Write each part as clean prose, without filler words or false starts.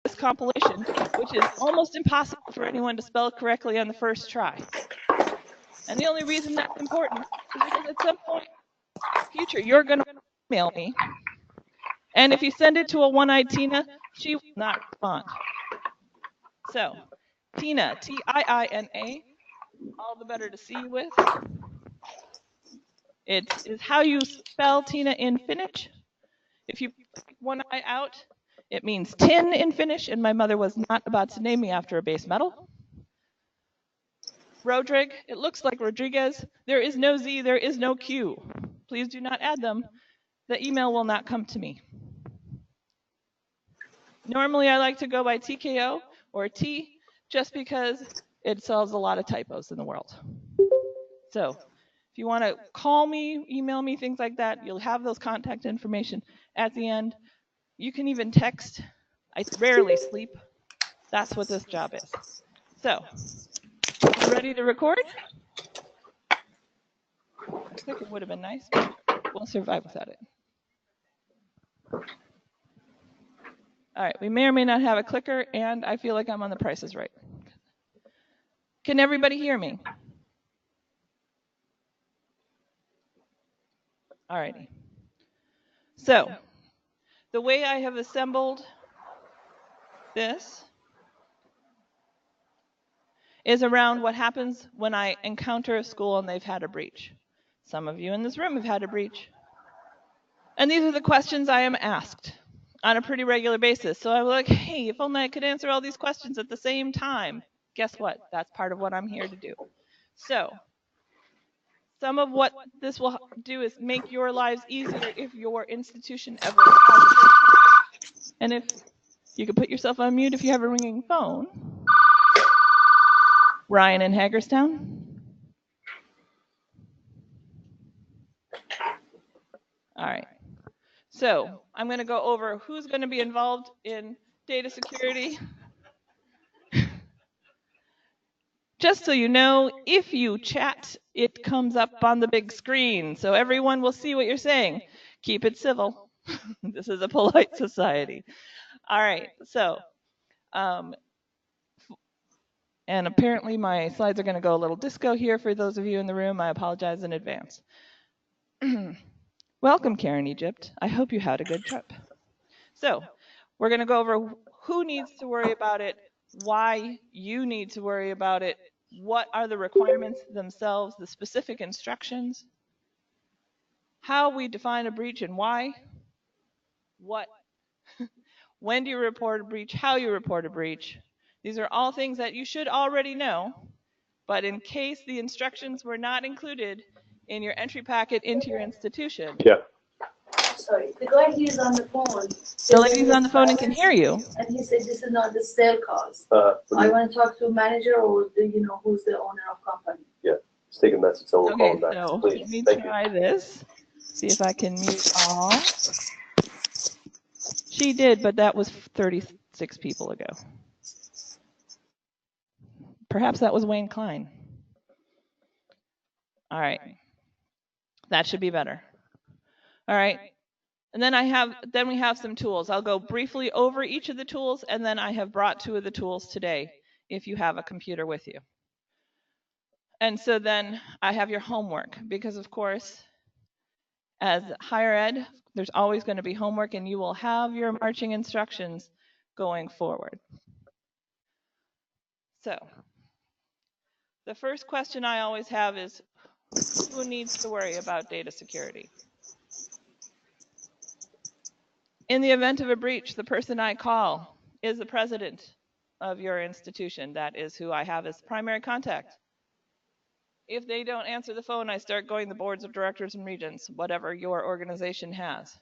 this compilation, which is almost impossible for anyone to spell correctly on the first try. And the only reason that's important is because at some point in the future, you're going to email me. And if you send it to a one-eyed Tina, she will not respond. So, Tina, T-I-I-N-A, all the better to see you with. It is how you spell Tina in Finnish. If you put one eye out, it means tin in Finnish, and my mother was not about to name me after a base metal. Rodrig, it looks like Rodriguez. There is no Z, there is no Q. Please do not add them. The email will not come to me. Normally, I like to go by TKO or T, just because it solves a lot of typos in the world. So if you want to call me, email me, things like that, you'll have those contact information at the end. You can even text. I rarely sleep. That's what this job is. So, you ready to record? I think it would have been nice, but we'll survive without it. All right, we may or may not have a clicker, and I feel like I'm on The Price is Right. Can everybody hear me? All righty. So, the way I have assembled this is around what happens when I encounter a school and they've had a breach. Some of you in this room have had a breach. And these are the questions I am asked on a pretty regular basis. So I'm like, hey, if only I could answer all these questions at the same time. Guess what? That's part of what I'm here to do. So some of what this will do is make your lives easier if your institution ever has it. And if you could put yourself on mute if you have a ringing phone. Ryan in Hagerstown. All right. So I'm going to go over who's going to be involved in data security. Just so you know, if you chat, it comes up on the big screen, so everyone will see what you're saying. Keep it civil. This is a polite society. All right, so, and apparently my slides are going to go a little disco here for those of you in the room. I apologize in advance. Welcome, Karen Egypt. I hope you had a good trip. So we're going to go over who needs to worry about it, why you need to worry about it, what are the requirements themselves, the specific instructions, how we define a breach and why, when do you report a breach, how you report a breach. These are all things that you should already know, but in case the instructions were not included in your entry packet into your institution. Yeah. Sorry, the guy he's on the phone. The lady's on the phone and can hear you. And he said this is not the sale calls. I want to talk to a manager or who's the owner of company. Yeah, just take a message. So we'll call him back. So please. let me Thank try you. this. See if I can mute all. She did, but that was 36 people ago. Perhaps that was Wayne Klein. All right. That should be better. All right. And then we have some tools. I'll go briefly over each of the tools, and then I have brought 2 of the tools today if you have a computer with you. And so then I have your homework, because of course, as higher ed, there's always going to be homework, and you will have your marching instructions going forward. So the first question I always have is, who needs to worry about data security? In the event of a breach, the person I call is the president of your institution. That is who I have as primary contact. If they don't answer the phone, I start going to the boards of directors and regents, whatever your organization has.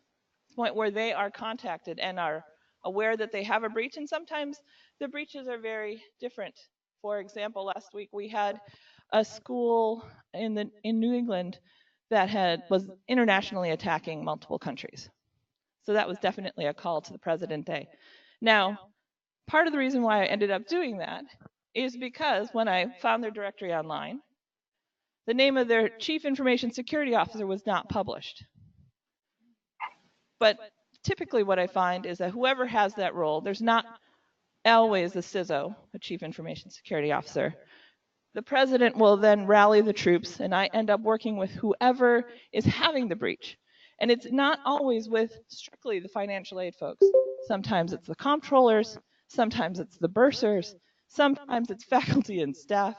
The point where they are contacted and are aware that they have a breach, and sometimes the breaches are very different. For example, last week we had a school in New England that was internationally attacking multiple countries. So that was definitely a call to the Presidente. Now, part of the reason why I ended up doing that is because when I found their directory online, the name of their Chief Information Security Officer was not published. But typically what I find is that whoever has that role, there's not always the CISO, a Chief Information Security Officer. The president will then rally the troops, and I end up working with whoever is having the breach. And it's not always with strictly the financial aid folks. Sometimes it's the comptrollers, sometimes it's the bursars, sometimes it's faculty and staff.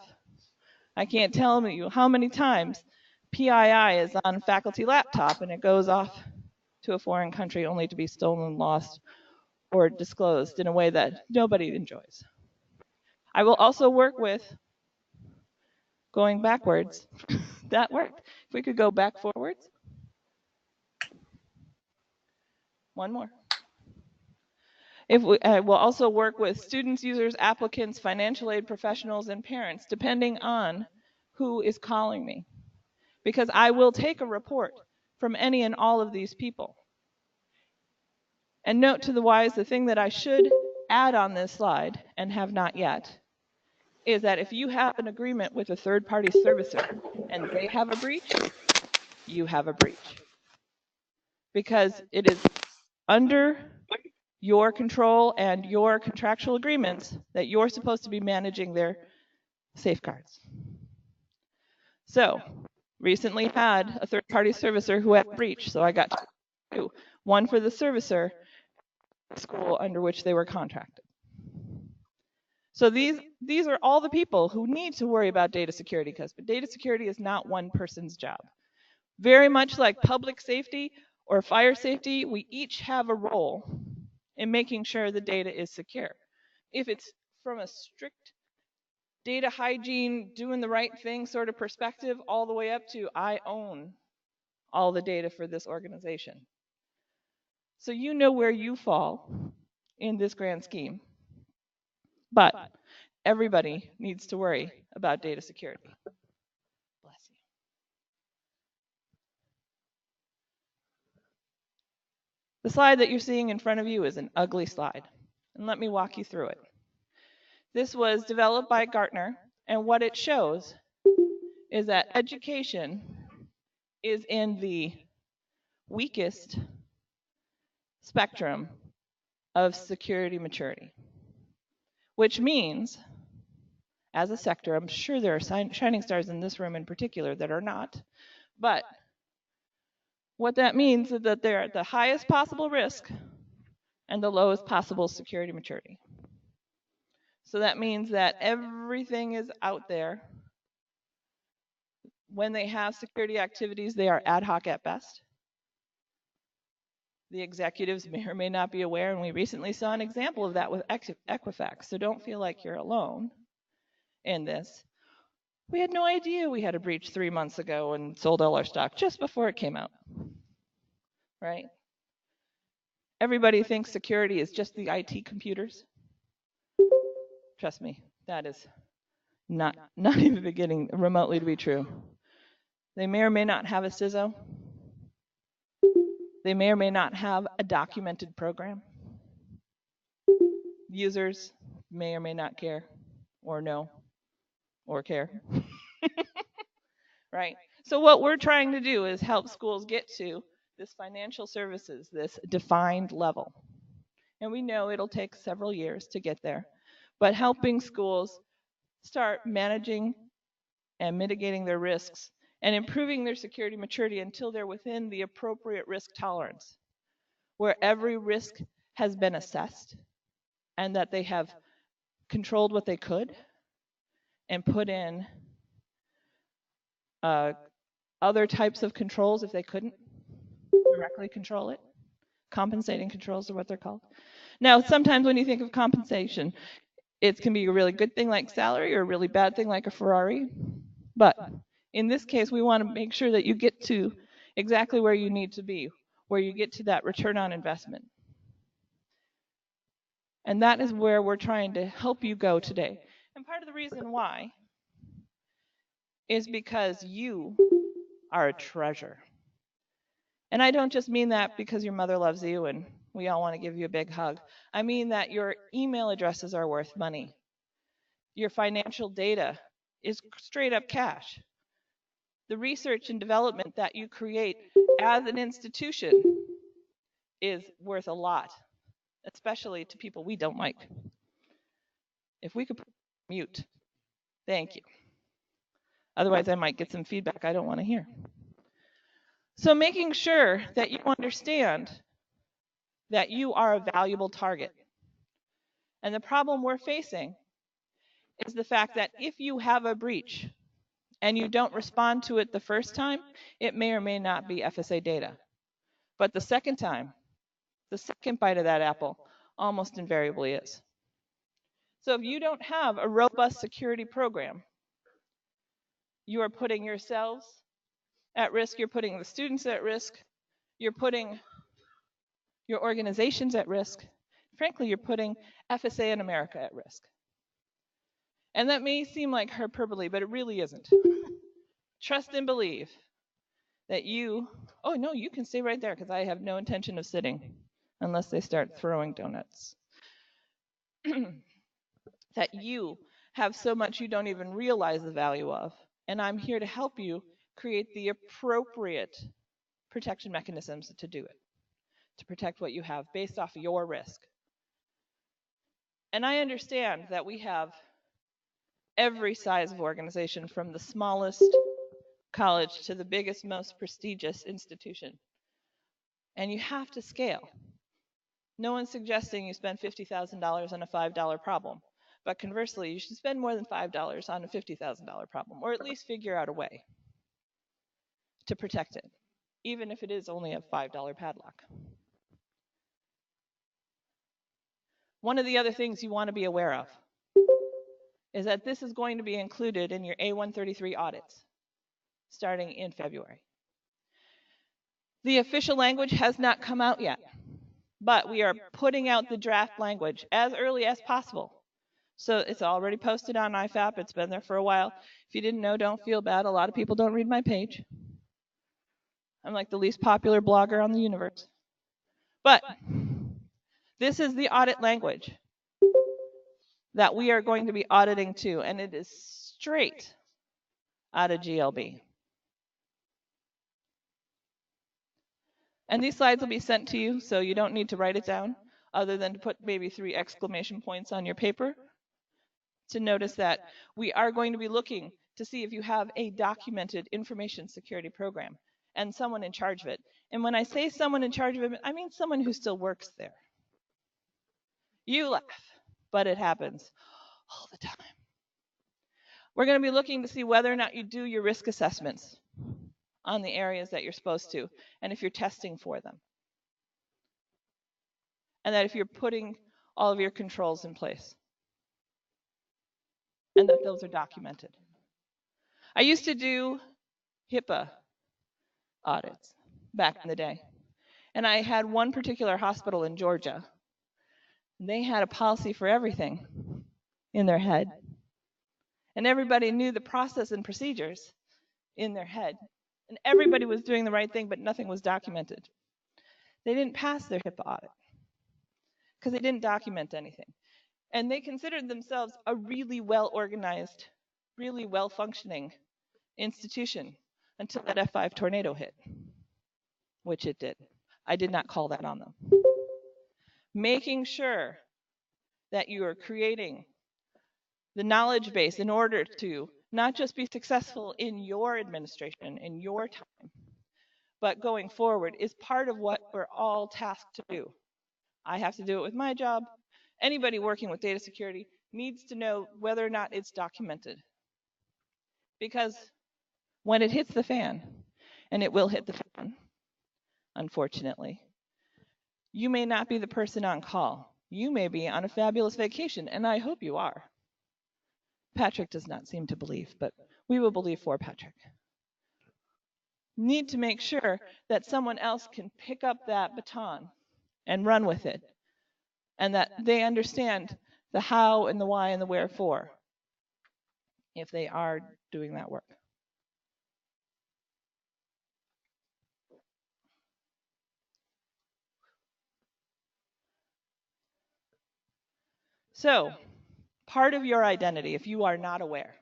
I can't tell you how many times PII is on a faculty laptop and it goes off to a foreign country only to be stolen, lost, or disclosed in a way that nobody enjoys. I will also work with going backwards. That worked. If we could go back forwards. One more. I will also work with students, users, applicants, financial aid professionals, and parents, depending on who is calling me. Because I will take a report from any and all of these people. And note to the wise, the thing that I should add on this slide, and have not yet, is that if you have an agreement with a third-party servicer and they have a breach, you have a breach. Because it is under your control and your contractual agreements that you're supposed to be managing their safeguards. So, recently had a third-party servicer who had a breach, so I got two. One for the servicer, school under which they were contracted. So these are all the people who need to worry about data security, because data security is not one person's job. Very much like public safety or fire safety, we each have a role in making sure the data is secure. If it's from a strict data hygiene, doing the right thing sort of perspective, all the way up to I own all the data for this organization. So you know where you fall in this grand scheme. But everybody needs to worry about data security. Bless you. The slide that you're seeing in front of you is an ugly slide, and let me walk you through it. This was developed by Gartner, and what it shows is that education is in the weakest spectrum of security maturity, which means, as a sector, I'm sure there are shining stars in this room in particular that are not, but what that means is that they're at the highest possible risk and the lowest possible security maturity. So that means that everything is out there. When they have security activities, they are ad hoc at best. The executives may or may not be aware, and we recently saw an example of that with Equifax. So don't feel like you're alone in this. We had no idea we had a breach 3 months ago and sold all our stock just before it came out. Right? Everybody thinks security is just the IT computers. Trust me, that is not even beginning remotely to be true. They may or may not have a CISO. They may or may not have a documented program. Users may or may not care, or know, or care. Right? So what we're trying to do is help schools get to this financial services, this defined level. And we know it'll take several years to get there, but helping schools start managing and mitigating their risks and improving their security maturity until they're within the appropriate risk tolerance, where every risk has been assessed and that they have controlled what they could and put in other types of controls if they couldn't directly control it. Compensating controls are what they're called. Now, sometimes when you think of compensation, it can be a really good thing like salary or a really bad thing like a Ferrari. But in this case, we want to make sure that you get to exactly where you need to be, where you get to that return on investment. And that is where we're trying to help you go today. And part of the reason why is because you are a treasure. And I don't just mean that because your mother loves you and we all want to give you a big hug. I mean that your email addresses are worth money. Your financial data is straight up cash. The research and development that you create as an institution is worth a lot, especially to people we don't like. If we could put mute. Thank you. Otherwise, I might get some feedback I don't want to hear. So making sure that you understand that you are a valuable target. And the problem we're facing is the fact that if you have a breach and you don't respond to it the first time, it may or may not be FSA data. But the second time, the second bite of that apple almost invariably is. So if you don't have a robust security program, you are putting yourselves at risk, you're putting the students at risk, you're putting your organizations at risk. Frankly, you're putting FSA in America at risk. And that may seem like hyperbole, but it really isn't. Trust and believe that you, oh no, you can stay right there because I have no intention of sitting unless they start throwing donuts. That you have so much you don't even realize the value of. And I'm here to help you create the appropriate protection mechanisms to do it, to protect what you have based off your risk. And I understand that we have every size of organization, from the smallest college to the biggest, most prestigious institution. And you have to scale. No one's suggesting you spend $50,000 on a $5 problem. But conversely, you should spend more than $5 on a $50,000 problem, or at least figure out a way to protect it, even if it is only a $5 padlock. One of the other things you want to be aware of is that this is going to be included in your A133 audits starting in February. The official language has not come out yet, but we are putting out the draft language as early as possible. So it's already posted on IFAP. It's been there for a while. If you didn't know, don't feel bad. A lot of people don't read my page. I'm like the least popular blogger on the universe. But this is the audit language that we are going to be auditing to, and it is straight out of GLB. And these slides will be sent to you, so you don't need to write it down, other than to put maybe 3 exclamation points on your paper to notice that we are going to be looking to see if you have a documented information security program and someone in charge of it. And when I say someone in charge of it, I mean someone who still works there. You laugh, but it happens all the time. We're going to be looking to see whether or not you do your risk assessments on the areas that you're supposed to, and if you're testing for them. And that if you're putting all of your controls in place. And that those are documented. I used to do HIPAA audits back in the day. And I had one particular hospital in Georgia. They had a policy for everything in their head. And everybody knew the process and procedures in their head. And everybody was doing the right thing, but nothing was documented. They didn't pass their HIPAA audit because they didn't document anything. And they considered themselves a really well-organized, really well-functioning institution until that F5 tornado hit, which it did. I did not call that on them. Making sure that you are creating the knowledge base in order to not just be successful in your administration, in your time, but going forward is part of what we're all tasked to do. I have to do it with my job. Anybody working with data security needs to know whether or not it's documented. Because when it hits the fan, and it will hit the fan, unfortunately, you may not be the person on call. You may be on a fabulous vacation, and I hope you are. Patrick does not seem to believe, but we will believe for Patrick. Need to make sure that someone else can pick up that baton and run with it, and that they understand the how and the why and the wherefore if they are doing that work. So, part of your identity, if you are not aware,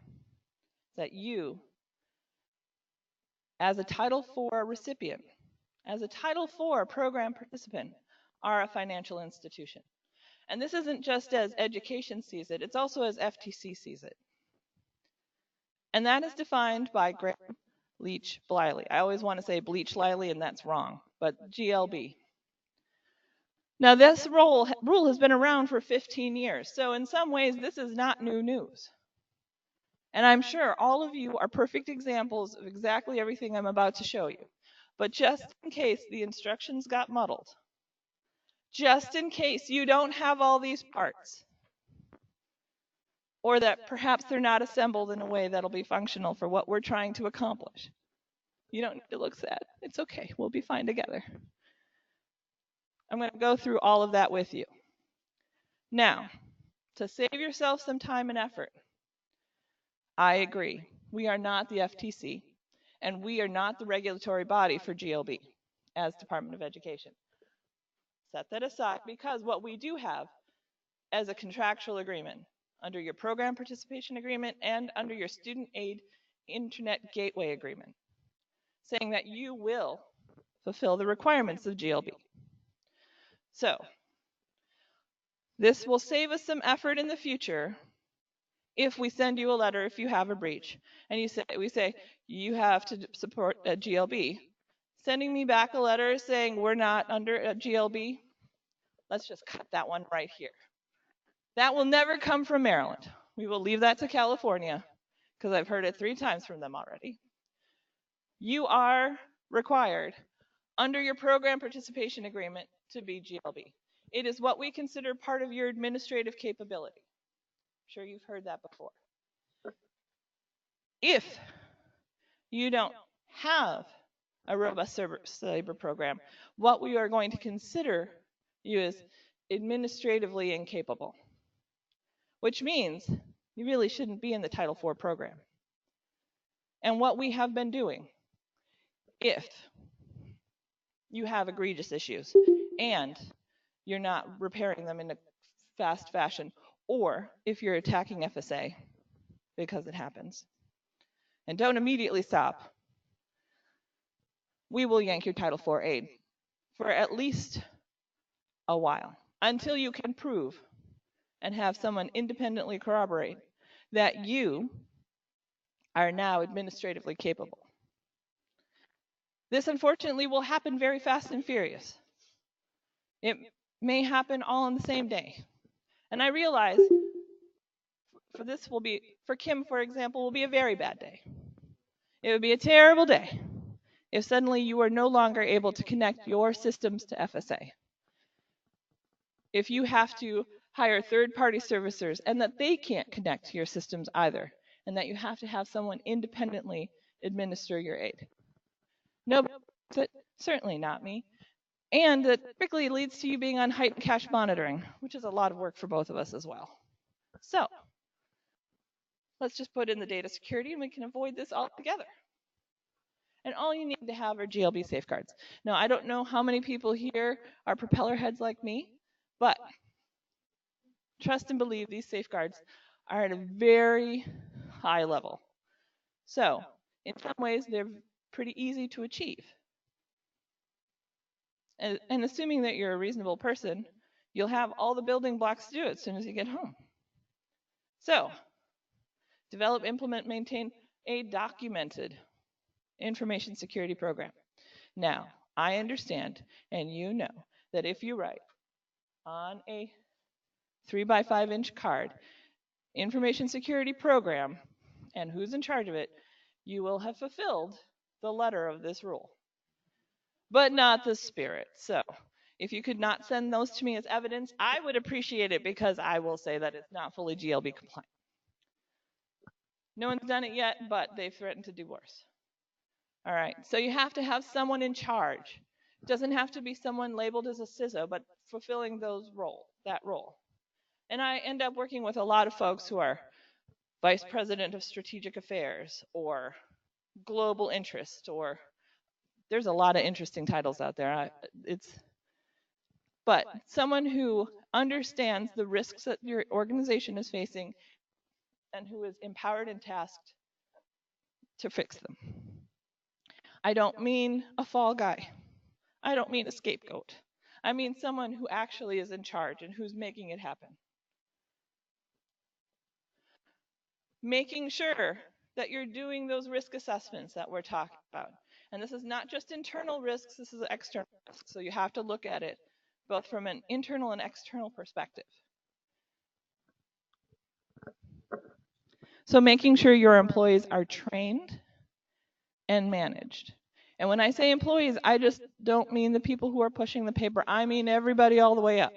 that you, as a Title IV recipient, as a Title IV program participant, are a financial institution. And this isn't just as education sees it, it's also as FTC sees it. And that is defined by Graham Leach Bliley. I always want to say Bleach Lively, and that's wrong, but GLB. Now, this rule has been around for 15 years, so in some ways, this is not new news. And I'm sure all of you are perfect examples of exactly everything I'm about to show you. But just in case the instructions got muddled, just in case you don't have all these parts, or that perhaps they're not assembled in a way that'll be functional for what we're trying to accomplish. You don't need to look sad. It's okay. We'll be fine together. I'm going to go through all of that with you. Now, to save yourself some time and effort, I agree. We are not the FTC, and we are not the regulatory body for GLB as Department of Education. Set that aside, because what we do have as a contractual agreement under your program participation agreement and under your student aid internet gateway agreement, saying that you will fulfill the requirements of GLB. So this will save us some effort in the future if we send you a letter if you have a breach, and we say you have to support a GLB. Sending me back a letter saying we're not under a GLB, let's just cut that one right here. That will never come from Maryland. We will leave that to California, because I've heard it 3 times from them already. You are required under your program participation agreement to be GLB. It is what we consider part of your administrative capability. I'm sure you've heard that before. If you don't have a robust cyber program, what we are going to consider you as administratively incapable, which means you really shouldn't be in the Title IV program. And what we have been doing, if you have egregious issues and you're not repairing them in a fast fashion, or if you're attacking FSA, because it happens, and don't immediately stop, we will yank your Title IV aid for at least a while, until you can prove and have someone independently corroborate that you are now administratively capable. This, unfortunately, will happen very fast and furious. It may happen all on the same day. And I realize for Kim, for example, will be a very bad day. It would be a terrible day if suddenly you are no longer able to connect your systems to FSA. If you have to hire third-party servicers and that they can't connect to your systems either, and that you have to have someone independently administer your aid. Nobody, certainly not me. And it typically leads to you being on heightened cache monitoring, which is a lot of work for both of us as well. So let's just put in the data security and we can avoid this altogether. And all you need to have are GLB safeguards. Now, I don't know how many people here are propeller heads like me, but trust and believe these safeguards are at a very high level. So in some ways, they're pretty easy to achieve. And assuming that you're a reasonable person, you'll have all the building blocks to do it as soon as you get home. So, develop, implement, maintain a documented information security program. Now, I understand, and you know, that if you write on a 3x5 inch card, information security program, and who's in charge of it, you will have fulfilled the letter of this rule, but not the spirit. So if you could not send those to me as evidence, I would appreciate it, because I will say that it's not fully GLB compliant. No one's done it yet, but they've threatened to do worse. All right, so you have to have someone in charge. It doesn't have to be someone labeled as a CISO, but fulfilling that role. And I end up working with a lot of folks who are Vice President of Strategic Affairs or Global Interest, or there's a lot of interesting titles out there. But someone who understands the risks that your organization is facing and who is empowered and tasked to fix them. I don't mean a fall guy. I don't mean a scapegoat. I mean someone who actually is in charge and who's making it happen. Making sure that you're doing those risk assessments that we're talking about. And this is not just internal risks, this is external risks. So you have to look at it both from an internal and external perspective. So making sure your employees are trained and managed. And when I say employees, I just don't mean the people who are pushing the paper. I mean everybody all the way up.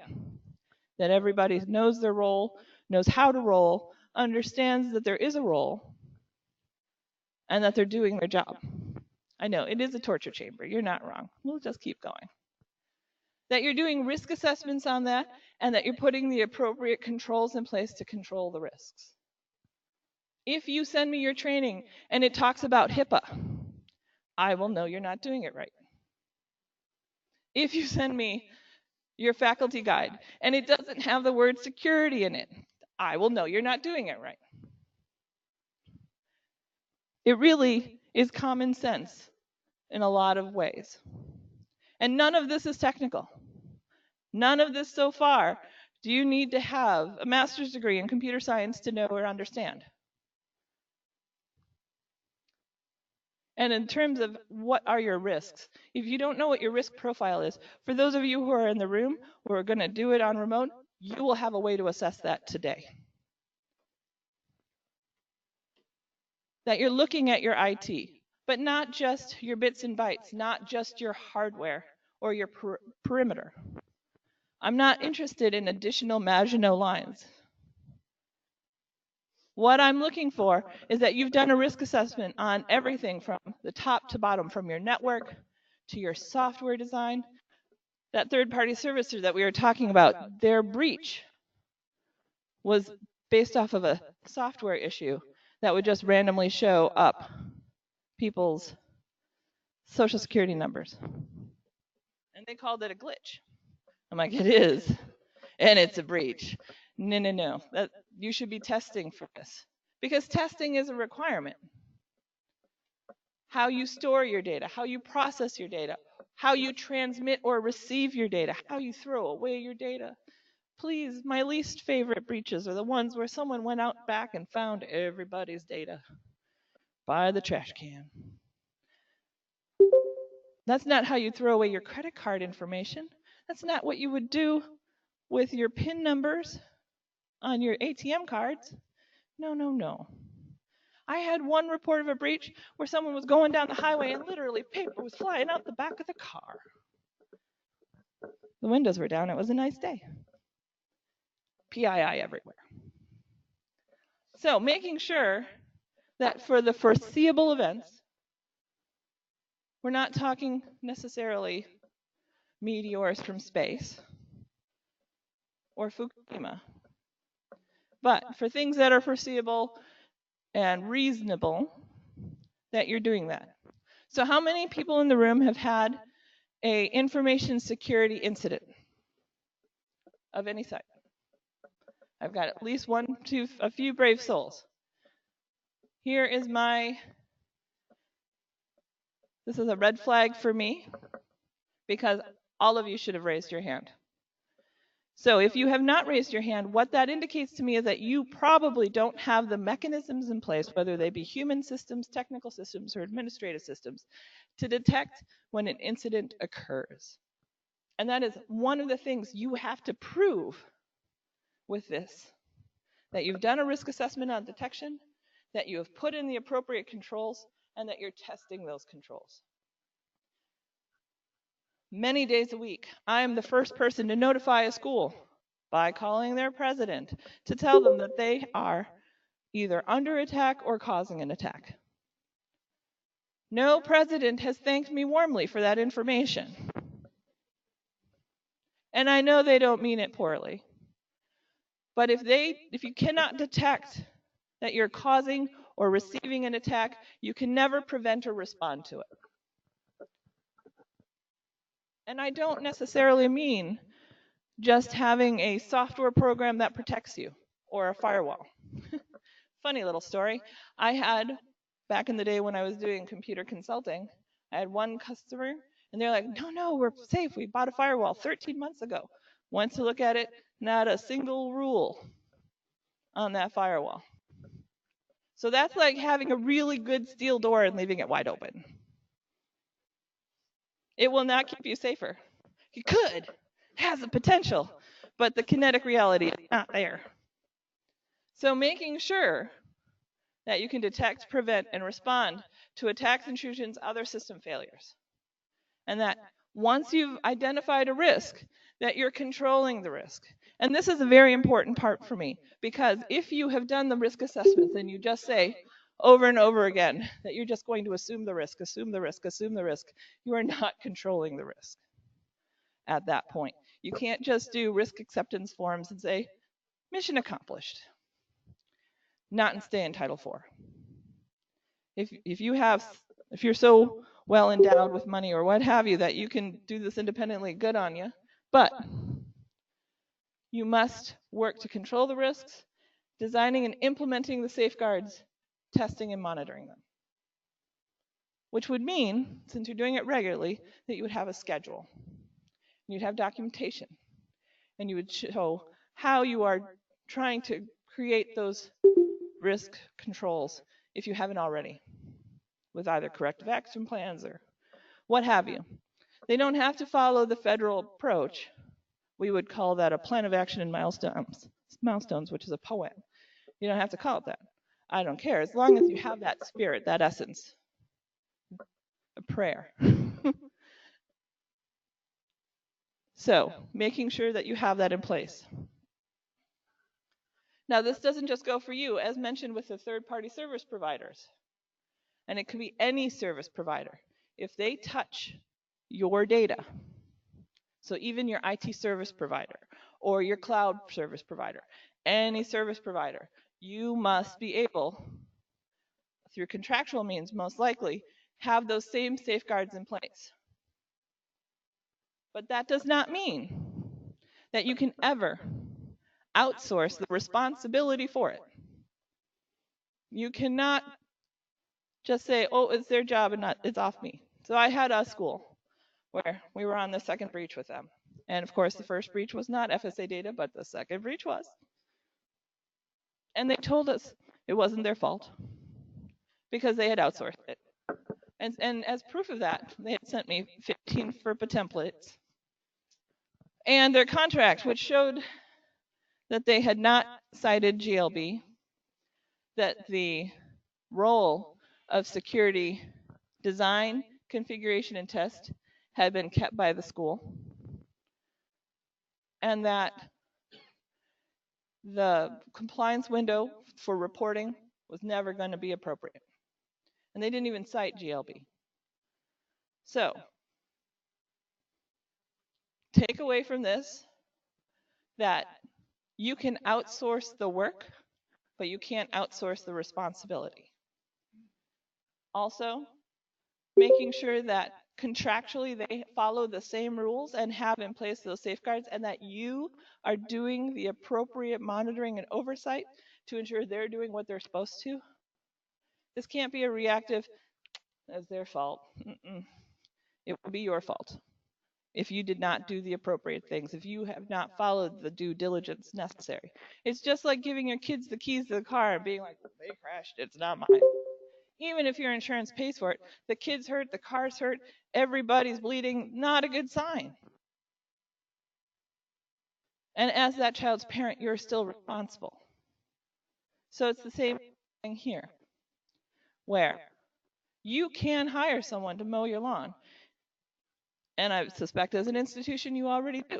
That everybody knows their role, knows how to roll, understands that there is a role, and that they're doing their job. I know, it is a torture chamber. You're not wrong. We'll just keep going. That you're doing risk assessments on that, and that you're putting the appropriate controls in place to control the risks. If you send me your training and it talks about HIPAA, I will know you're not doing it right. If you send me your faculty guide and it doesn't have the word security in it, I will know you're not doing it right. It really is common sense in a lot of ways. And none of this is technical. None of this so far do you need to have a master's degree in computer science to know or understand. And in terms of what are your risks, if you don't know what your risk profile is, for those of you who are in the room who are going to do it on remote, you will have a way to assess that today. That you're looking at your IT, but not just your bits and bytes, not just your hardware or your perimeter. I'm not interested in additional Maginot lines. What I'm looking for is that you've done a risk assessment on everything from the top to bottom, from your network to your software design. That third-party servicer that we were talking about, their breach was based off of a software issue that would just randomly show up people's social security numbers. And they called it a glitch. I'm like, it is, and it's a breach. No. You should be testing for this, because testing is a requirement. How you store your data, how you process your data, how you transmit or receive your data, how you throw away your data. Please, my least favorite breaches are the ones where someone went out back and found everybody's data by the trash can. That's not how you throw away your credit card information. That's not what you would do with your PIN numbers on your ATM cards. No. I had one report of a breach where someone was going down the highway and literally paper was flying out the back of the car. The windows were down. It was a nice day. PII everywhere. So making sure that for the foreseeable events, we're not talking necessarily meteors from space or Fukushima, but for things that are foreseeable and reasonable, that you're doing that. So how many people in the room have had an information security incident of any sort? I've got at least one, two, a few brave souls. Here is this is a red flag for me, because all of you should have raised your hand. So if you have not raised your hand, what that indicates to me is that you probably don't have the mechanisms in place, whether they be human systems, technical systems, or administrative systems, to detect when an incident occurs. And that is one of the things you have to prove with this, that you've done a risk assessment on detection, that you have put in the appropriate controls, and that you're testing those controls. Many days a week, I am the first person to notify a school by calling their president to tell them that they are either under attack or causing an attack. No president has thanked me warmly for that information. And I know they don't mean it poorly. But if you cannot detect that you're causing or receiving an attack, you can never prevent or respond to it. And I don't necessarily mean just having a software program that protects you or a firewall. Funny little story. I had, back in the day when I was doing computer consulting, I had one customer, And they're like, no, we're safe. We bought a firewall 13 months ago. Went to look at it, not a single rule on that firewall. So that's like having a really good steel door and leaving it wide open. It will not keep you safer. It could, has the potential, but the kinetic reality is not there. So making sure that you can detect, prevent, and respond to attacks, intrusions, other system failures. And that once you've identified a risk, that you're controlling the risk. And this is a very important part for me, because if you have done the risk assessments and you just say over and over again that you're just going to assume the risk, assume the risk, assume the risk, you are not controlling the risk at that point. You can't just do risk acceptance forms and say, mission accomplished. Not in stay in Title IV. If you're so well endowed with money or what have you that you can do this independently, good on you. But you must work to control the risks, designing and implementing the safeguards, testing and monitoring them. Which would mean, since you're doing it regularly, that you would have a schedule. You'd have documentation. And you would show how you are trying to create those risk controls if you haven't already, with either corrective action plans or what have you. They don't have to follow the federal approach. We would call that a plan of action and milestones, which is a poem. You don't have to call it that. I don't care, as long as you have that spirit, that essence. A prayer. So, making sure that you have that in place. Now, this doesn't just go for you, as mentioned with the third-party service providers. And it can be any service provider. If they touch your data, so even your IT service provider or your cloud service provider, any service provider, you must be able, through contractual means most likely, have those same safeguards in place. But that does not mean that you can ever outsource the responsibility for it. You cannot just say, oh, it's their job and not, it's off me. So I had a school where we were on the second breach with them. And of course, the first breach was not FSA data, but the second breach was. And they told us it wasn't their fault because they had outsourced it. And as proof of that, they had sent me 15 FERPA templates and their contract, which showed that they had not cited GLB, that the role of security design, configuration, and test had been kept by the school, and that the compliance window for reporting was never going to be appropriate. And they didn't even cite GLB. So, take away from this that you can outsource the work, but you can't outsource the responsibility. Also, making sure that contractually they follow the same rules and have in place those safeguards, and that you are doing the appropriate monitoring and oversight to ensure they're doing what they're supposed to. This can't be a reactive, it's their fault. It will be your fault if you did not do the appropriate things, if you have not followed the due diligence necessary. It's just like giving your kids the keys to the car and being like, they crashed, it's not mine. Even if your insurance pays for it, the kid's hurt, the car's hurt, everybody's bleeding, not a good sign. And as that child's parent, you're still responsible. So it's the same thing here, where you can hire someone to mow your lawn. And I suspect as an institution you already do.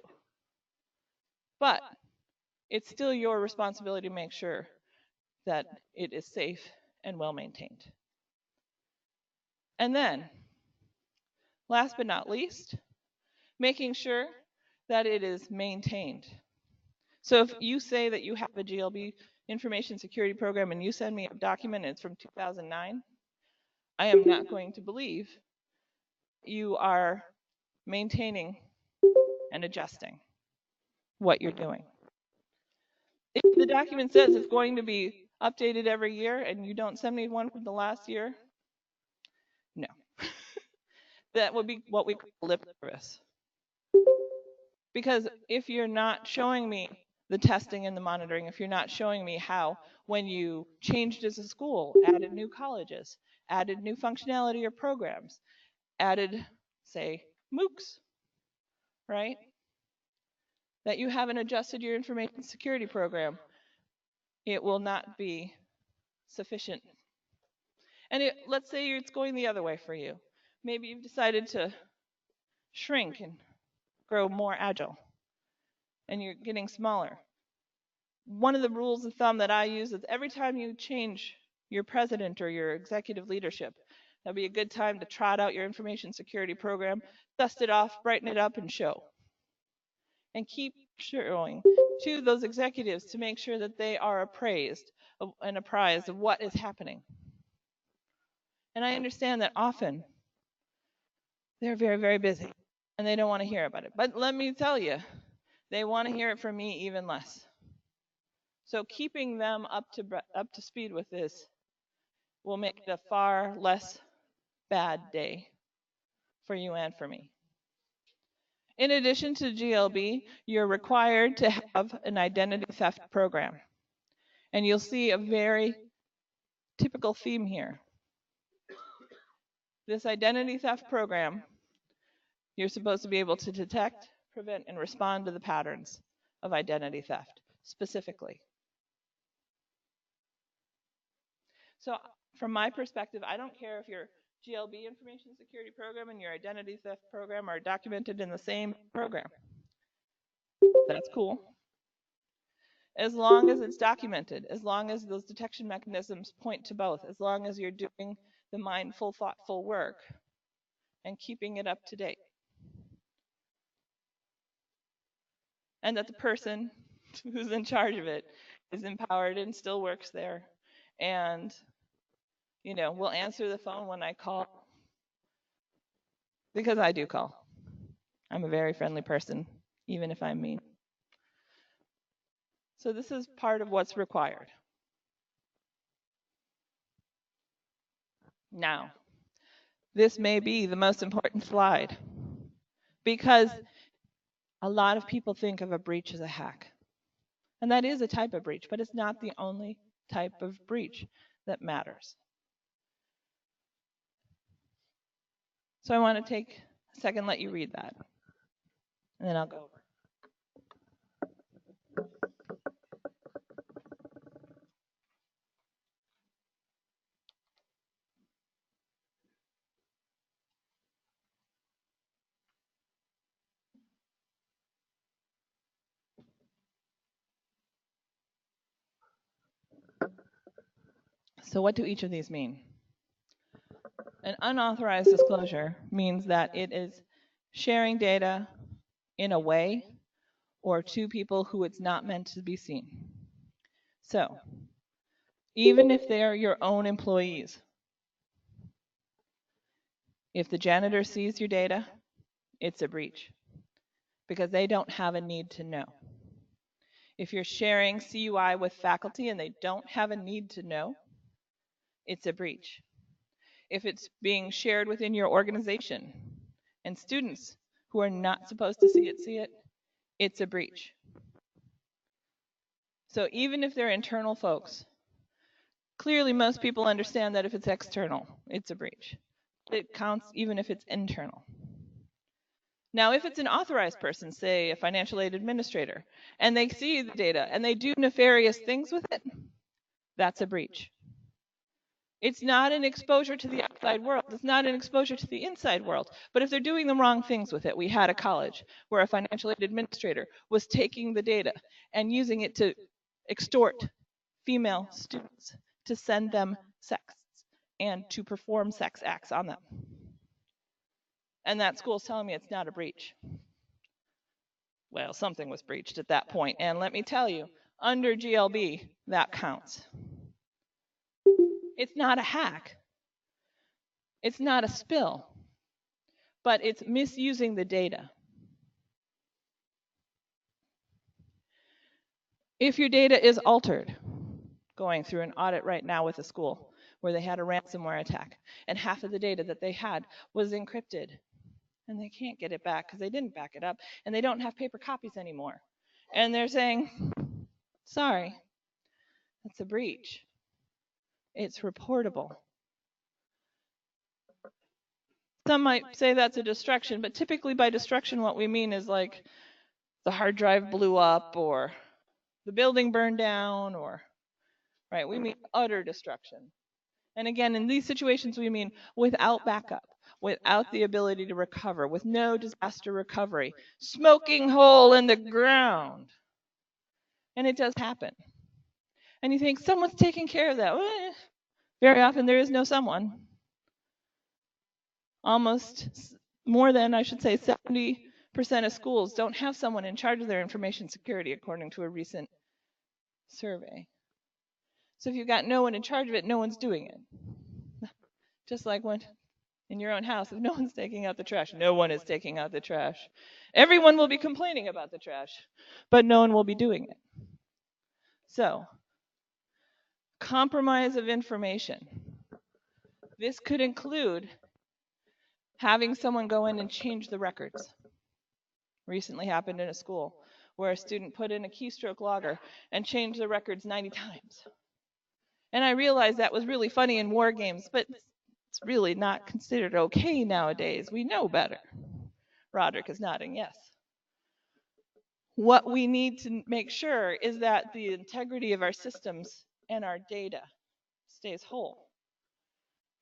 But it's still your responsibility to make sure that it is safe and well maintained. And then, last but not least, making sure that it is maintained. So if you say that you have a GLB information security program and you send me a document and it's from 2009, I am not going to believe you are maintaining and adjusting what you're doing. If the document says it's going to be updated every year and you don't send me one from the last year, no. That would be what we call lip service. Because if you're not showing me the testing and the monitoring, if you're not showing me how, when you changed as a school, added new colleges, added new functionality or programs, added, say, MOOCs, right? That you haven't adjusted your information security program, it will not be sufficient. And let's say it's going the other way for you. Maybe you've decided to shrink and grow more agile, and you're getting smaller. One of the rules of thumb that I use is every time you change your president or your executive leadership, that'd be a good time to trot out your information security program, dust it off, brighten it up, and show. And keep showing to those executives to make sure that they are apprised of what is happening. And I understand that often they're very, very busy and they don't want to hear about it. But let me tell you, they want to hear it from me even less. So keeping them up to speed with this will make it a far less bad day for you and for me. In addition to GLB, you're required to have an identity theft program. And you'll see a very typical theme here. This identity theft program, you're supposed to be able to detect, prevent, and respond to the patterns of identity theft specifically. So from my perspective, I don't care if your GLB information security program and your identity theft program are documented in the same program. That's cool. As long as it's documented, as long as those detection mechanisms point to both, as long as you're doing the mindful, thoughtful work and keeping it up to date. And that the person who's in charge of it is empowered and still works there and will answer the phone when I call, because I do call. I'm a very friendly person, even if I'm mean. So this is part of what's required. Now, this may be the most important slide, because a lot of people think of a breach as a hack. And that is a type of breach, but it's not the only type of breach that matters. So I want to take a second and let you read that, and then I'll go over. So what do each of these mean? An unauthorized disclosure means that it is sharing data in a way or to people who it's not meant to be seen. So, even if they are your own employees, if the janitor sees your data, it's a breach because they don't have a need to know. If you're sharing CUI with faculty and they don't have a need to know, it's a breach. If it's being shared within your organization and students who are not supposed to see it, it's a breach. So even if they're internal folks, clearly most people understand that if it's external, it's a breach. It counts even if it's internal. Now, if it's an authorized person, say a financial aid administrator, and they see the data and they do nefarious things with it, that's a breach. It's not an exposure to the outside world. It's not an exposure to the inside world. But if they're doing the wrong things with it, we had a college where a financial aid administrator was taking the data and using it to extort female students, to send them sex and to perform sex acts on them. And that school's telling me it's not a breach. Well, something was breached at that point. And let me tell you, under GLB, that counts. It's not a hack. It's not a spill. But it's misusing the data. If your data is altered, going through an audit right now with a school, where they had a ransomware attack, and half of the data that they had was encrypted. And they can't get it back because they didn't back it up, and they don't have paper copies anymore. And they're saying, sorry, that's a breach. It's reportable. Some might say that's a destruction, but typically by destruction what we mean is like the hard drive blew up or the building burned down, or, right, we mean utter destruction. And again, in these situations we mean without backup, without the ability to recover, with no disaster recovery, smoking hole in the ground. And it does happen. And you think someone's taking care of that. Well, very often there is no someone. Almost more than, I should say, 70% of schools don't have someone in charge of their information security, according to a recent survey. So if you've got no one in charge of it, no one's doing it. Just like when in your own house, if no one's taking out the trash, no one is taking out the trash. Everyone will be complaining about the trash, but no one will be doing it. So, compromise of information. This could include having someone go in and change the records. Recently happened in a school where a student put in a keystroke logger and changed the records 90 times. And I realized that was really funny in war games, but it's really not considered okay nowadays. We know better. Roderick is nodding, yes. What we need to make sure is that the integrity of our systems and our data stays whole.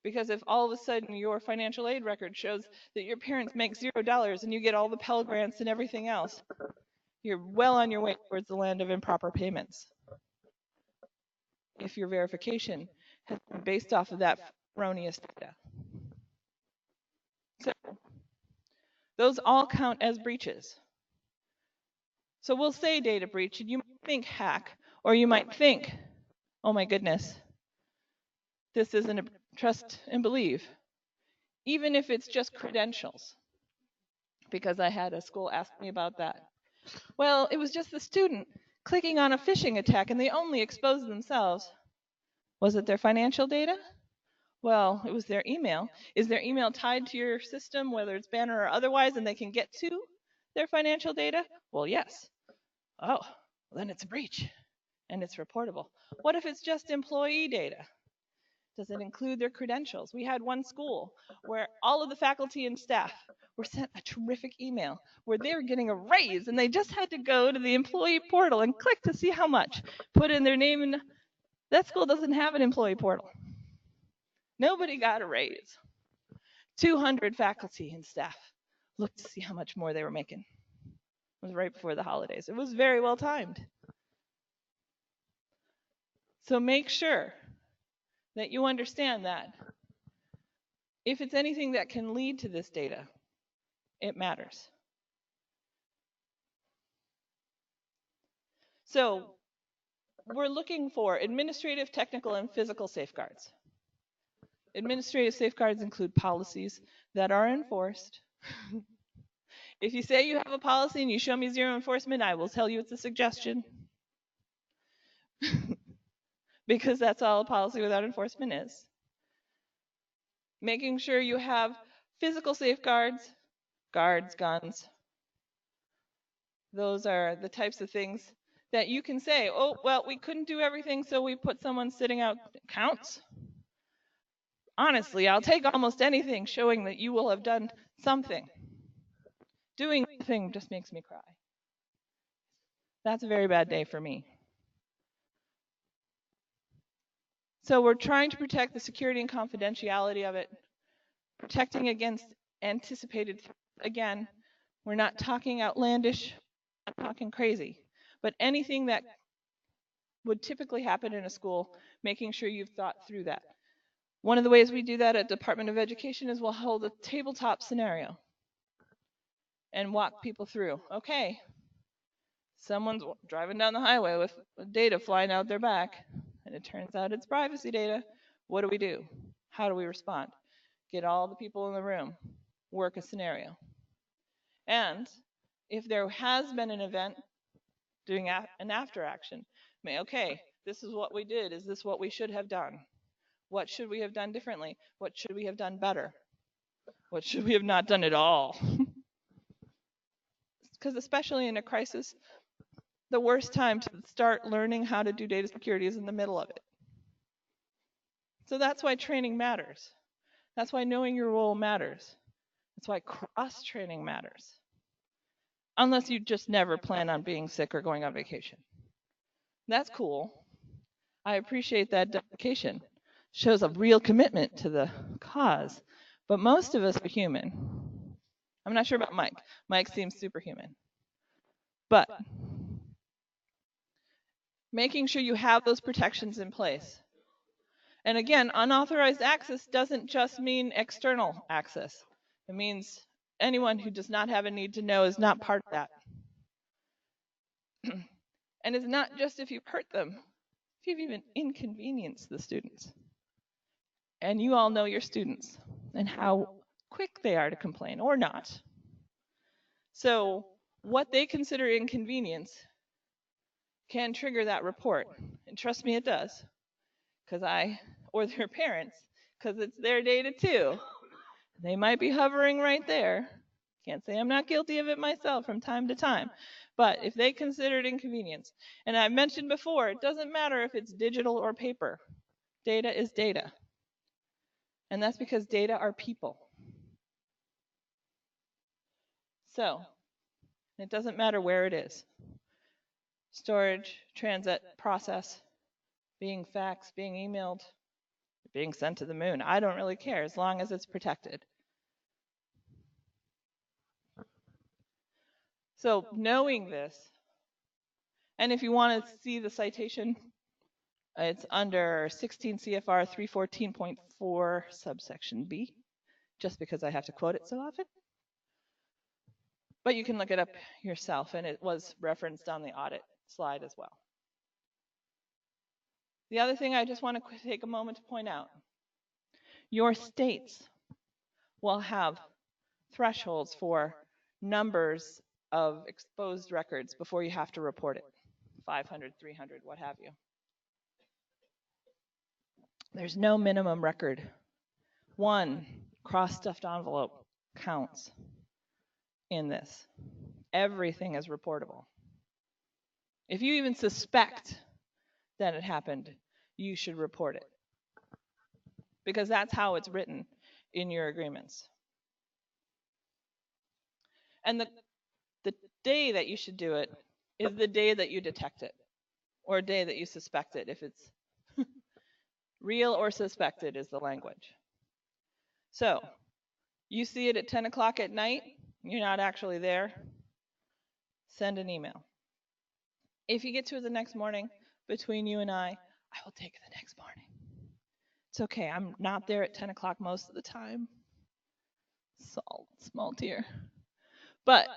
Because if all of a sudden your financial aid record shows that your parents make $0 and you get all the Pell Grants and everything else, you're well on your way towards the land of improper payments. If your verification has been based off of that erroneous data. So those all count as breaches. So we'll say data breach, and you might think hack, or you might think, oh my goodness, this isn't a trust and believe. Even if it's just credentials, because I had a school ask me about that. Well, it was just the student clicking on a phishing attack, and they only exposed themselves. Was it their financial data? Well, it was their email. Is their email tied to your system, whether it's Banner or otherwise, and they can get to their financial data? Well, yes. Oh, well, then it's a breach, and it's reportable. What if it's just employee data? Does it include their credentials? We had one school where all of the faculty and staff were sent a terrific email where they were getting a raise, and they just had to go to the employee portal and click to see how much, put in their name, and that school doesn't have an employee portal. Nobody got a raise. 200 faculty and staff looked to see how much more they were making. It was right before the holidays. It was very well timed. So make sure that you understand that if it's anything that can lead to this data, it matters. So we're looking for administrative, technical, and physical safeguards. Administrative safeguards include policies that are enforced. If you say you have a policy and you show me zero enforcement, I will tell you it's a suggestion. Because that's all a policy without enforcement is. Making sure you have physical safeguards, guards, guns. Those are the types of things that you can say, oh, well, we couldn't do everything, so we put someone sitting out. Counts. Honestly, I'll take almost anything showing that you will have done something. Doing nothing just makes me cry. That's a very bad day for me. So we're trying to protect the security and confidentiality of it, protecting against anticipated, again, we're not talking outlandish, not talking crazy, but anything that would typically happen in a school, making sure you've thought through that. One of the ways we do that at Department of Education is we'll hold a tabletop scenario and walk people through. Okay, someone's driving down the highway with data flying out their back, and it turns out it's privacy data. What do? How do we respond? Get all the people in the room, work a scenario. And if there has been an event, doing an after action, okay, this is what we did. Is this what we should have done? What should we have done differently? What should we have done better? What should we have not done at all? Because especially in a crisis, the worst time to start learning how to do data security is in the middle of it. So that's why training matters. That's why knowing your role matters. That's why cross-training matters. Unless you just never plan on being sick or going on vacation. That's cool. I appreciate that dedication. Shows a real commitment to the cause. But most of us are human. I'm not sure about Mike. Mike seems superhuman. But making sure you have those protections in place. And again, unauthorized access doesn't just mean external access. It means anyone who does not have a need to know is not part of that. And it's not just if you've hurt them, if you've even inconvenienced the students. And you all know your students and how quick they are to complain or not. So what they consider inconvenience can trigger that report. And trust me, it does. Or their parents, because it's their data too. They might be hovering right there. Can't say I'm not guilty of it myself from time to time. But if they consider it inconvenience, and I mentioned before, it doesn't matter if it's digital or paper. Data is data. And that's because data are people. So, it doesn't matter where it is. Storage, transit, process, being faxed, being emailed, being sent to the moon. I don't really care as long as it's protected. So knowing this, and if you want to see the citation, it's under 16 CFR 314.4 subsection B, just because I have to quote it so often. But you can look it up yourself, and it was referenced on the audit slide as well. The other thing I just want to take a moment to point out, your states will have thresholds for numbers of exposed records before you have to report it. 500, 300, what have you. There's no minimum record. One cross-stuffed envelope counts in this. Everything is reportable. If you even suspect that it happened, you should report it. Because that's how it's written in your agreements. And the day that you should do it is the day that you detect it, or a day that you suspect it, if it's real or suspected is the language. So, you see it at 10 o'clock at night, you're not actually there, send an email. If you get to it the next morning, between you and I will take it the next morning. It's okay, I'm not there at 10 o'clock most of the time. Small tear. But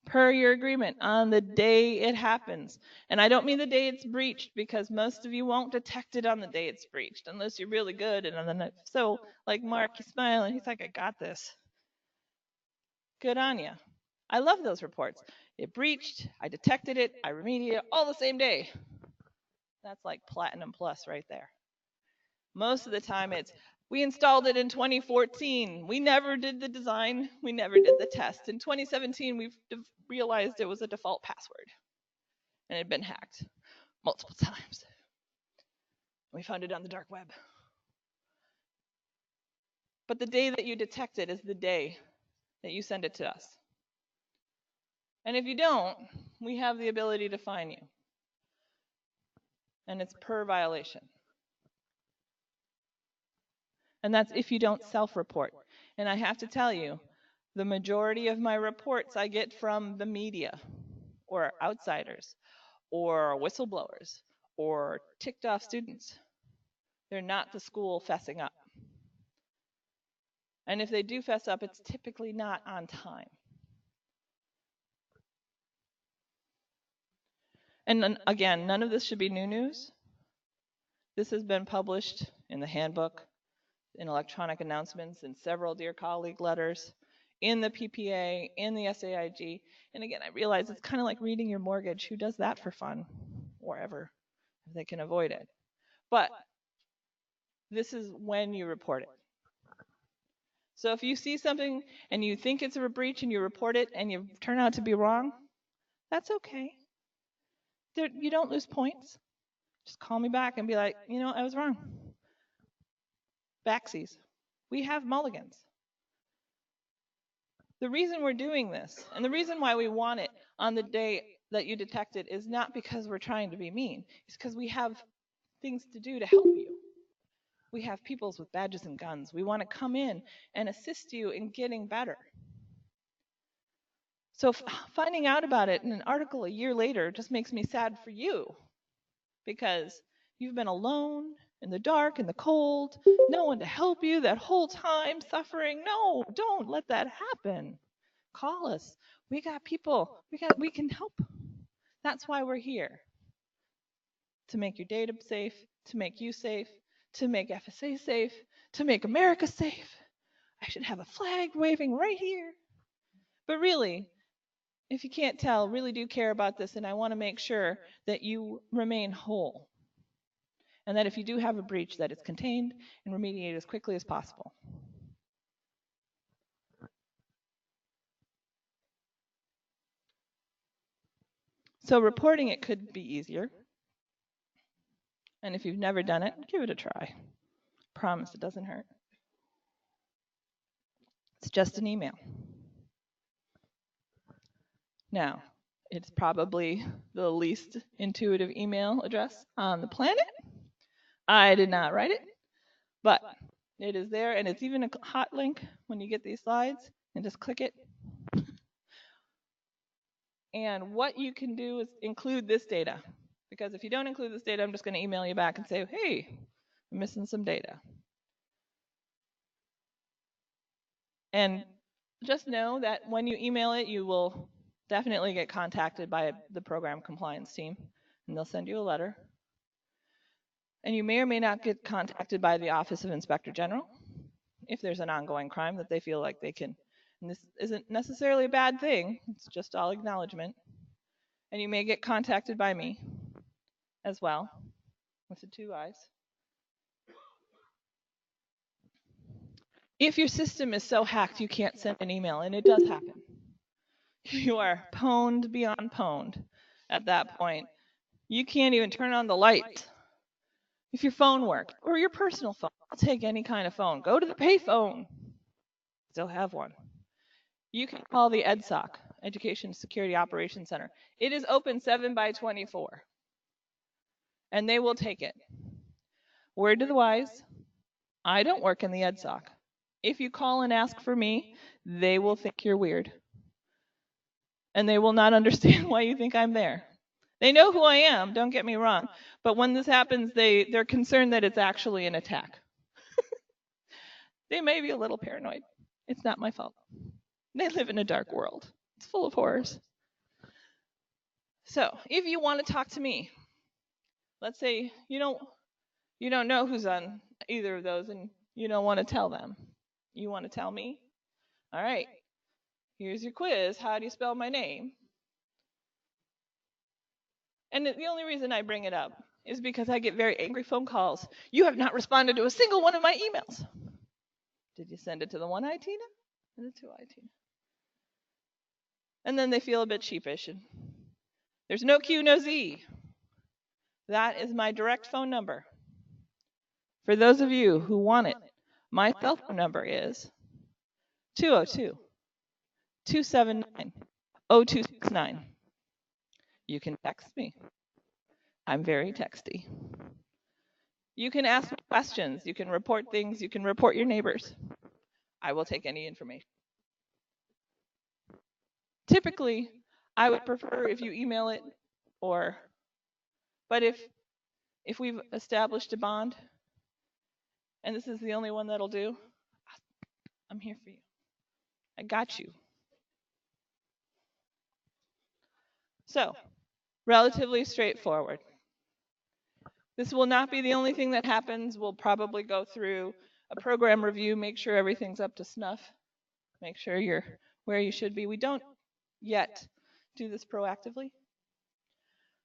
per your agreement, on the day it happens, and I don't mean the day it's breached, because most of you won't detect it on the day it's breached, unless you're really good. And then so, like Mark, he's smiling, he's like, I got this. Good on you. I love those reports. It breached, I detected it, I remediated all the same day. That's like platinum plus right there. Most of the time it's, we installed it in 2014. We never did the design. We never did the test. In 2017, we've realized it was a default password. And it had been hacked multiple times. We found it on the dark web. But the day that you detect it is the day that you send it to us. And if you don't, we have the ability to fine you. And it's per violation. And that's if you don't self-report. And I have to tell you, the majority of my reports I get from the media, or outsiders, or whistleblowers, or ticked off students. They're not the school fessing up. And if they do fess up, it's typically not on time. And then, again, none of this should be new news. This has been published in the handbook, in electronic announcements, in several Dear Colleague letters, in the PPA, in the SAIG. And again, I realize it's kind of like reading your mortgage. Who does that for fun? Or ever, if they can avoid it. But this is when you report it. So if you see something and you think it's a breach and you report it and you turn out to be wrong, that's okay. You don't lose points. Just call me back and be like, I was wrong. Backsies. We have mulligans. The reason we're doing this, and the reason why we want it on the day that you detect it, is not because we're trying to be mean. It's because we have things to do to help you. We have people with badges and guns. We want to come in and assist you in getting better. So finding out about it in an article a year later just makes me sad for you, because you've been alone, in the dark, in the cold, no one to help you that whole time, suffering. No, don't let that happen. Call us. We got people. We can help. That's why we're here. To make your data safe, to make you safe, to make FSA safe, to make America safe. I should have a flag waving right here. But really, if you can't tell, really do care about this, and I want to make sure that you remain whole. And that if you do have a breach, that it's contained and remediated as quickly as possible. So reporting it could be easier. And if you've never done it, give it a try. Promise it doesn't hurt. It's just an email. Now, it's probably the least intuitive email address on the planet. I did not write it, but it is there, and it's even a hot link when you get these slides, and just click it. And what you can do is include this data, because if you don't include this data, I'm just going to email you back and say, hey, I'm missing some data. And just know that when you email it, you will definitely get contacted by the program compliance team, and they'll send you a letter. And you may or may not get contacted by the Office of Inspector General if there's an ongoing crime that they feel like they can. And this isn't necessarily a bad thing. It's just all acknowledgement. And you may get contacted by me as well, with the 2 eyes. If your system is so hacked you can't send an email, and it does happen, you are pwned beyond pwned at that point. You can't even turn on the light. If your phone worked, or your personal phone, I'll take any kind of phone. Go to the payphone. Still have one. You can call the EDSOC, Education Security Operations Center. It is open 7/24, and they will take it. Word to the wise, I don't work in the EDSOC. If you call and ask for me, they will think you're weird. And they will not understand why you think I'm there. They know who I am, don't get me wrong. But when this happens, they're concerned that it's actually an attack. They may be a little paranoid. It's not my fault. They live in a dark world. It's full of horrors. So if you want to talk to me, let's say you don't know who's on either of those and you don't want to tell them. You want to tell me? All right. Here's your quiz. How do you spell my name? And the only reason I bring it up is because I get very angry phone calls. You have not responded to a single one of my emails. Did you send it to the one-eyed Tina or the two-eyed Tina? And then they feel a bit sheepish. And there's no Q, no Z. That is my direct phone number. For those of you who want it, my cell phone number is 202-279-0269. You can text me. I'm very texty. You can ask me questions. You can report things. You can report your neighbors. I will take any information. Typically, I would prefer if you email it, but if we've established a bond, and this is the only one that'll do, I'm here for you. I got you. So, relatively straightforward. This will not be the only thing that happens. We'll probably go through a program review, make sure everything's up to snuff, make sure you're where you should be. We don't yet do this proactively.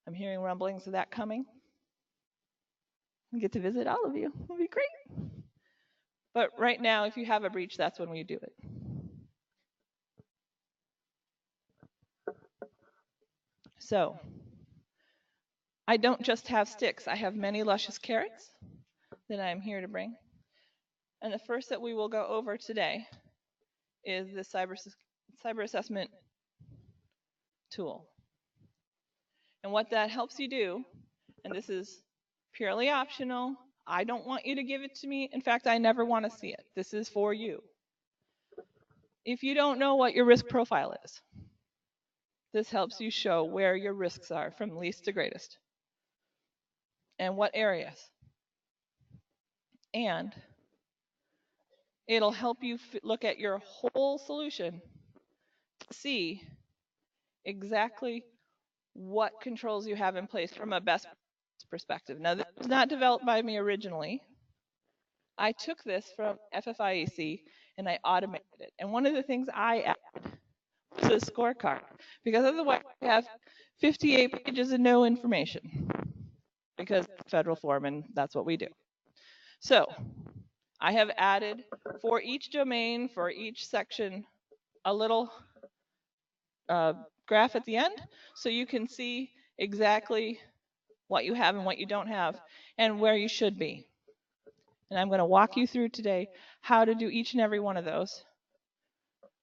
I'm hearing rumblings of that coming. I get to visit all of you. It'll be great. But right now, if you have a breach, that's when we do it. So I don't just have sticks. I have many luscious carrots that I'm here to bring. And the first that we will go over today is the cyber assessment tool. And what that helps you do, and this is purely optional, I don't want you to give it to me. In fact, I never want to see it. This is for you. If you don't know what your risk profile is, this helps you show where your risks are from least to greatest and what areas. And it'll help you look at your whole solution to see exactly what controls you have in place from a best perspective. Now, this was not developed by me originally. I took this from FFIEC and I automated it. And one of the things I added was a scorecard, because otherwise we have 58 pages of no information, because it's federal form and that's what we do. So I have added for each domain, for each section, a little graph at the end, so you can see exactly what you have and what you don't have and where you should be. And I'm going to walk you through today how to do each and every one of those.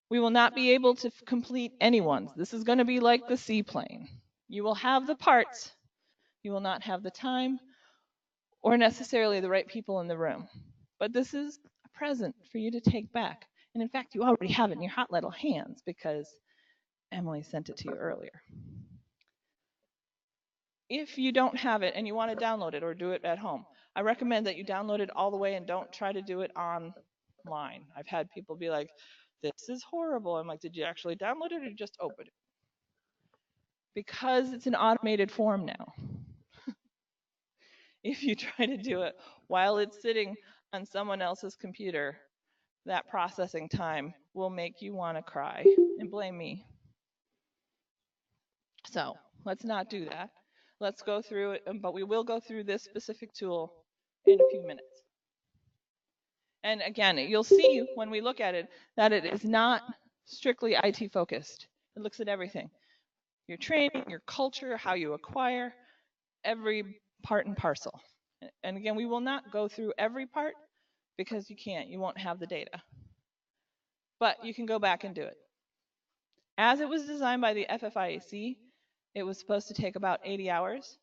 We will not be able to complete anyone's. This is going to be like the seaplane. You will have the parts, you will not have the time or necessarily the right people in the room. But this is a present for you to take back. And in fact, you already have it in your hot little hands because Emily sent it to you earlier. If you don't have it and you want to download it or do it at home, I recommend that you download it all the way and don't try to do it online. I've had people be like, this is horrible. I'm like, did you actually download it or just open it? Because it's an automated form now. If you try to do it while it's sitting on someone else's computer, that processing time will make you want to cry and blame me. So let's not do that. Let's go through it, but we will go through this specific tool in a few minutes. And again, you'll see when we look at it that it is not strictly IT focused. It looks at everything. Your training, your culture, how you acquire, every part and parcel. And again, we will not go through every part because you can't. You won't have the data. But you can go back and do it. As it was designed by the FFIEC, it was supposed to take about 80 hours.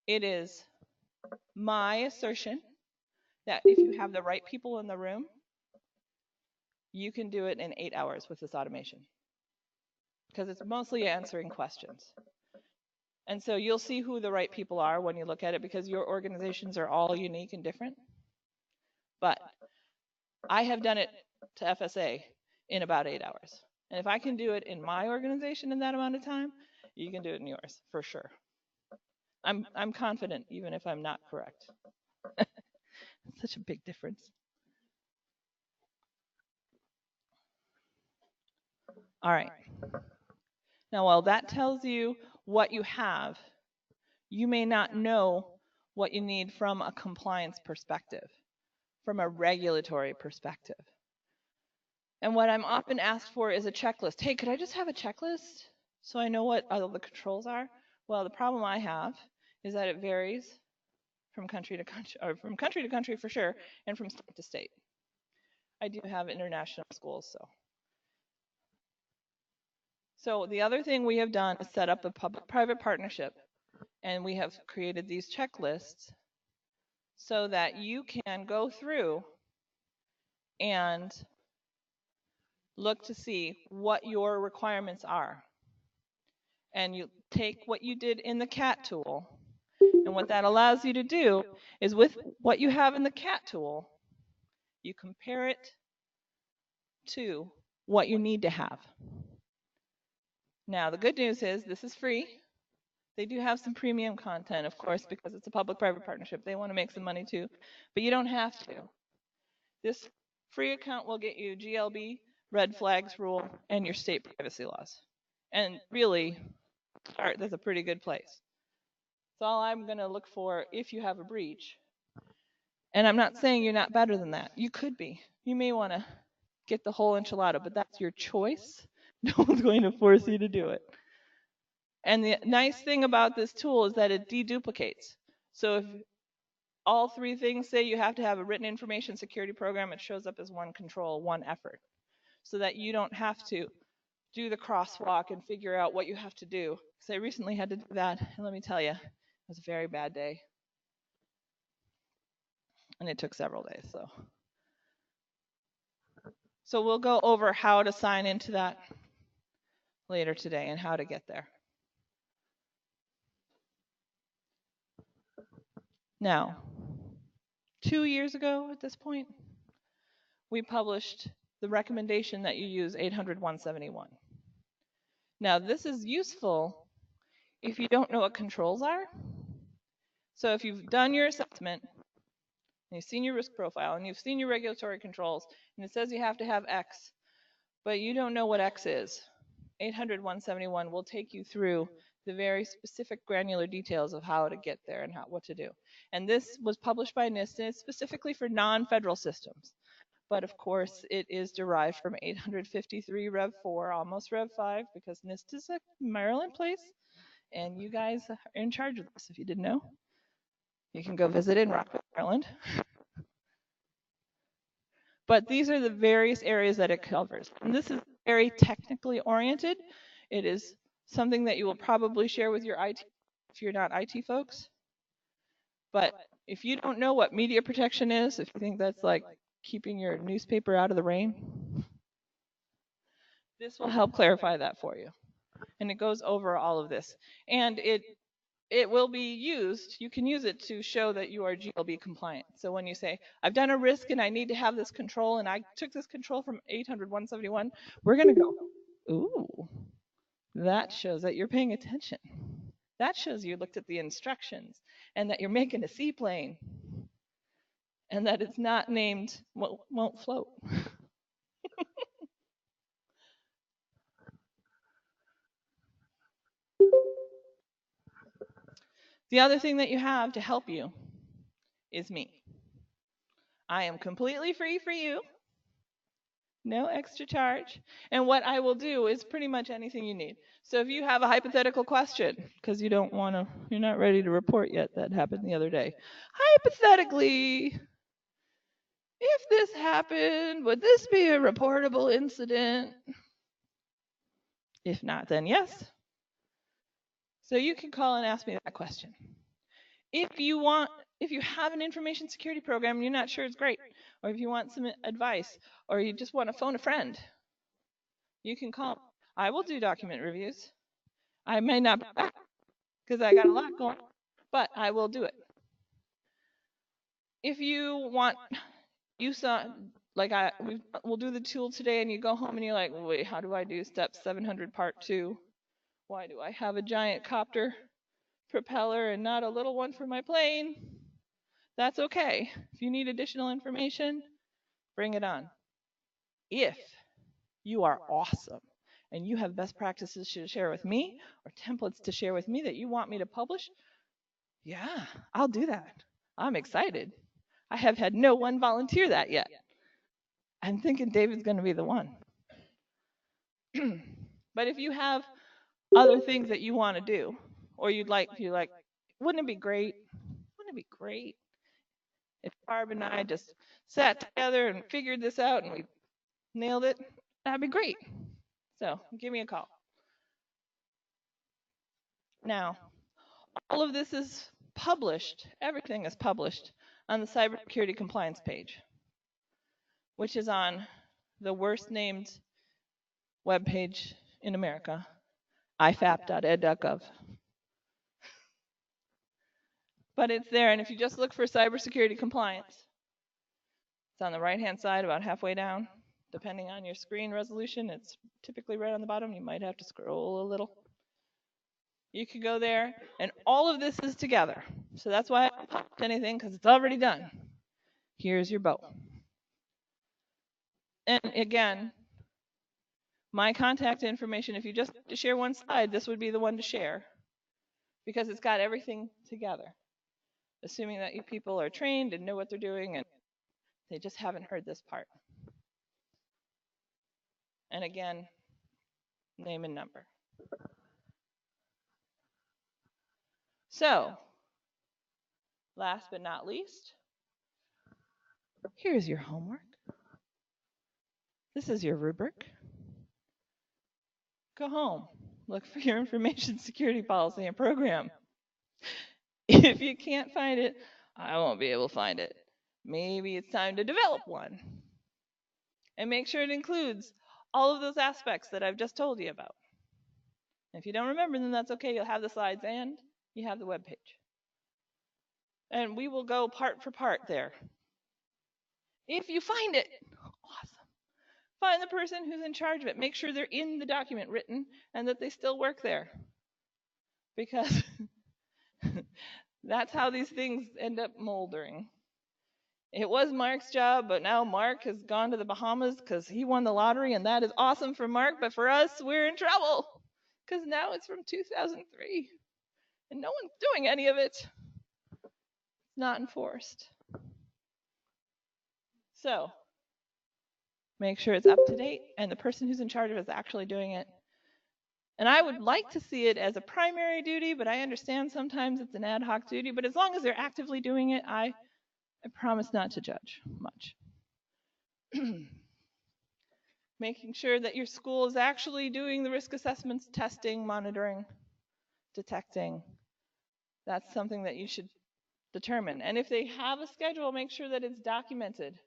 It is my assertion that if you have the right people in the room, you can do it in 8 hours with this automation, because it's mostly answering questions. And so you'll see who the right people are when you look at it, because your organizations are all unique and different. But I have done it to FSA in about 8 hours. And if I can do it in my organization in that amount of time, you can do it in yours, for sure. I'm confident, even if I'm not correct. It's such a big difference. All right. Now, while that tells you what you have, you may not know what you need from a compliance perspective, from a regulatory perspective. And what I'm often asked for is a checklist. Hey, could I just have a checklist so I know what all the controls are? Well, the problem I have is that it varies from country to country, or from country to country for sure, and from state to state. I do have international schools, so the other thing we have done is set up a public-private partnership, and we have created these checklists so that you can go through and look to see what your requirements are. And you take what you did in the CAT tool, and what that allows you to do is, with what you have in the CAT tool, you compare it to what you need to have. Now, the good news is this is free. They do have some premium content, of course, because it's a public-private partnership. They want to make some money too, but you don't have to. This free account will get you GLB, red flags rule, and your state privacy laws. And really, that's a pretty good place. It's all I'm going to look for if you have a breach. And I'm not saying you're not better than that. You could be. You may want to get the whole enchilada, but that's your choice. No one's going to force you to do it. And the nice thing about this tool is that it deduplicates. So if all three things say you have to have a written information security program, it shows up as one control, one effort, so that you don't have to do the crosswalk and figure out what you have to do. Because I recently had to do that, and let me tell you, it was a very bad day. And it took several days. So we'll go over how to sign into that later today and how to get there. Now, 2 years ago at this point, we published the recommendation that you use 800-171. Now, this is useful if you don't know what controls are. So if you've done your assessment, and you've seen your risk profile, and you've seen your regulatory controls, and it says you have to have X, but you don't know what X is, 800-171 will take you through the very specific granular details of how to get there and what to do. And this was published by NIST, and it's specifically for non-federal systems. But of course, it is derived from 853 Rev 4, almost Rev 5, because NIST is a Maryland place, and you guys are in charge of this if you didn't know. You can go visit it in Rockville, Maryland. But these are the various areas that it covers. And this is very technically oriented. It is something that you will probably share with your IT if you're not IT folks. But if you don't know what media protection is, if you think that's like keeping your newspaper out of the rain, this will help clarify that for you. And it goes over all of this. And it will be used, you can use it to show that you are GLB compliant. So when you say, I've done a risk and I need to have this control, and I took this control from 800-171, we're going to go, ooh, that shows that you're paying attention. That shows you looked at the instructions and that you're making a seaplane and that it's not named, won't float. The other thing that you have to help you is me. I am completely free for you. No extra charge. And what I will do is pretty much anything you need. So if you have a hypothetical question, because you don't want to, you're not ready to report yet, that happened the other day. Hypothetically, if this happened, would this be a reportable incident? If not, then yes. So you can call and ask me that question. If you have an information security program and you're not sure it's great, or if you want some advice, or you just want to phone a friend, you can call. I will do document reviews. I may not be back because I got a lot going, but I will do it. If you want, you saw, like we'll do the tool today, and you go home and you're like, wait, how do I do step 700 part 2? Why do I have a giant copter propeller and not a little one for my plane? That's okay. If you need additional information, bring it on. If you are awesome and you have best practices to share with me or templates to share with me that you want me to publish, yeah, I'll do that. I'm excited. I have had no one volunteer that yet. I'm thinking David's going to be the one. But if you have other things that you want to do, or you're like, wouldn't it be great? Wouldn't it be great if Barb and I just sat together and figured this out and we nailed it? That'd be great. So give me a call. Now, all of this is published, everything is published on the Cybersecurity Compliance page, which is on the worst named web page in America, ifap.ed.gov. But it's there, and if you just look for cybersecurity compliance, it's on the right-hand side, about halfway down. Depending on your screen resolution, it's typically right on the bottom. You might have to scroll a little. You can go there, and all of this is together. So that's why I haven't published anything, because it's already done. Here's your bow. And again, my contact information, if you just share one slide, this would be the one to share. because it's got everything together, assuming that you people are trained and know what they're doing, and they just haven't heard this part. And again, name and number. So, last but not least, here's your homework. This is your rubric. Go home. Look for your information security policy and program. If you can't find it, I won't be able to find it. Maybe it's time to develop one. And make sure it includes all of those aspects that I've just told you about. If you don't remember them, that's okay. You'll have the slides and you have the web page. And we will go part for part there. If you find it, awesome. Find the person who's in charge of it. Make sure they're in the document written and that they still work there. Because that's how these things end up moldering. It was Mark's job, but now Mark has gone to the Bahamas because he won the lottery, and that is awesome for Mark, but for us, we're in trouble because now it's from 2003, and no one's doing any of it. It's not enforced. So make sure it's up to date, and the person who's in charge of it is actually doing it. And I would like to see it as a primary duty, but I understand sometimes it's an ad hoc duty, but as long as they're actively doing it, I promise not to judge much. Making sure that your school is actually doing the risk assessments, testing, monitoring, detecting. That's something that you should determine. And if they have a schedule, make sure that it's documented.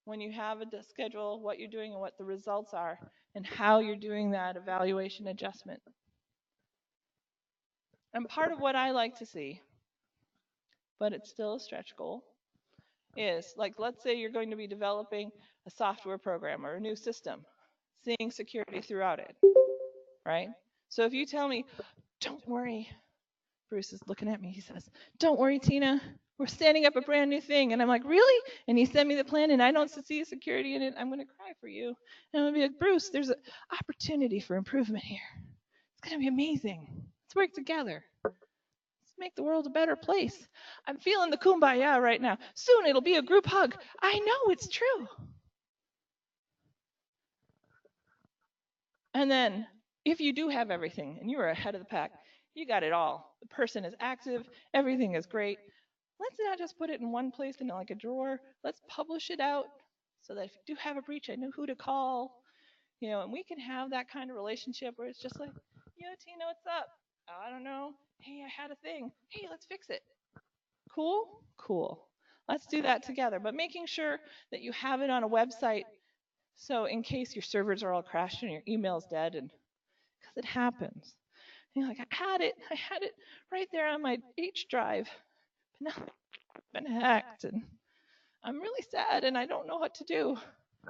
When you have a schedule, what you're doing and what the results are, and how you're doing that evaluation adjustment. And part of what I like to see, but it's still a stretch goal, is like, let's say you're going to be developing a software program or a new system, seeing security throughout it, right? So if you tell me, don't worry, Bruce is looking at me, he says, don't worry, Tina, we're standing up a brand new thing. And I'm like, really? And he sent me the plan and I don't see security in it. I'm going to cry for you. And I'm going to be like, Bruce, there's an opportunity for improvement here. It's going to be amazing. Let's work together. Make the world a better place. I'm feeling the kumbaya right now. Soon it'll be a group hug. I know it's true. And then if you do have everything and you are ahead of the pack, you got it all. The person is active. Everything is great. Let's not just put it in one place in like a drawer. Let's publish it out so that if you do have a breach, I know who to call. And we can have that kind of relationship where it's just like, Tina, what's up? I don't know. Hey, I had a thing. Hey, let's fix it. Cool? Cool. Let's do that together. But making sure that you have it on a website so in case your servers are all crashed and your email's dead, and because it happens. And you're like, I had it right there on my H drive. But now it's been hacked and I'm really sad and I don't know what to do.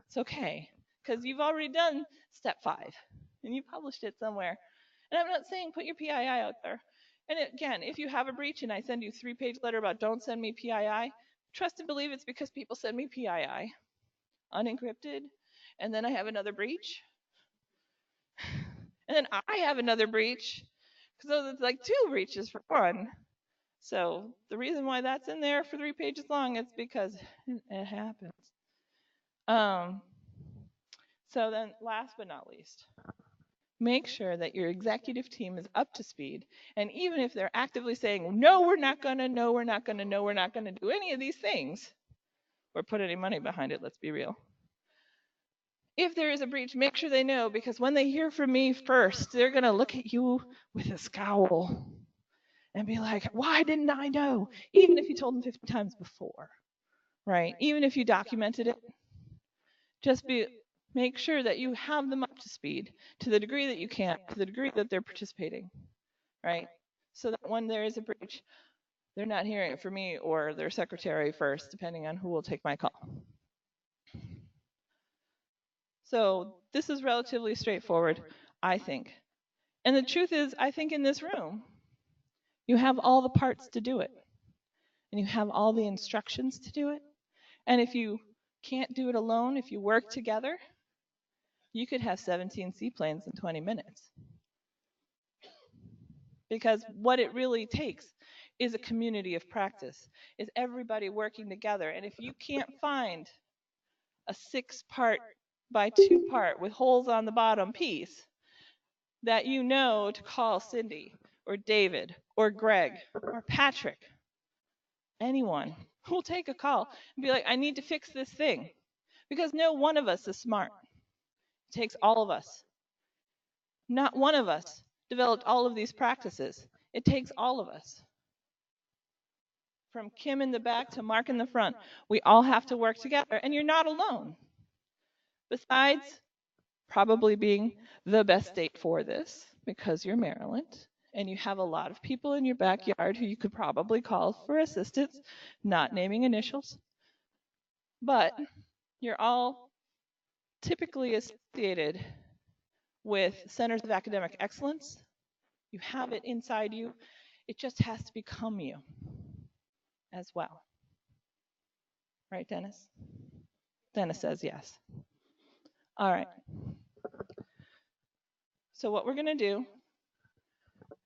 It's okay, because you've already done step 5 and you published it somewhere. And I'm not saying put your PII out there. And again, if you have a breach and I send you a 3-page letter about don't send me PII, trust and believe it's because people send me PII, unencrypted, and then I have another breach. And then I have another breach. So it's like 2 breaches for one. So the reason why that's in there for 3 pages long is because it happens. So then last but not least, make sure that your executive team is up to speed. And even if they're actively saying, no, we're not going to, no, we're not going to, no, we're not going to do any of these things, or put any money behind it, let's be real. If there is a breach, make sure they know, because when they hear from me first, they're going to look at you with a scowl and be like, why didn't I know? Even if you told them 50 times before, right? Even if you documented it, make sure that you have them up to speed to the degree that you can, to the degree that they're participating, right? So that when there is a breach, they're not hearing it from me or their secretary first, depending on who will take my call. So this is relatively straightforward, I think. And the truth is, I think in this room, you have all the parts to do it. And you have all the instructions to do it. And if you can't do it alone, if you work together, you could have 17 seaplanes in 20 minutes. Because what it really takes is a community of practice, is everybody working together. And if you can't find a 6-part by 2-part with holes on the bottom piece that you know to call Cindy or David or Greg or Patrick, anyone who will take a call and be like, I need to fix this thing. Because no one of us is smart. It takes all of us. Not one of us developed all of these practices. It takes all of us. From Kim in the back to Mark in the front, we all have to work together, and you're not alone. Besides probably being the best state for this, because you're Maryland, and you have a lot of people in your backyard who you could probably call for assistance, not naming initials. But you're all typically associated with centers of academic excellence. You have it inside you. It just has to become you as well. Right, Dennis? Dennis says yes. All right. So what we're going to do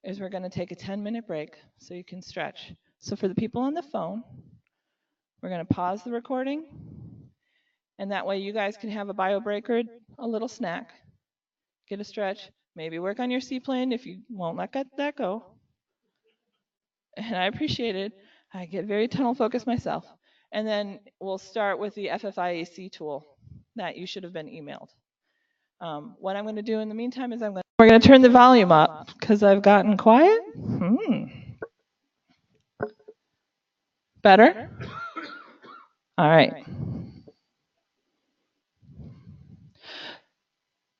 is we're going to take a 10-minute break so you can stretch. So for the people on the phone, we're going to pause the recording, and that way you guys can have a bio break or a little snack, get a stretch, maybe work on your seaplane if you won't let that go. And I appreciate it. I get very tunnel focused myself. And then we'll start with the FFIAC tool that you should have been emailed. What I'm going to do in the meantime is we're going to turn the volume up because I've gotten quiet. Better? All right.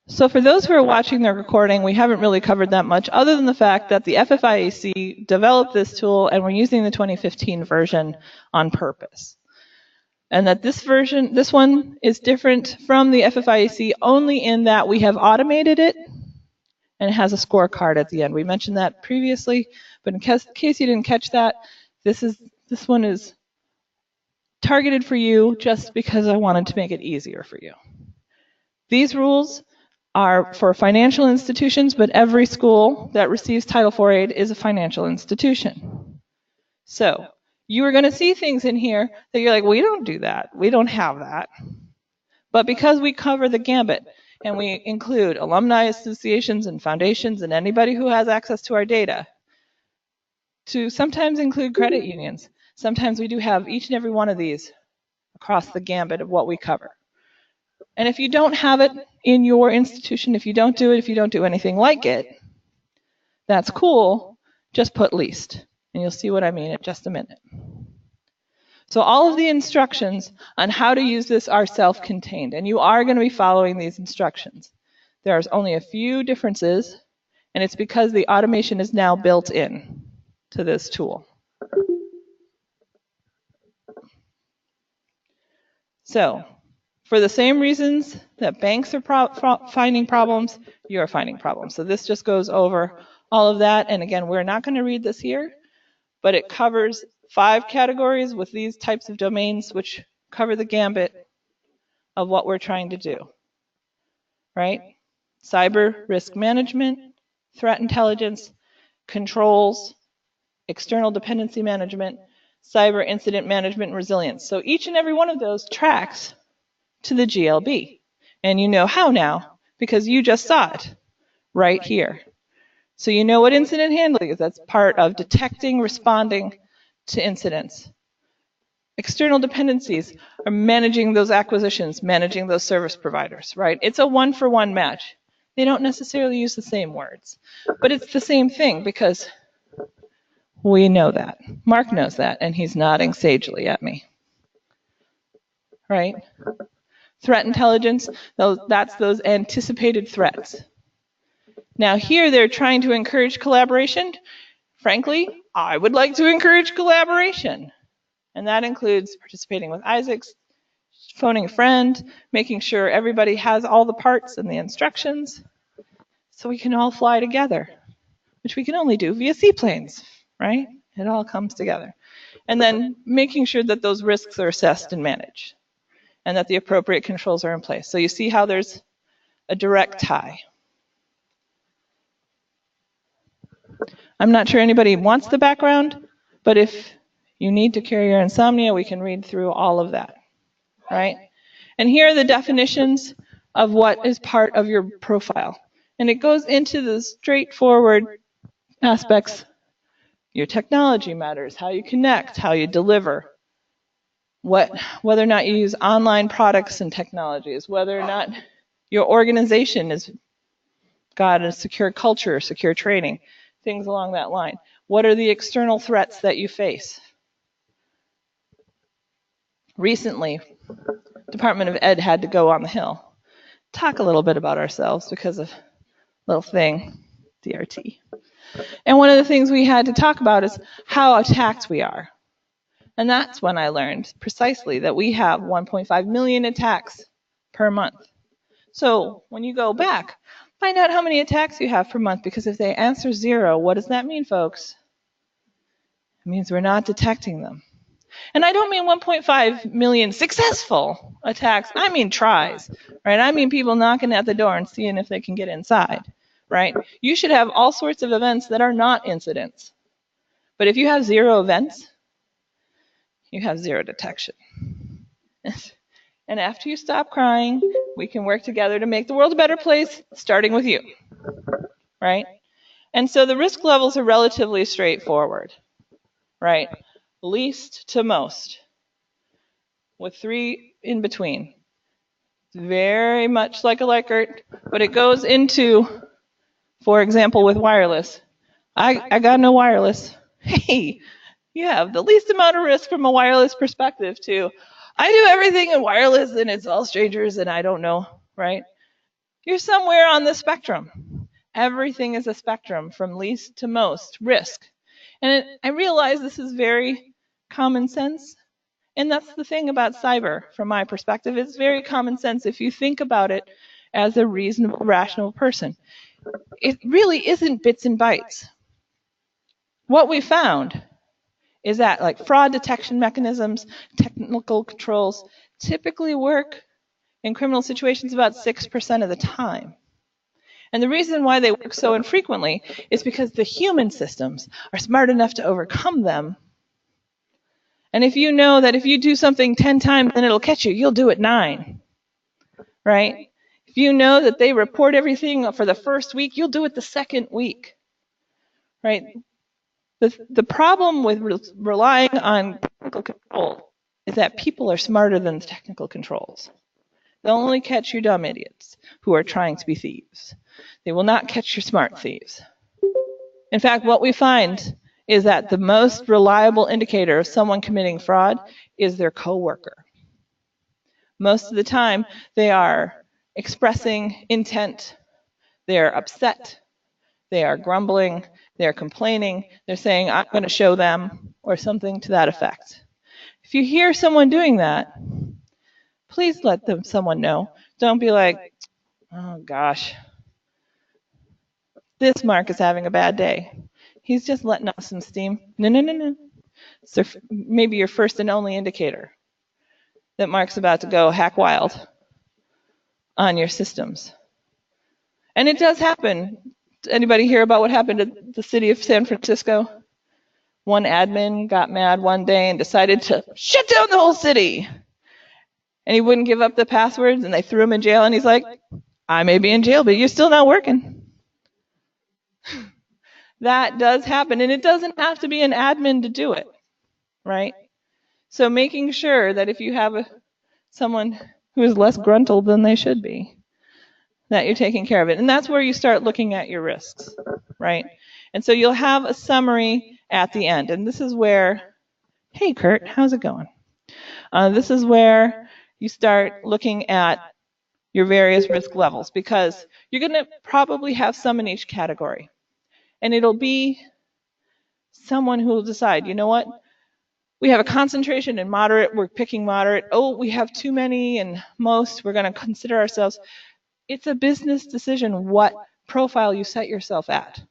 So for those who are watching the recording, we haven't really covered that much other than the fact that the FFIAC developed this tool and we're using the 2015 version on purpose. And that this one is different from the FFIAC only in that we have automated it and it has a scorecard at the end. We mentioned that previously, but in case you didn't catch that, this one is targeted for you just because I wanted to make it easier for you. These rules are for financial institutions, but every school that receives Title IV aid is a financial institution. So you are going to see things in here that you're like, we don't do that. We don't have that. But because we cover the gambit and we include alumni associations and foundations and anybody who has access to our data, to sometimes include credit unions, sometimes we do have each and every one of these across the gambit of what we cover. And if you don't have it in your institution, if you don't do anything like it, that's cool. Just put least. And you'll see what I mean in just a minute. So all of the instructions on how to use this are self-contained, and you are going to be following these instructions. There's only a few differences, and it's because the automation is now built in to this tool. So, for the same reasons that banks are finding problems, you're finding problems. So this just goes over all of that. And again, we're not going to read this here, but it covers 5 categories with these types of domains, which cover the gambit of what we're trying to do, right? Cyber risk management, threat intelligence, controls, external dependency management, cyber incident management, and resilience. So each and every one of those tracks to the GLB. And you know how now, because you just saw it right here. So you know what incident handling is. That's part of detecting, responding to incidents. External dependencies are managing those acquisitions, managing those service providers, right? It's a one-for-one match. They don't necessarily use the same words, but it's the same thing because we know that. Mark knows that, and he's nodding sagely at me, right? Threat intelligence, that's those anticipated threats. Now here they're trying to encourage collaboration. Frankly, I would like to encourage collaboration. And that includes participating with Isaacs, phoning a friend, making sure everybody has all the parts and the instructions so we can all fly together, which we can only do via seaplanes, right? It all comes together. And then making sure that those risks are assessed and managed and that the appropriate controls are in place. So you see how there's a direct tie. I'm not sure anybody wants the background, but if you need to cure your insomnia, we can read through all of that, right? And here are the definitions of what is part of your profile. And it goes into the straightforward aspects. Your technology matters, how you connect, how you deliver, whether or not you use online products and technologies, whether or not your organization has got a secure culture, secure training, things along that line. What are the external threats that you face? Recently, Department of Ed had to go on the Hill. Talk a little bit about ourselves because of a little thing, DRT. And one of the things we had to talk about is how attacked we are. And that's when I learned precisely that we have 1.5 million attacks per month. So when you go back, find out how many attacks you have per month, because if they answer 0, what does that mean, folks? It means we're not detecting them. And I don't mean 1.5 million successful attacks. I mean tries, right? I mean people knocking at the door and seeing if they can get inside, right? You should have all sorts of events that are not incidents. But if you have 0 events, you have 0 detection. And after you stop crying, we can work together to make the world a better place, starting with you, right? And so the risk levels are relatively straightforward, right? Least to most, with 3 in between. Very much like a Likert, but it goes into, for example, with wireless. I got no wireless. Hey, you have the least amount of risk from a wireless perspective to, I do everything in wireless and it's all strangers and I don't know, right? You're somewhere on the spectrum. Everything is a spectrum from least to most risk. And I realize this is very common sense. And that's the thing about cyber, from my perspective. It's very common sense if you think about it as a reasonable, rational person. It really isn't bits and bytes. What we found is that like fraud detection mechanisms, technical controls, typically work in criminal situations about 6% of the time. And the reason why they work so infrequently is because the human systems are smart enough to overcome them. And if you know that if you do something 10 times and it'll catch you, you'll do it 9, right? If you know that they report everything for the first week, you'll do it the second week, right? The problem with relying on technical control is that people are smarter than the technical controls. They'll only catch you dumb idiots who are trying to be thieves. They will not catch your smart thieves. In fact, what we find is that the most reliable indicator of someone committing fraud is their coworker. Most of the time, they are expressing intent, they're upset, they are grumbling, they're complaining, they're saying, I'm going to show them, or something to that effect. If you hear someone doing that, please let someone know. Don't be like, oh gosh, this Mark is having a bad day. He's just letting off some steam. No. So maybe your first and only indicator that Mark's about to go hack wild on your systems. And it does happen. Anybody hear about what happened to the city of San Francisco? One admin got mad one day and decided to shut down the whole city. And he wouldn't give up the passwords, and they threw him in jail, and he's like, I may be in jail, but you're still not working. That does happen, and it doesn't have to be an admin to do it, right? So making sure that if you have someone who is less gruntled than they should be, that you're taking care of it. And that's where you start looking at your risks, right? And so you'll have a summary at the end. And this is where, hey, Kurt, how's it going? This is where you start looking at your various risk levels, because you're going to probably have some in each category. And it'll be someone who will decide, you know what? We have a concentration in moderate, we're picking moderate. Oh, we have too many and most, we're going to consider ourselves. It's a business decision what profile you set yourself at,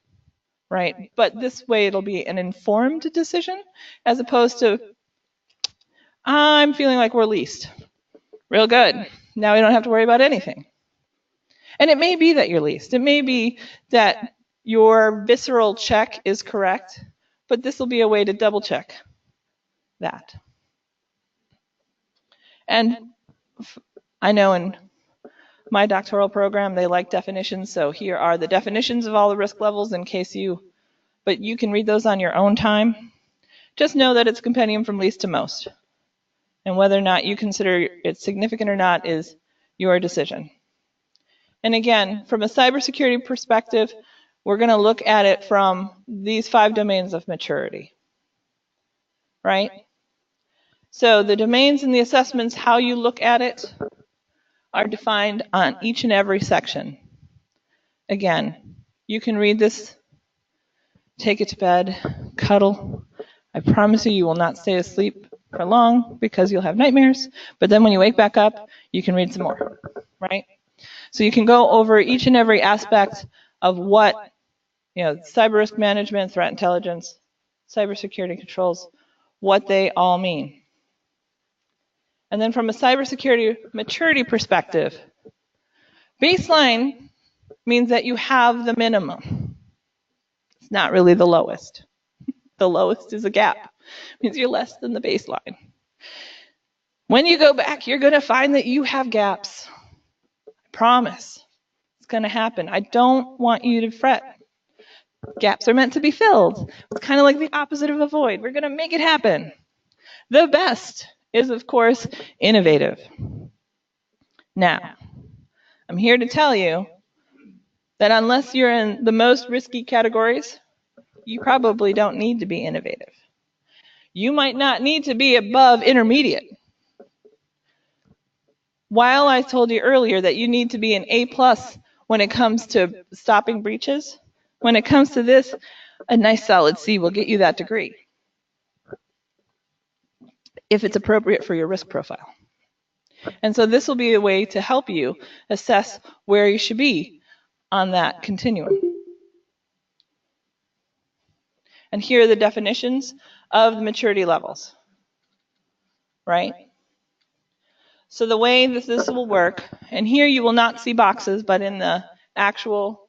right? But this way it'll be an informed decision as opposed to, I'm feeling like we're least. Real good. Now we don't have to worry about anything. And it may be that you're least. It may be that your visceral check is correct, but this will be a way to double check that. And I know in my doctoral program they like definitions, so here are the definitions of all the risk levels in case but you can read those on your own time. Just know that it's a compendium from least to most. And whether or not you consider it significant or not is your decision. And again, from a cybersecurity perspective, we're going to look at it from these 5 domains of maturity, right? So the domains and the assessments, how you look at it, are defined on each and every section. Again, you can read this, take it to bed, cuddle. I promise you, you will not stay asleep for long because you'll have nightmares. But then when you wake back up, you can read some more, right? So you can go over each and every aspect of what, cyber risk management, threat intelligence, cybersecurity controls, what they all mean. And then from a cybersecurity maturity perspective, baseline means that you have the minimum. It's not really the lowest. The lowest is a gap. It means you're less than the baseline. When you go back, you're going to find that you have gaps. I promise. It's going to happen. I don't want you to fret. Gaps are meant to be filled. It's kind of like the opposite of avoid. We're going to make it happen. The best is, of course, innovative. Now, I'm here to tell you that unless you're in the most risky categories, you probably don't need to be innovative. You might not need to be above intermediate. While I told you earlier that you need to be an A+ when it comes to stopping breaches, when it comes to this, a nice solid C will get you that degree if it's appropriate for your risk profile. And so this will be a way to help you assess where you should be on that continuum. And here are the definitions of the maturity levels, right? So the way that this will work, and here you will not see boxes, but in the actual,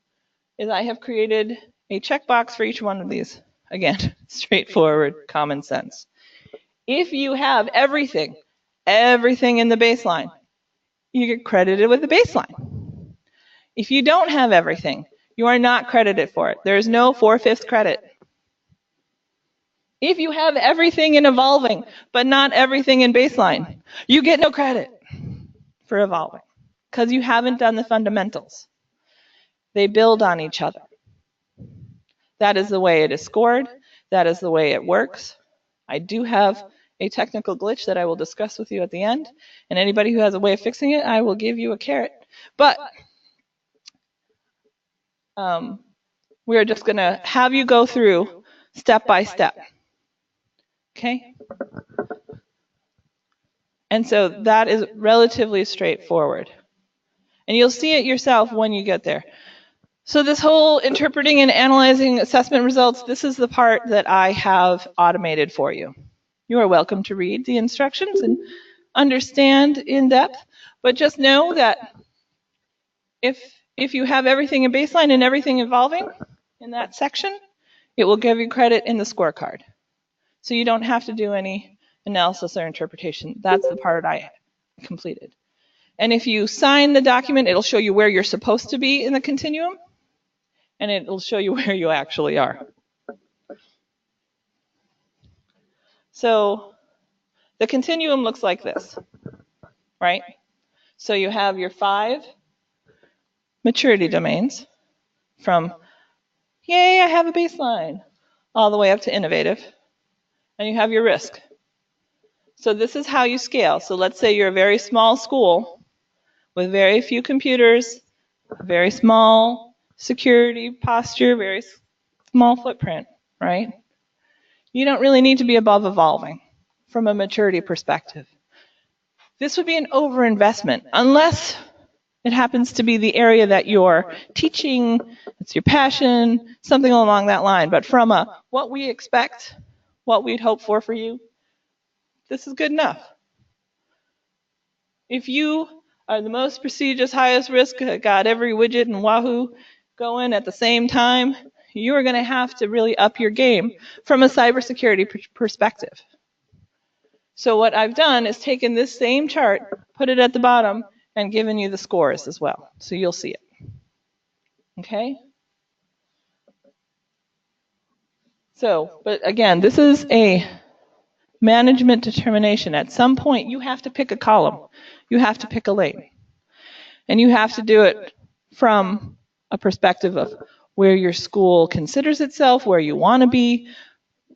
is I have created a checkbox for each one of these. Again, straightforward, common sense. If you have everything in the baseline, you get credited with the baseline. If you don't have everything, you are not credited for it. There is no 4/5 credit. If you have everything in evolving, but not everything in baseline, you get no credit for evolving because you haven't done the fundamentals. They build on each other. That is the way it is scored. That is the way it works. I do have a technical glitch that I will discuss with you at the end, and anybody who has a way of fixing it, I will give you a carrot. But we are just going to have you go through step by step. Okay? And so that is relatively straightforward. And you'll see it yourself when you get there. So this whole interpreting and analyzing assessment results, this is the part that I have automated for you. You are welcome to read the instructions and understand in depth, but just know that if you have everything in baseline and everything evolving in that section, it will give you credit in the scorecard. So you don't have to do any analysis or interpretation. That's the part I completed. And if you sign the document, it'll show you where you're supposed to be in the continuum, and it'll show you where you actually are. So the continuum looks like this, right? So you have your 5 maturity domains from, yay, I have a baseline, all the way up to innovative. And you have your risk. So this is how you scale. So let's say you're a very small school with very few computers, very small security posture, very small footprint, right? You don't really need to be above evolving from a maturity perspective. This would be an overinvestment unless it happens to be the area that you're teaching, it's your passion, something along that line. But from what we expect, what we'd hope for you, this is good enough. If you are the most prestigious, highest risk, got every widget and wahoo, go in at the same time, you are going to have to really up your game from a cybersecurity perspective. So what I've done is taken this same chart, put it at the bottom, and given you the scores as well. So you'll see it. Okay? So, but again, this is a management determination. At some point, you have to pick a column. You have to pick a lane. And you have to do it from a perspective of where your school considers itself, where you want to be,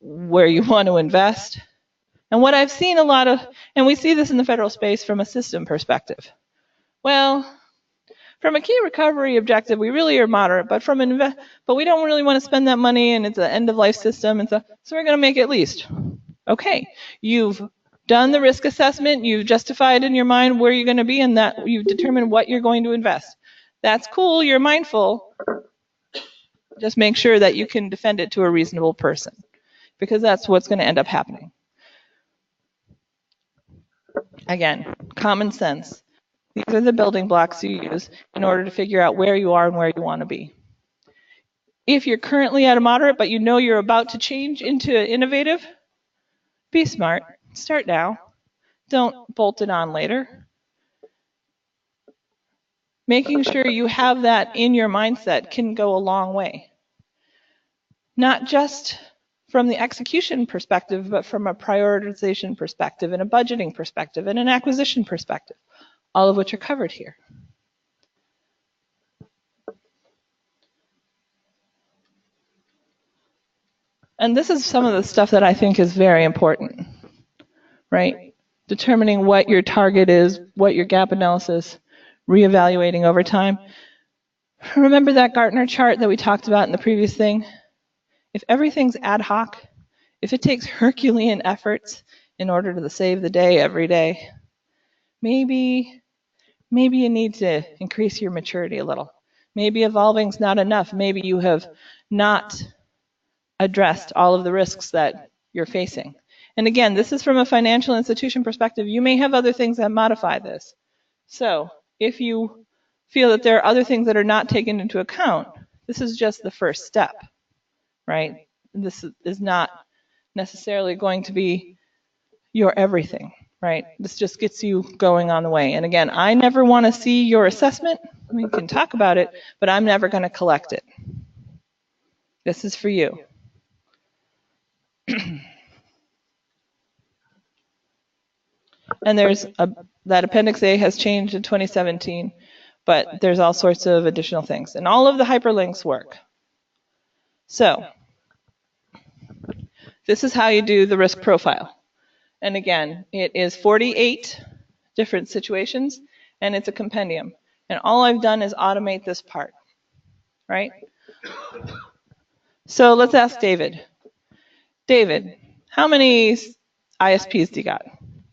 where you want to invest. And what I've seen a lot of, and we see this in the federal space from a system perspective. Well, from a key recovery objective, we really are moderate, but but we don't really want to spend that money, and it's an end-of-life system, and so we're going to make it least. Okay, you've done the risk assessment, you've justified in your mind where you're going to be, and that you've determined what you're going to invest. That's cool, you're mindful. Just make sure that you can defend it to a reasonable person, because that's what's going to end up happening. Again, common sense. These are the building blocks you use in order to figure out where you are and where you want to be. If you're currently at a moderate, but you know you're about to change into innovative, be smart. Start now. Don't bolt it on later. Making sure you have that in your mindset can go a long way. Not just from the execution perspective, but from a prioritization perspective and a budgeting perspective and an acquisition perspective, all of which are covered here. And this is some of the stuff that I think is very important, right? Determining what your target is, what your gap analysis, reevaluating over time. Remember that Gartner chart that we talked about in the previous thing? If everything's ad hoc, if it takes Herculean efforts in order to save the day every day, maybe you need to increase your maturity a little. Maybe evolving's not enough. Maybe you have not addressed all of the risks that you're facing. And again, this is from a financial institution perspective. You may have other things that modify this. So if you feel that there are other things that are not taken into account, this is just the first step, right? This is not necessarily going to be your everything, right? This just gets you going on the way. And again, I never want to see your assessment. We can talk about it, but I'm never going to collect it. This is for you. And that Appendix A has changed in 2017, but there's all sorts of additional things. And all of the hyperlinks work. So this is how you do the risk profile. And again, it is 48 different situations, and it's a compendium. And all I've done is automate this part, right? So let's ask David. David, how many ISPs do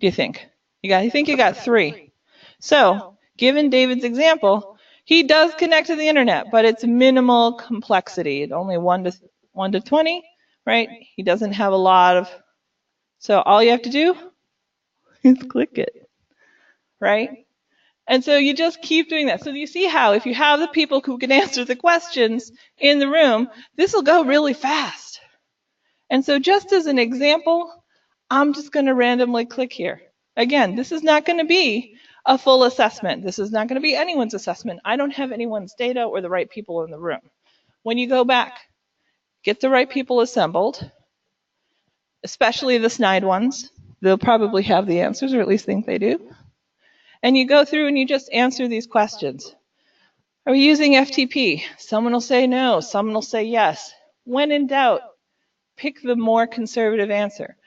you think? You think you got 3. So, given David's example, he does connect to the internet, but it's minimal complexity. It's only 1 to 20, right? He doesn't have a lot of, so all you have to do is click it, right? And so you just keep doing that. So you see how if you have the people who can answer the questions in the room, this will go really fast. And so just as an example, I'm just going to randomly click here. Again, this is not going to be a full assessment. This is not going to be anyone's assessment. I don't have anyone's data or the right people in the room. When you go back, get the right people assembled, especially the snide ones. They'll probably have the answers, or at least think they do. And you go through and you just answer these questions. Are we using FTP? Someone will say no. Someone will say yes. When in doubt, pick the more conservative answer.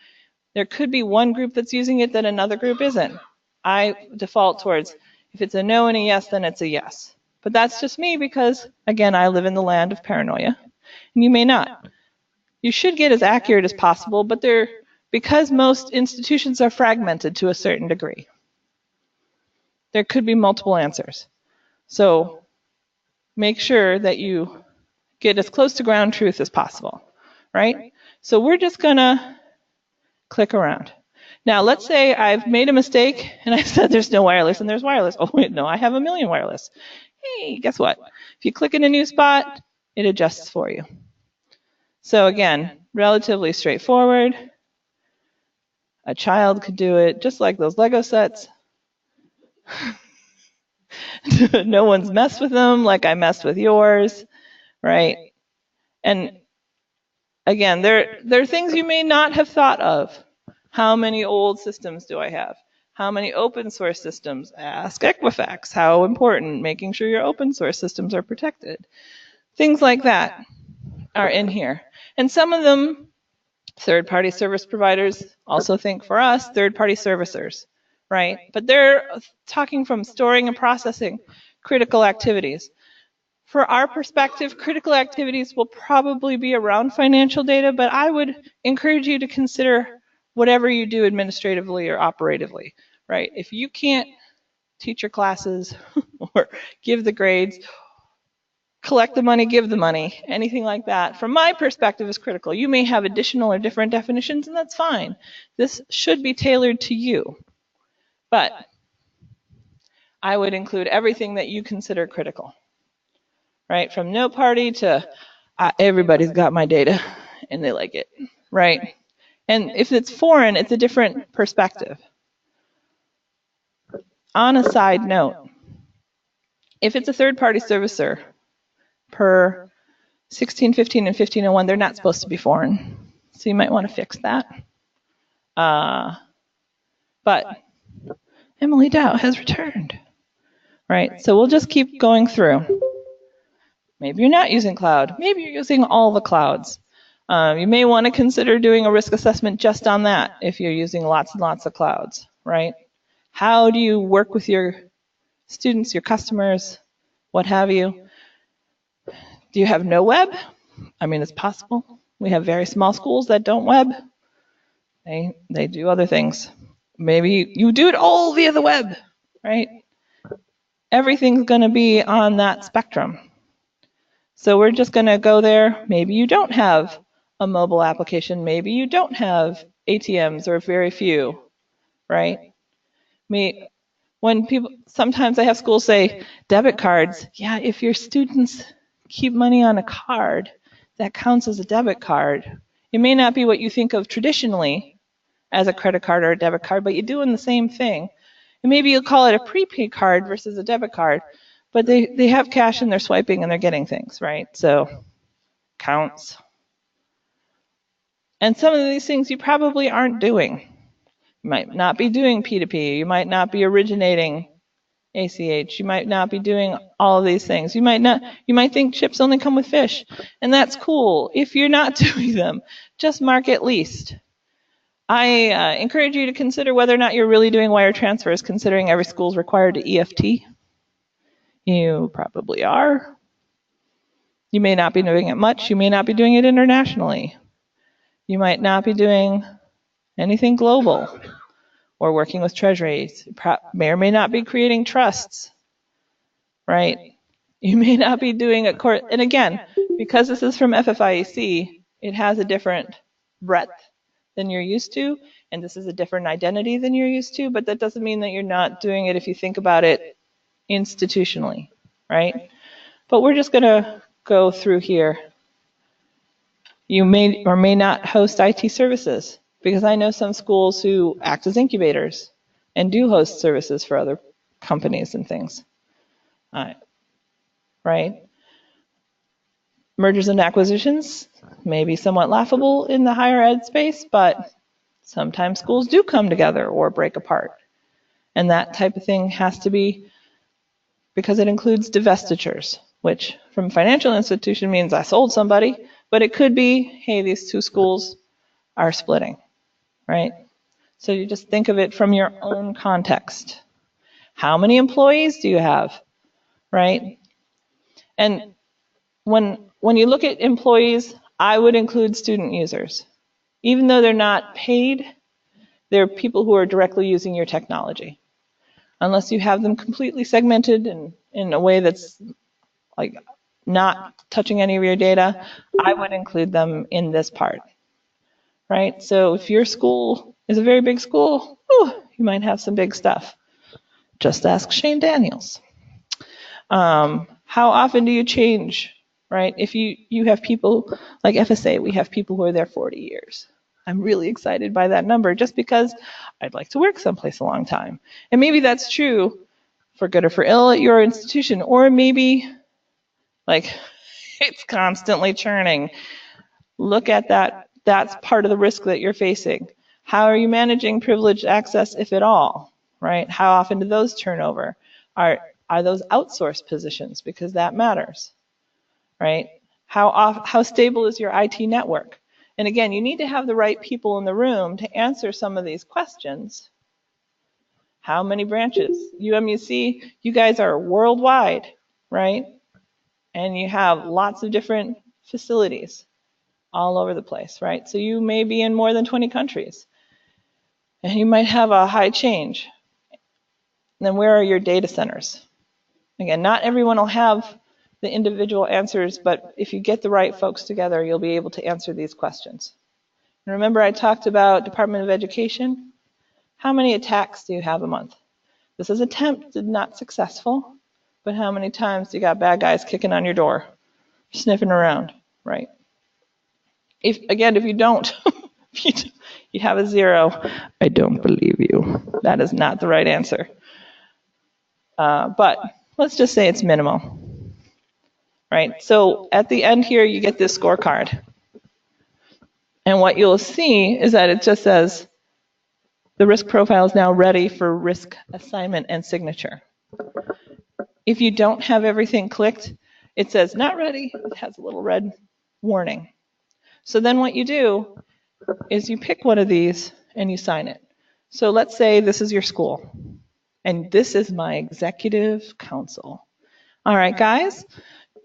There could be one group that's using it that another group isn't. I default towards, if it's a no and a yes, then it's a yes. But that's just me because, again, I live in the land of paranoia, and you may not. You should get as accurate as possible, but because most institutions are fragmented to a certain degree, there could be multiple answers. So make sure that you get as close to ground truth as possible, right? So we're just going to click around. Now, let's say I've made a mistake and I said there's no wireless and there's wireless. Oh, wait, no, I have 1 million wireless. hey, guess what? If you click in a new spot, it adjusts for you. So again, relatively straightforward. A child could do it just like those Lego sets. No one's messed with them like I messed with yours, right? And again, there are things you may not have thought of. How many old systems do I have? How many open source systems? Ask Equifax. How important? Making sure your open source systems are protected. Things like that are in here. And some of them, third-party service providers also think for us, third-party servicers, right? But they're talking from storing and processing critical activities. For our perspective, critical activities will probably be around financial data, but I would encourage you to consider whatever you do administratively or operatively, right? If you can't teach your classes or give the grades, collect the money, give the money, anything like that, from my perspective is critical. You may have additional or different definitions, and that's fine. This should be tailored to you. But I would include everything that you consider critical, right? From no party to everybody's got my data and they like it, right? And if it's foreign, it's a different perspective. On a side note, if it's a third-party servicer, per 1615 and 1501, they're not supposed to be foreign. So you might want to fix that. But Emily Dow has returned, right? So we'll just keep going through. Maybe you're not using cloud. Maybe you're using all the clouds. You may want to consider doing a risk assessment just on that if you're using lots and lots of clouds, right? How do you work with your students, your customers, what have you? Do you have no web? I mean, it's possible. We have very small schools that don't web. They do other things. Maybe you do it all via the web, right? Everything's going to be on that spectrum. So we're just going to go there. Maybe you don't have a mobile application. Maybe you don't have ATMs or very few, right? When people, sometimes I have schools say debit cards. Yeah, if your students keep money on a card, that counts as a debit card. It may not be what you think of traditionally as a credit card or a debit card, but you're doing the same thing. And maybe you'll call it a prepaid card versus a debit card, but they have cash and they're swiping and they're getting things, right? So counts. And some of these things you probably aren't doing. You might not be doing P2P. You might not be originating ACH. You might not be doing all of these things. You might think chips only come with fish, and that's cool. If you're not doing them, just mark at least. I encourage you to consider whether or not you're really doing wire transfers, considering every school is required to EFT. You probably are. You may not be doing it much. You may not be doing it internationally. You might not be doing anything global or working with treasuries. You may or may not be creating trusts, right? You may not be doing it. And again, because this is from FFIEC, it has a different breadth than you're used to, and this is a different identity than you're used to, but that doesn't mean that you're not doing it if you think about it institutionally, right? But we're just going to go through here. You may or may not host IT services, because I know some schools who act as incubators and do host services for other companies and things, right? Mergers and acquisitions may be somewhat laughable in the higher ed space, but sometimes schools do come together or break apart. And that type of thing has to be, because it includes divestitures, which from a financial institution means I sold somebody, but it could be, hey, these two schools are splitting, right? So you just think of it from your own context. How many employees do you have, right? And when you look at employees, I would include student users. Even though they're not paid, they're people who are directly using your technology. Unless you have them completely segmented in a way that's like not touching any of your data, I would include them in this part, right? So if your school is a very big school, you might have some big stuff. Just ask Shane Daniels. How often do you change, right? If you have people like FSA, we have people who are there 40 years. I'm really excited by that number just because I'd like to work someplace a long time. And maybe that's true for good or for ill at your institution, or maybe like it's constantly churning. Look at that. That's part of the risk that you're facing. How are you managing privileged access, if at all, right? How often do those turn over? Are those outsourced positions? Because that matters, right? How stable is your IT network? And again, you need to have the right people in the room to answer some of these questions. How many branches? UMUC, you guys are worldwide, right? And you have lots of different facilities all over the place, right? So you may be in more than 20 countries. And you might have a high change. And then where are your data centers? Again, not everyone will have the individual answers, but if you get the right folks together, you'll be able to answer these questions. And remember I talked about Department of Education? How many attacks do you have a month? This is attempted, not successful, but how many times do you got bad guys kicking on your door, sniffing around, right? If you don't, you have a 0. I don't believe you. That is not the right answer. But let's just say it's minimal. Right? So at the end here, you get this scorecard. And what you'll see is that it just says the risk profile is now ready for risk assignment and signature. If you don't have everything clicked, it says not ready. It has a little red warning. So then what you do is you pick one of these and you sign it. So let's say this is your school. And this is my executive council. All right, guys.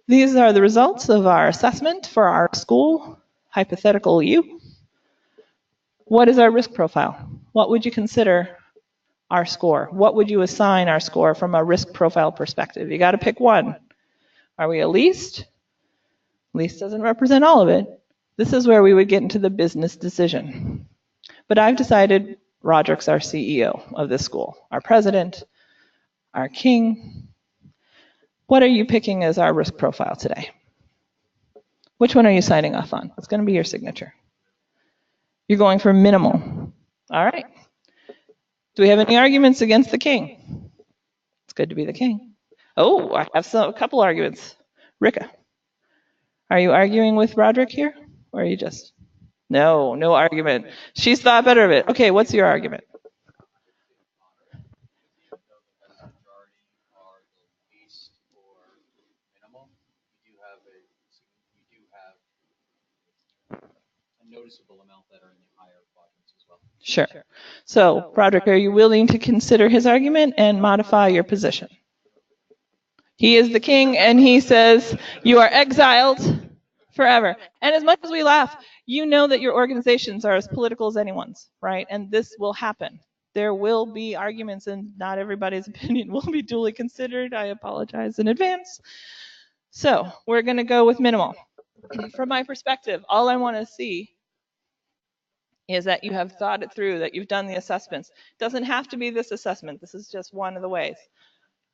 These are the results of our assessment for our school, hypothetical U. What is our risk profile? What would you consider our score? What would you assign our score from a risk profile perspective? You got to pick one. Are we a least? Least doesn't represent all of it. This is where we would get into the business decision. But I've decided Roderick's our CEO of this school, our president, our king. What are you picking as our risk profile today? Which one are you signing off on? It's going to be your signature. You're going for minimal. All right. Do we have any arguments against the king? It's good to be the king. Oh, I have a couple arguments. Rika, are you arguing with Roderick here? Or are you just... No argument. She's thought better of it. Okay, what's your argument? Noticeable amount that are in the higher quadrants as well. Sure. So, Roderick, are you willing to consider his argument and modify your position? He is the king, and he says you are exiled forever. And as much as we laugh, you know that your organizations are as political as anyone's, right? And this will happen. There will be arguments, and not everybody's opinion will be duly considered. I apologize in advance. So, we're going to go with minimal. From my perspective, all I want to see is that you have thought it through, that you've done the assessments. It doesn't have to be this assessment. This is just one of the ways.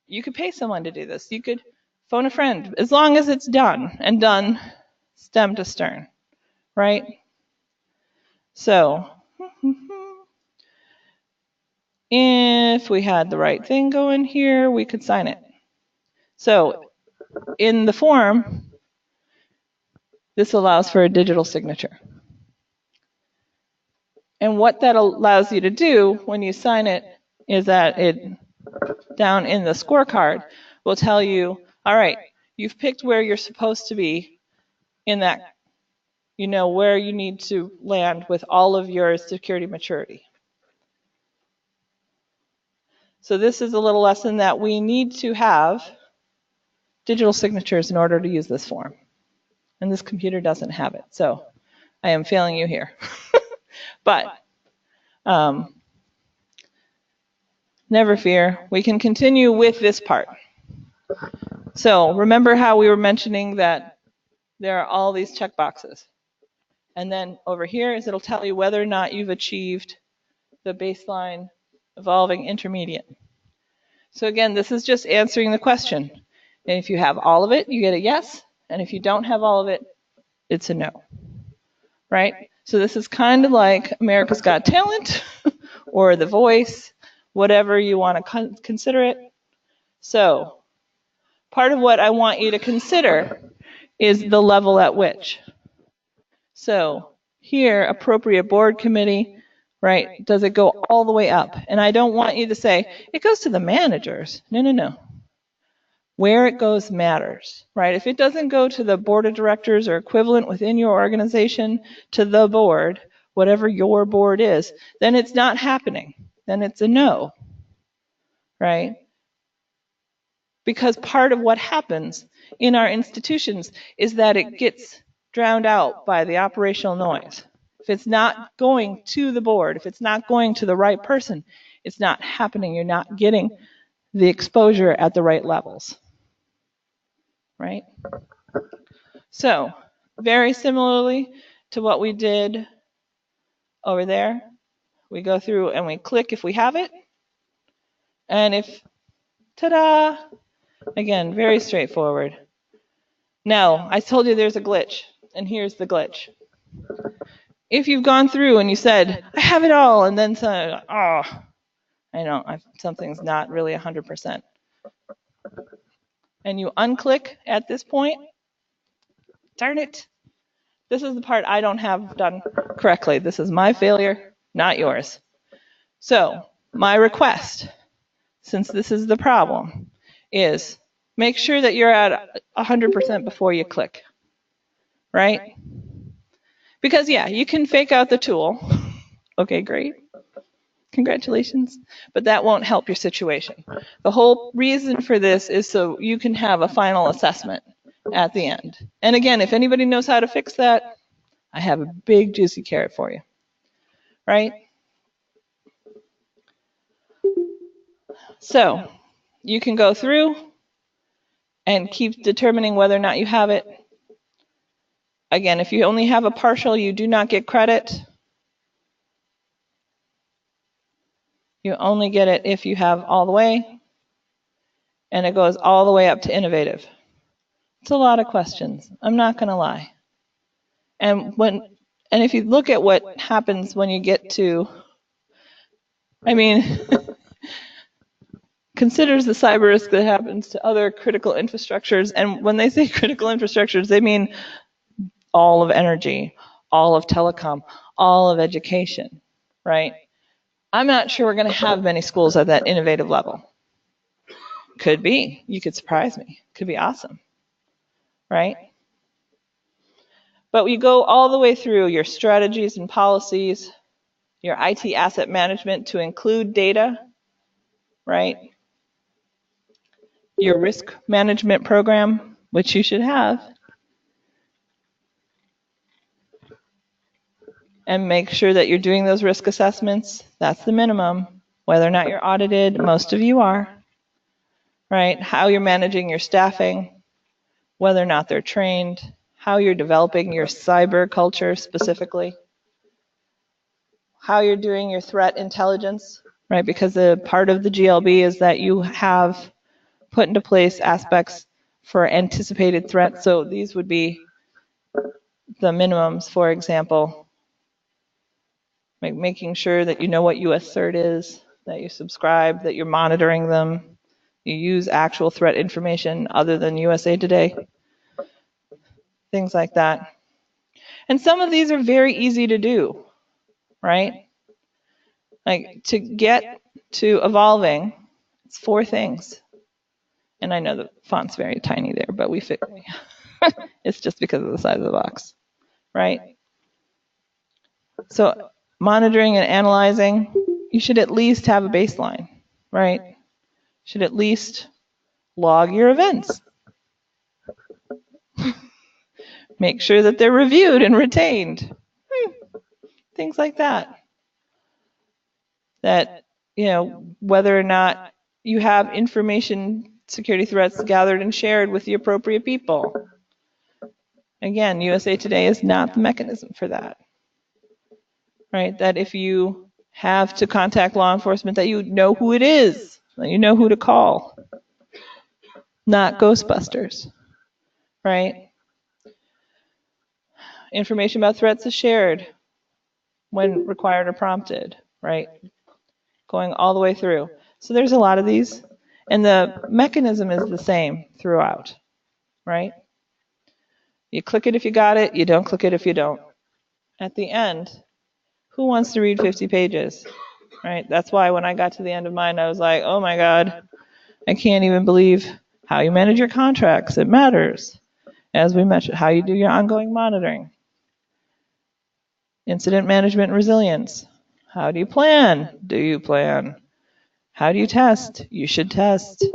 You could pay someone to do this. You could phone a friend, as long as it's done, and done stem to stern, right? So, if we had the right thing going here, we could sign it. So, in the form, this allows for a digital signature. And what that allows you to do when you sign it is that it, down in the scorecard, will tell you, all right, you've picked where you're supposed to be in that, you know, where you need to land with all of your security maturity. So this is a little lesson that we need to have digital signatures in order to use this form. And this computer doesn't have it, so I am failing you here. But never fear, we can continue with this part. So remember how we were mentioning that there are all these checkboxes. And then over here is it'll tell you whether or not you've achieved the baseline evolving intermediate. So again, this is just answering the question. And if you have all of it, you get a yes. And if you don't have all of it, it's a no. Right? So this is kind of like America's Got Talent or The Voice, whatever you want to consider it. So part of what I want you to consider is the level at which. So here, appropriate board committee, right? Does it go all the way up? And I don't want you to say, it goes to the managers. No, no, no. Where it goes matters, right? If it doesn't go to the board of directors or equivalent within your organization to the board, whatever your board is, then it's not happening. Then it's a no, right? Because part of what happens in our institutions is that it gets drowned out by the operational noise. If it's not going to the board, if it's not going to the right person, it's not happening. You're not getting the exposure at the right levels, right? So, very similarly to what we did over there, we go through and we click if we have it. And if, ta-da, again, very straightforward. Now, I told you there's a glitch, and here's the glitch. If you've gone through and you said, I have it all, and then said, oh, I know, something's not really 100%. And you unclick at this point, darn it. This is the part I don't have done correctly. This is my failure, not yours. So, my request, since this is the problem, is make sure that you're at 100% before you click, right? Because, yeah, you can fake out the tool. Okay, great. Congratulations. But that won't help your situation. The whole reason for this is so you can have a final assessment at the end. And again, if anybody knows how to fix that, I have a big juicy carrot for you, right? So you can go through and keep determining whether or not you have it. Again, if you only have a partial, you do not get credit. You only get it if you have all the way, and it goes all the way up to innovative. It's a lot of questions, I'm not going to lie. And if you look at what happens when you get to, I mean, considers the cyber risk that happens to other critical infrastructures. And when they say critical infrastructures, they mean all of energy, all of telecom, all of education, right? I'm not sure we're going to have many schools at that innovative level. Could be. You could surprise me. Could be awesome, right? But we go all the way through your strategies and policies, your IT asset management to include data, right? Your risk management program, which you should have, and make sure that you're doing those risk assessments. That's the minimum. Whether or not you're audited, most of you are, right? How you're managing your staffing, whether or not they're trained, how you're developing your cyber culture specifically, how you're doing your threat intelligence, right? Because a part of the GLB is that you have put into place aspects for anticipated threats. So these would be the minimums, for example, making sure that you know what US CERT is, that you subscribe, that you're monitoring them, you use actual threat information other than USA Today, things like that. And some of these are very easy to do, right? Like to get to evolving, it's 4 things. And I know the font's very tiny there, but it's just because of the size of the box, right? So monitoring and analyzing, you should at least have a baseline, right? You should at least log your events. Make sure that they're reviewed and retained. Things like that. That, whether or not you have information security threats gathered and shared with the appropriate people. Again, USA Today is not the mechanism for that. Right? That if you have to contact law enforcement, that you know who it is, that you know who to call. not Ghostbusters, right? Information about threats is shared when required or prompted, right? Going all the way through. So there's a lot of these, and the mechanism is the same throughout, right? You click it if you got it, you don't click it if you don't. At the end, who wants to read 50 pages, right? That's why when I got to the end of mine, I was like, oh my God, I can't even believe how you manage your contracts. It matters. As we mentioned, how you do your ongoing monitoring. Incident management and resilience. How do you plan? Do you plan? How do you test? You should test.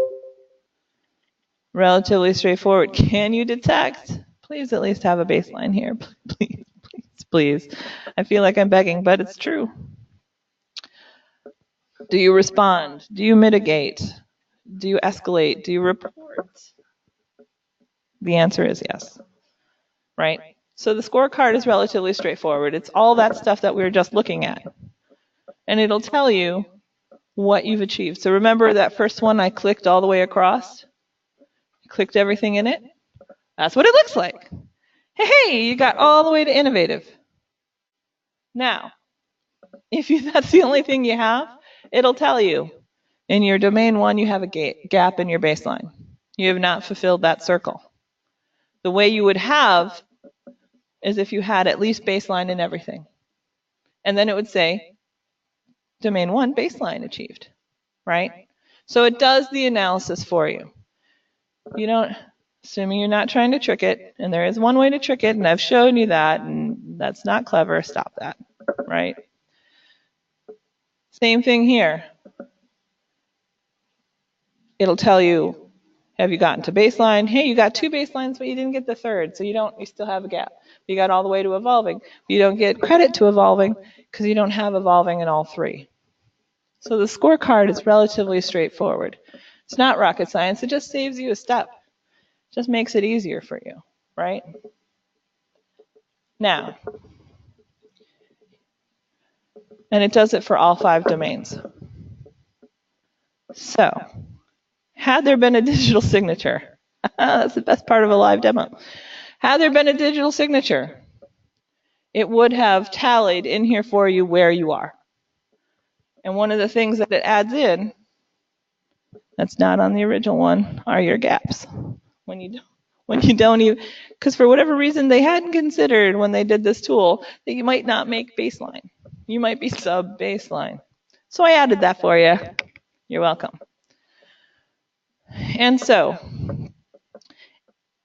Relatively straightforward. Can you detect? Please at least have a baseline here. Please, please, please. I feel like I'm begging, but it's true. Do you respond? Do you mitigate? Do you escalate? Do you report? The answer is yes, right? So the scorecard is relatively straightforward. It's all that stuff that we were just looking at. And it'll tell you what you've achieved. So remember that first one I clicked all the way across? Clicked everything in it? That's what it looks like. Hey, you got all the way to innovative. Now, if that's the only thing you have, it'll tell you in your domain 1 you have a gap in your baseline. You have not fulfilled that circle. The way you would have is if you had at least baseline in everything. And then it would say, domain 1 baseline achieved, right? So it does the analysis for you. You don't, assuming you're not trying to trick it, and there is one way to trick it, and I've shown you that, and that's not clever, stop that, right? Same thing here. It'll tell you, have you gotten to baseline? Hey, you got 2 baselines, but you didn't get the third, so you still have a gap. You got all the way to evolving. You don't get credit to evolving because you don't have evolving in all 3. So the scorecard is relatively straightforward. It's not rocket science, it just saves you a step. It just makes it easier for you, right? Now, and it does it for all 5 domains. So, had there been a digital signature, that's the best part of a live demo. Had there been a digital signature, it would have tallied in here for you where you are. And one of the things that it adds in, that's not on the original one, are your gaps. When you don't even, because for whatever reason they hadn't considered when they did this tool that you might not make baseline. You might be sub-baseline. So I added that for you. You're welcome. And so,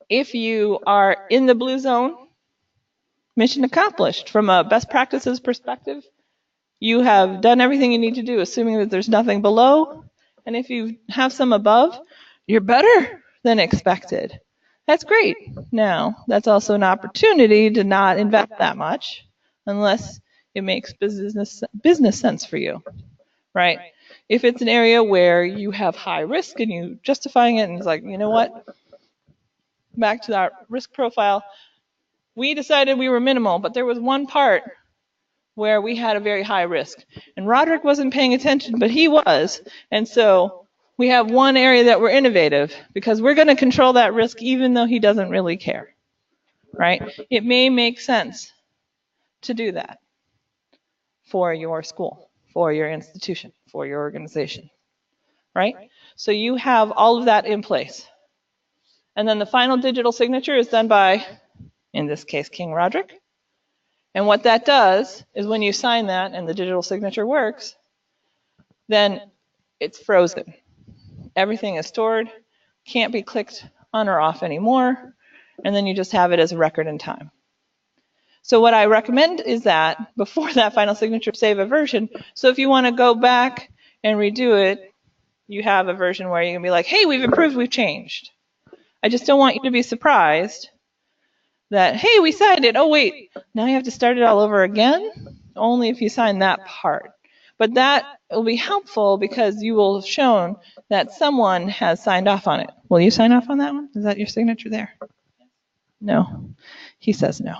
if you are in the blue zone, mission accomplished. From a best practices perspective, you have done everything you need to do, assuming that there's nothing below. And if you have some above, you're better than expected. That's great. Now, that's also an opportunity to not invest that much unless it makes business sense for you, right? If it's an area where you have high risk and you justifying it and it's like, you know what? Back to that risk profile, we decided we were minimal, but there was one part where we had a very high risk. And Roderick wasn't paying attention, but he was. And so we have one area that we're innovative because we're going to control that risk even though he doesn't really care, right? It may make sense to do that for your school, for your institution, for your organization, right? So you have all of that in place. And then the final digital signature is done by, in this case, King Roderick. And what that does is when you sign that and the digital signature works, then it's frozen. Everything is stored, can't be clicked on or off anymore, and then you just have it as a record in time. So what I recommend is that before that final signature, save a version. So if you want to go back and redo it, you have a version where you can be like, hey, we've improved, we've changed. I just don't want you to be surprised that, hey, we signed it. Oh, wait, now you have to start it all over again? Only if you sign that part. But that will be helpful because you will have shown that someone has signed off on it. Will you sign off on that one? Is that your signature there? No. He says no.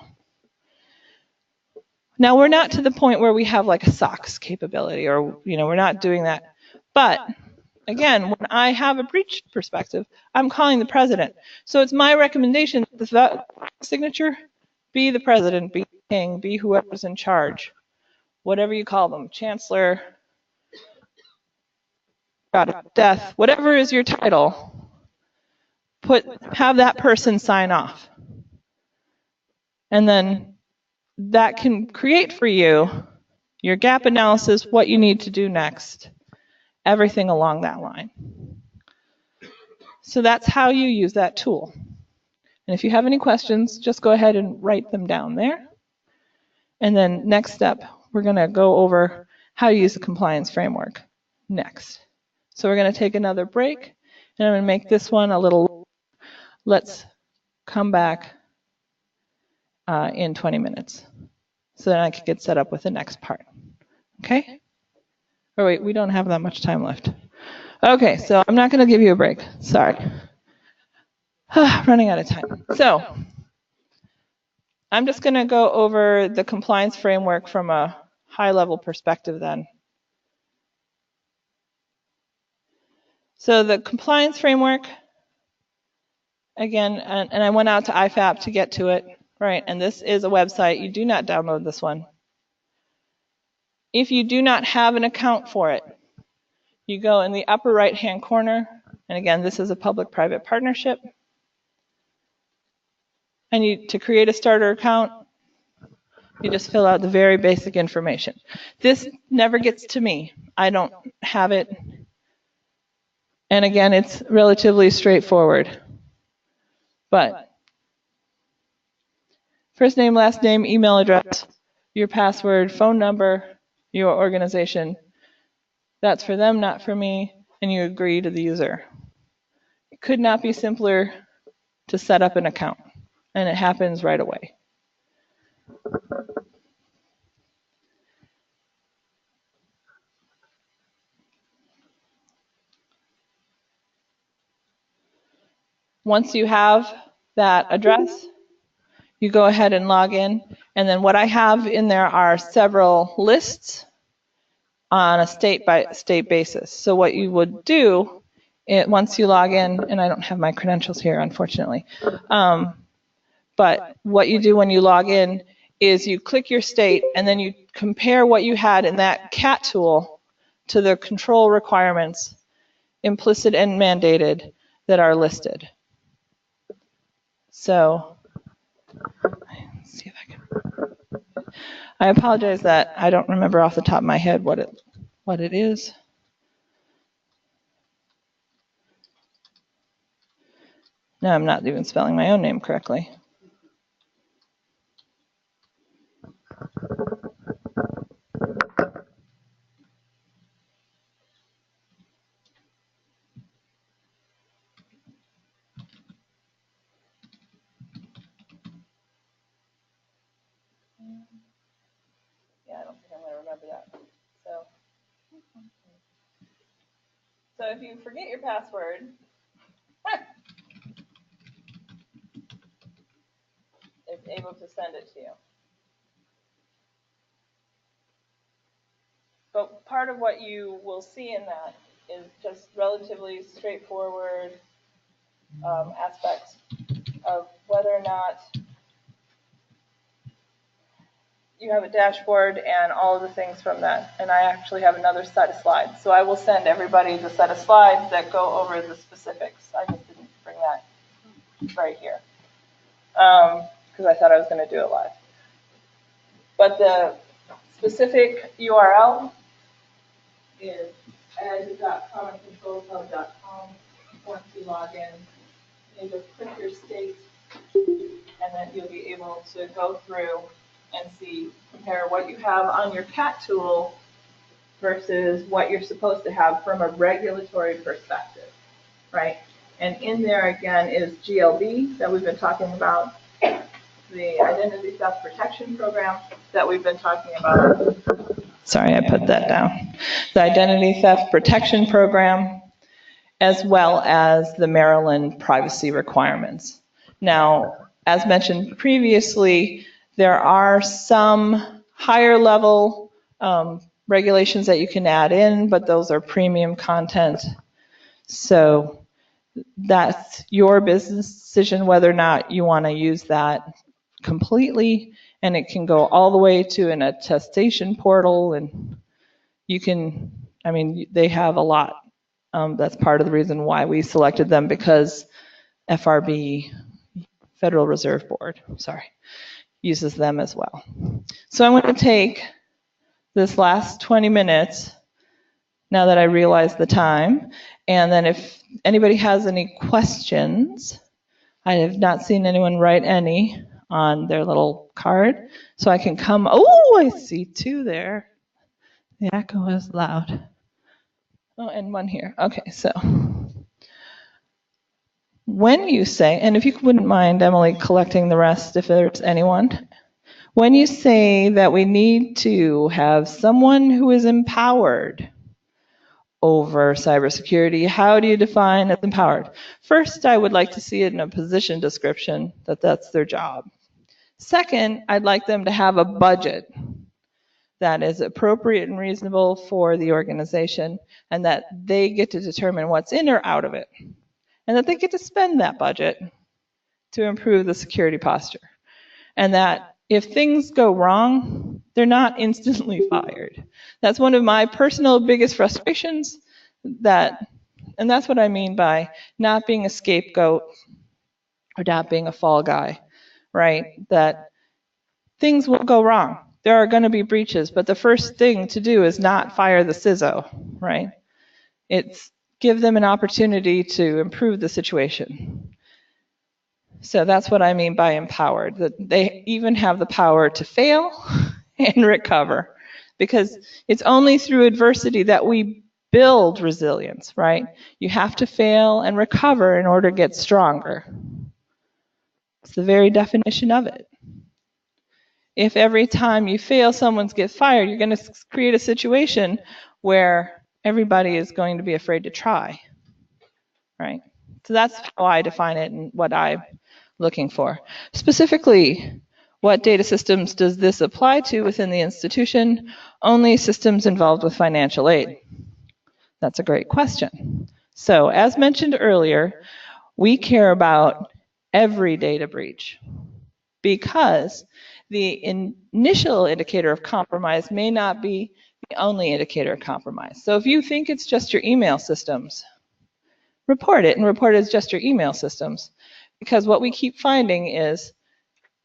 Now, we're not to the point where we have like a SOX capability or, we're not doing that. But again, when I have a breach perspective, I'm calling the president. So it's my recommendation that the signature be the president, be the king, be whoever's in charge, whatever you call them, chancellor, god of death, whatever is your title, have that person sign off. And then that can create for you your gap analysis, what you need to do next, everything along that line. So that's how you use that tool. And if you have any questions, just go ahead and write them down there. And then next step, we're going to go over how to use the compliance framework next. So we're going to take another break, and I'm going to make this one a little, let's come back in 20 minutes so that I can get set up with the next part. Okay? Oh wait, we don't have that much time left. Okay, so I'm not going to give you a break. Sorry. Running out of time. So I'm just going to go over the compliance framework from a high-level perspective then. So the compliance framework, again, and I went out to IFAP to get to it, right? And this is a website. You do not download this one. If you do not have an account for it, you go in the upper right-hand corner, and again, this is a public-private partnership. And to create a starter account, you just fill out the very basic information. This never gets to me. I don't have it. And again, it's relatively straightforward. But first name, last name, email address, your password, phone number, your organization. That's for them, not for me, and you agree to the user. It could not be simpler to set up an account, and it happens right away. Once you have that address, you go ahead and log in, and then what I have in there are several lists on a state-by-state basis. So what you would do, once you log in, and I don't have my credentials here, unfortunately, but what you do when you log in is you click your state, and then you compare what you had in that CAT tool to the control requirements, implicit and mandated, that are listed. So, let's see if I can. I apologize that I don't remember off the top of my head what it is. No, I'm not even spelling my own name correctly. Yeah, I don't think I'm going to remember that. So if you forget your password, it's able to send it to you. But part of what you will see in that is just relatively straightforward aspects of whether or not you have a dashboard and all of the things from that. And I actually have another set of slides. So I will send everybody the set of slides that go over the specifics. I just didn't bring that right here because I thought I was going to do it live. But the specific URL is ed.commoncontrolhub.com. Once you log in, you just click your state, and then you'll be able to go through and compare what you have on your CAT tool versus what you're supposed to have from a regulatory perspective, right? And in there, again, is GLB that we've been talking about, the Identity Theft Protection Program that we've been talking about. Sorry, I put that down. The Identity Theft Protection Program, as well as the Maryland privacy requirements. Now, as mentioned previously, there are some higher level regulations that you can add in, but those are premium content So that's your business decision whether or not you want to use that completely, and it can go all the way to an attestation portal, and you can, I mean, they have a lot. That's part of the reason why we selected them, because FRB, Federal Reserve Board, uses them as well. So I'm going to take this last 20 minutes, now that I realize the time, and then if anybody has any questions, I have not seen anyone write any on their little card, so I can come, oh, I see two there. The echo is loud. Oh, and one here. Okay, so when you say, and if you wouldn't mind, Emily, collecting the rest if there's anyone, when you say that we need to have someone who is empowered over cybersecurity, how do you define as empowered? First, I would like to see it in a position description that that's their job. Second, I'd like them to have a budget that is appropriate and reasonable for the organization, and that they get to determine what's in or out of it, and that they get to spend that budget to improve the security posture, and that if things go wrong, they're not instantly fired. That's one of my personal biggest frustrations, and that's what I mean by not being a scapegoat or not being a fall guy, right? That things will go wrong. There are going to be breaches, but the first thing to do is not fire the CISO, right? It's give them an opportunity to improve the situation. So that's what I mean by empowered, that they even have the power to fail and recover, because it's only through adversity that we build resilience, right? You have to fail and recover in order to get stronger. It's the very definition of it. If every time you fail, someone gets fired, you're going to create a situation where everybody is going to be afraid to try, right? So that's how I define it and what I'm looking for. Specifically, what data systems does this apply to within the institution? Only systems involved with financial aid. That's a great question. So as mentioned earlier, we care about every data breach, because the initial indicator of compromise may not be the only indicator of compromise. So if you think it's just your email systems, report it, and report it as just your email systems. Because what we keep finding is,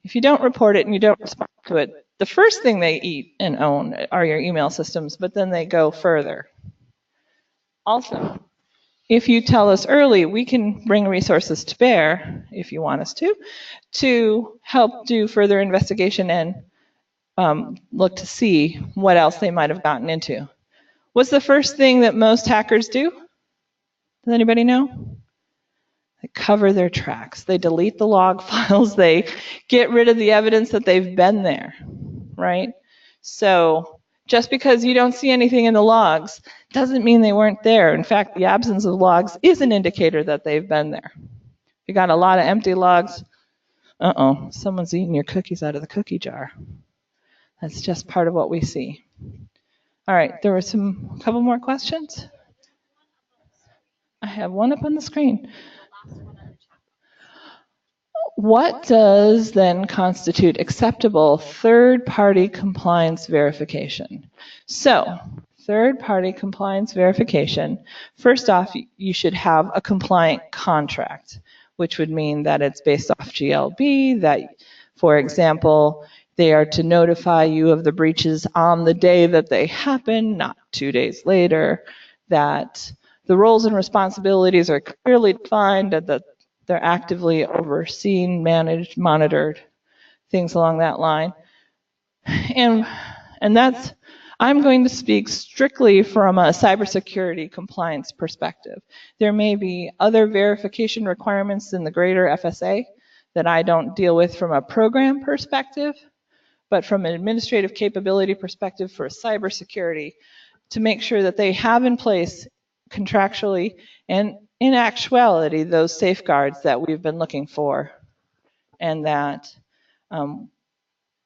if you don't report it and you don't respond to it, the first thing they eat and own are your email systems, but then they go further. Also, if you tell us early, we can bring resources to bear, if you want us to help do further investigation and look to see what else they might have gotten into. What's the first thing that most hackers do? Does anybody know? They cover their tracks. They delete the log files. They get rid of the evidence that they've been there, right? So just because you don't see anything in the logs doesn't mean they weren't there. In fact, the absence of logs is an indicator that they've been there. If you got a lot of empty logs, someone's eating your cookies out of the cookie jar. That's just part of what we see. All right, there were a couple more questions. I have one up on the screen. What does then constitute acceptable third-party compliance verification? So, third-party compliance verification, first off, you should have a compliant contract, which would mean that it's based off GLB, that, for example, they are to notify you of the breaches on the day that they happen, not 2 days later, that the roles and responsibilities are clearly defined, that they're actively overseen, managed, monitored, things along that line. And that's, I'm going to speak strictly from a cybersecurity compliance perspective. There may be other verification requirements in the greater FSA that I don't deal with from a program perspective, but from an administrative capability perspective for cybersecurity, to make sure that they have in place contractually and in actuality those safeguards that we've been looking for, and that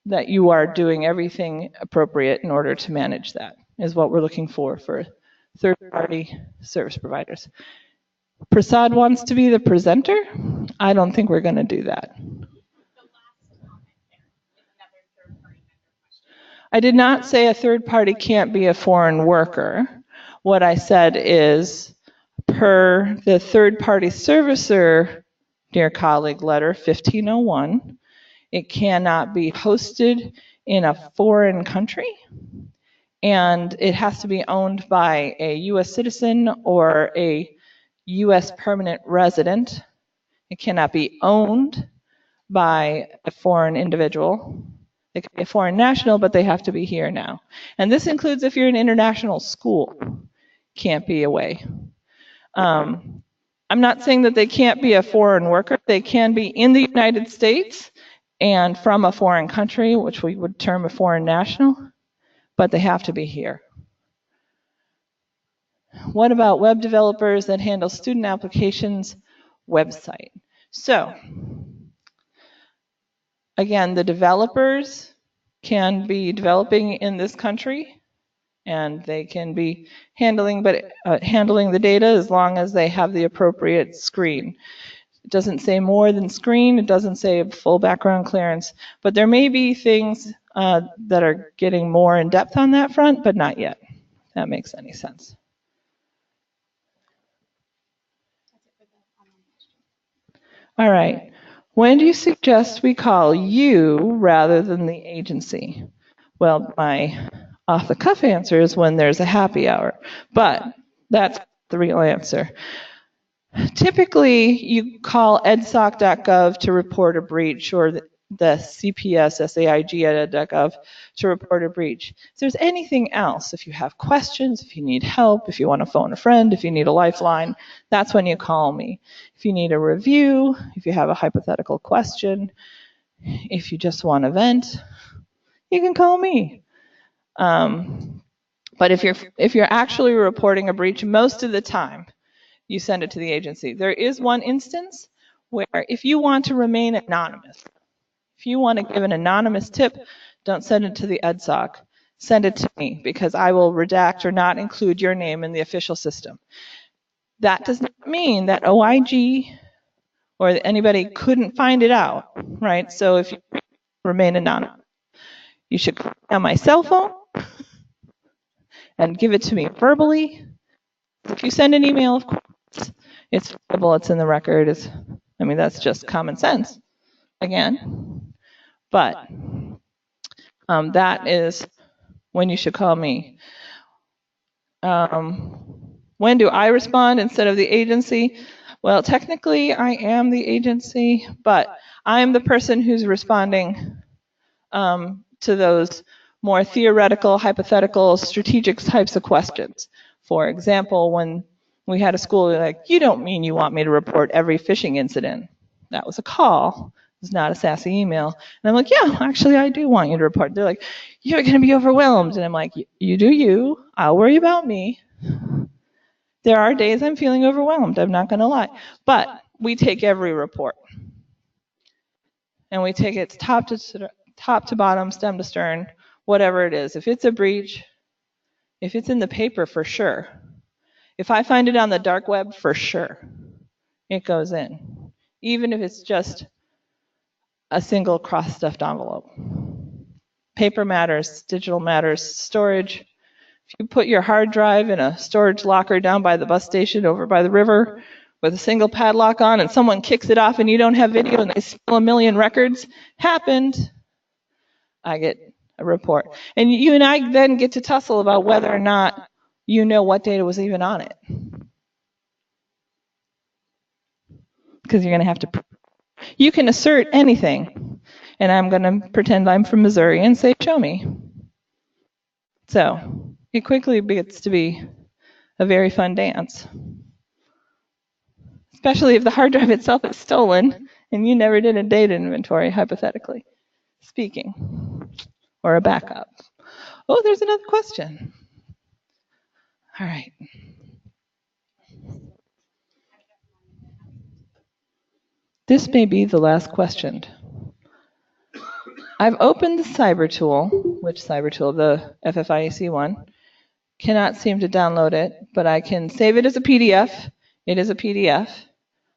that you are doing everything appropriate in order to manage that, is what we're looking for third-party service providers. Prasad wants to be the presenter? I don't think we're going to do that. I did not say a third party can't be a foreign worker. What I said is, per the third party servicer, dear colleague letter 1501, it cannot be hosted in a foreign country, and it has to be owned by a U.S. citizen or a U.S. permanent resident. It cannot be owned by a foreign individual. They can be a foreign national, but they have to be here now. And this includes if you're an international school, can't be away. I'm not saying that they can't be a foreign worker. They can be in the United States and from a foreign country, which we would term a foreign national, but they have to be here. What about web developers that handle student applications website? So, again, the developers can be developing in this country, and they can be handling the data as long as they have the appropriate screen. It doesn't say more than screen. It doesn't say full background clearance. But there may be things that are getting more in depth on that front, but not yet, if that makes any sense. All right. When do you suggest we call you rather than the agency? Well, my off-the-cuff answer is when there's a happy hour, but that's the real answer. Typically, you call edsoc.gov to report a breach, or the CPS, SAIG.gov to report a breach. If there's anything else, if you have questions, if you need help, if you want to phone a friend, if you need a lifeline, that's when you call me. If you need a review, if you have a hypothetical question, if you just want to vent, you can call me. But if you're actually reporting a breach, most of the time, you send it to the agency. There is one instance where if you want to remain anonymous, if you want to give an anonymous tip, don't send it to the EDSOC. Send it to me, because I will redact or not include your name in the official system. That does not mean that OIG or anybody couldn't find it out, right? So if you remain anonymous, you should call me on my cell phone and give it to me verbally. If you send an email, of course, it's visible, it's in the record. That's just common sense, again. But that is when you should call me. When do I respond instead of the agency? Well, technically, I am the agency, but I'm the person who's responding to those more theoretical, hypothetical, strategic types of questions. For example, when we had a school, they're like, you don't mean you want me to report every phishing incident. That was a call. It was not a sassy email. And I'm like, yeah, actually, I do want you to report. They're like, you're going to be overwhelmed. And I'm like, you do you. I'll worry about me. There are days I'm feeling overwhelmed. I'm not going to lie. But we take every report. And we take it top to bottom, stem to stern, whatever it is. If it's a breach, if it's in the paper, for sure. If I find it on the dark web, for sure, it goes in. Even if it's just a single cross-stuffed envelope. Paper matters, digital matters, storage. If you put your hard drive in a storage locker down by the bus station over by the river with a single padlock on and someone kicks it off and you don't have video and they steal 1 million records, happened, I get a report. And you and I then get to tussle about whether or not you know what data was even on it. Because you're going to have to, you can assert anything. And I'm going to pretend I'm from Missouri and say, show me. So it quickly gets to be a very fun dance. Especially if the hard drive itself is stolen and you never did a data inventory, hypothetically speaking, or a backup. Oh, there's another question. All right. This may be the last question. I've opened the cyber tool, which cyber tool? The FFIEC one. Cannot seem to download it, but I can save it as a PDF It is a PDF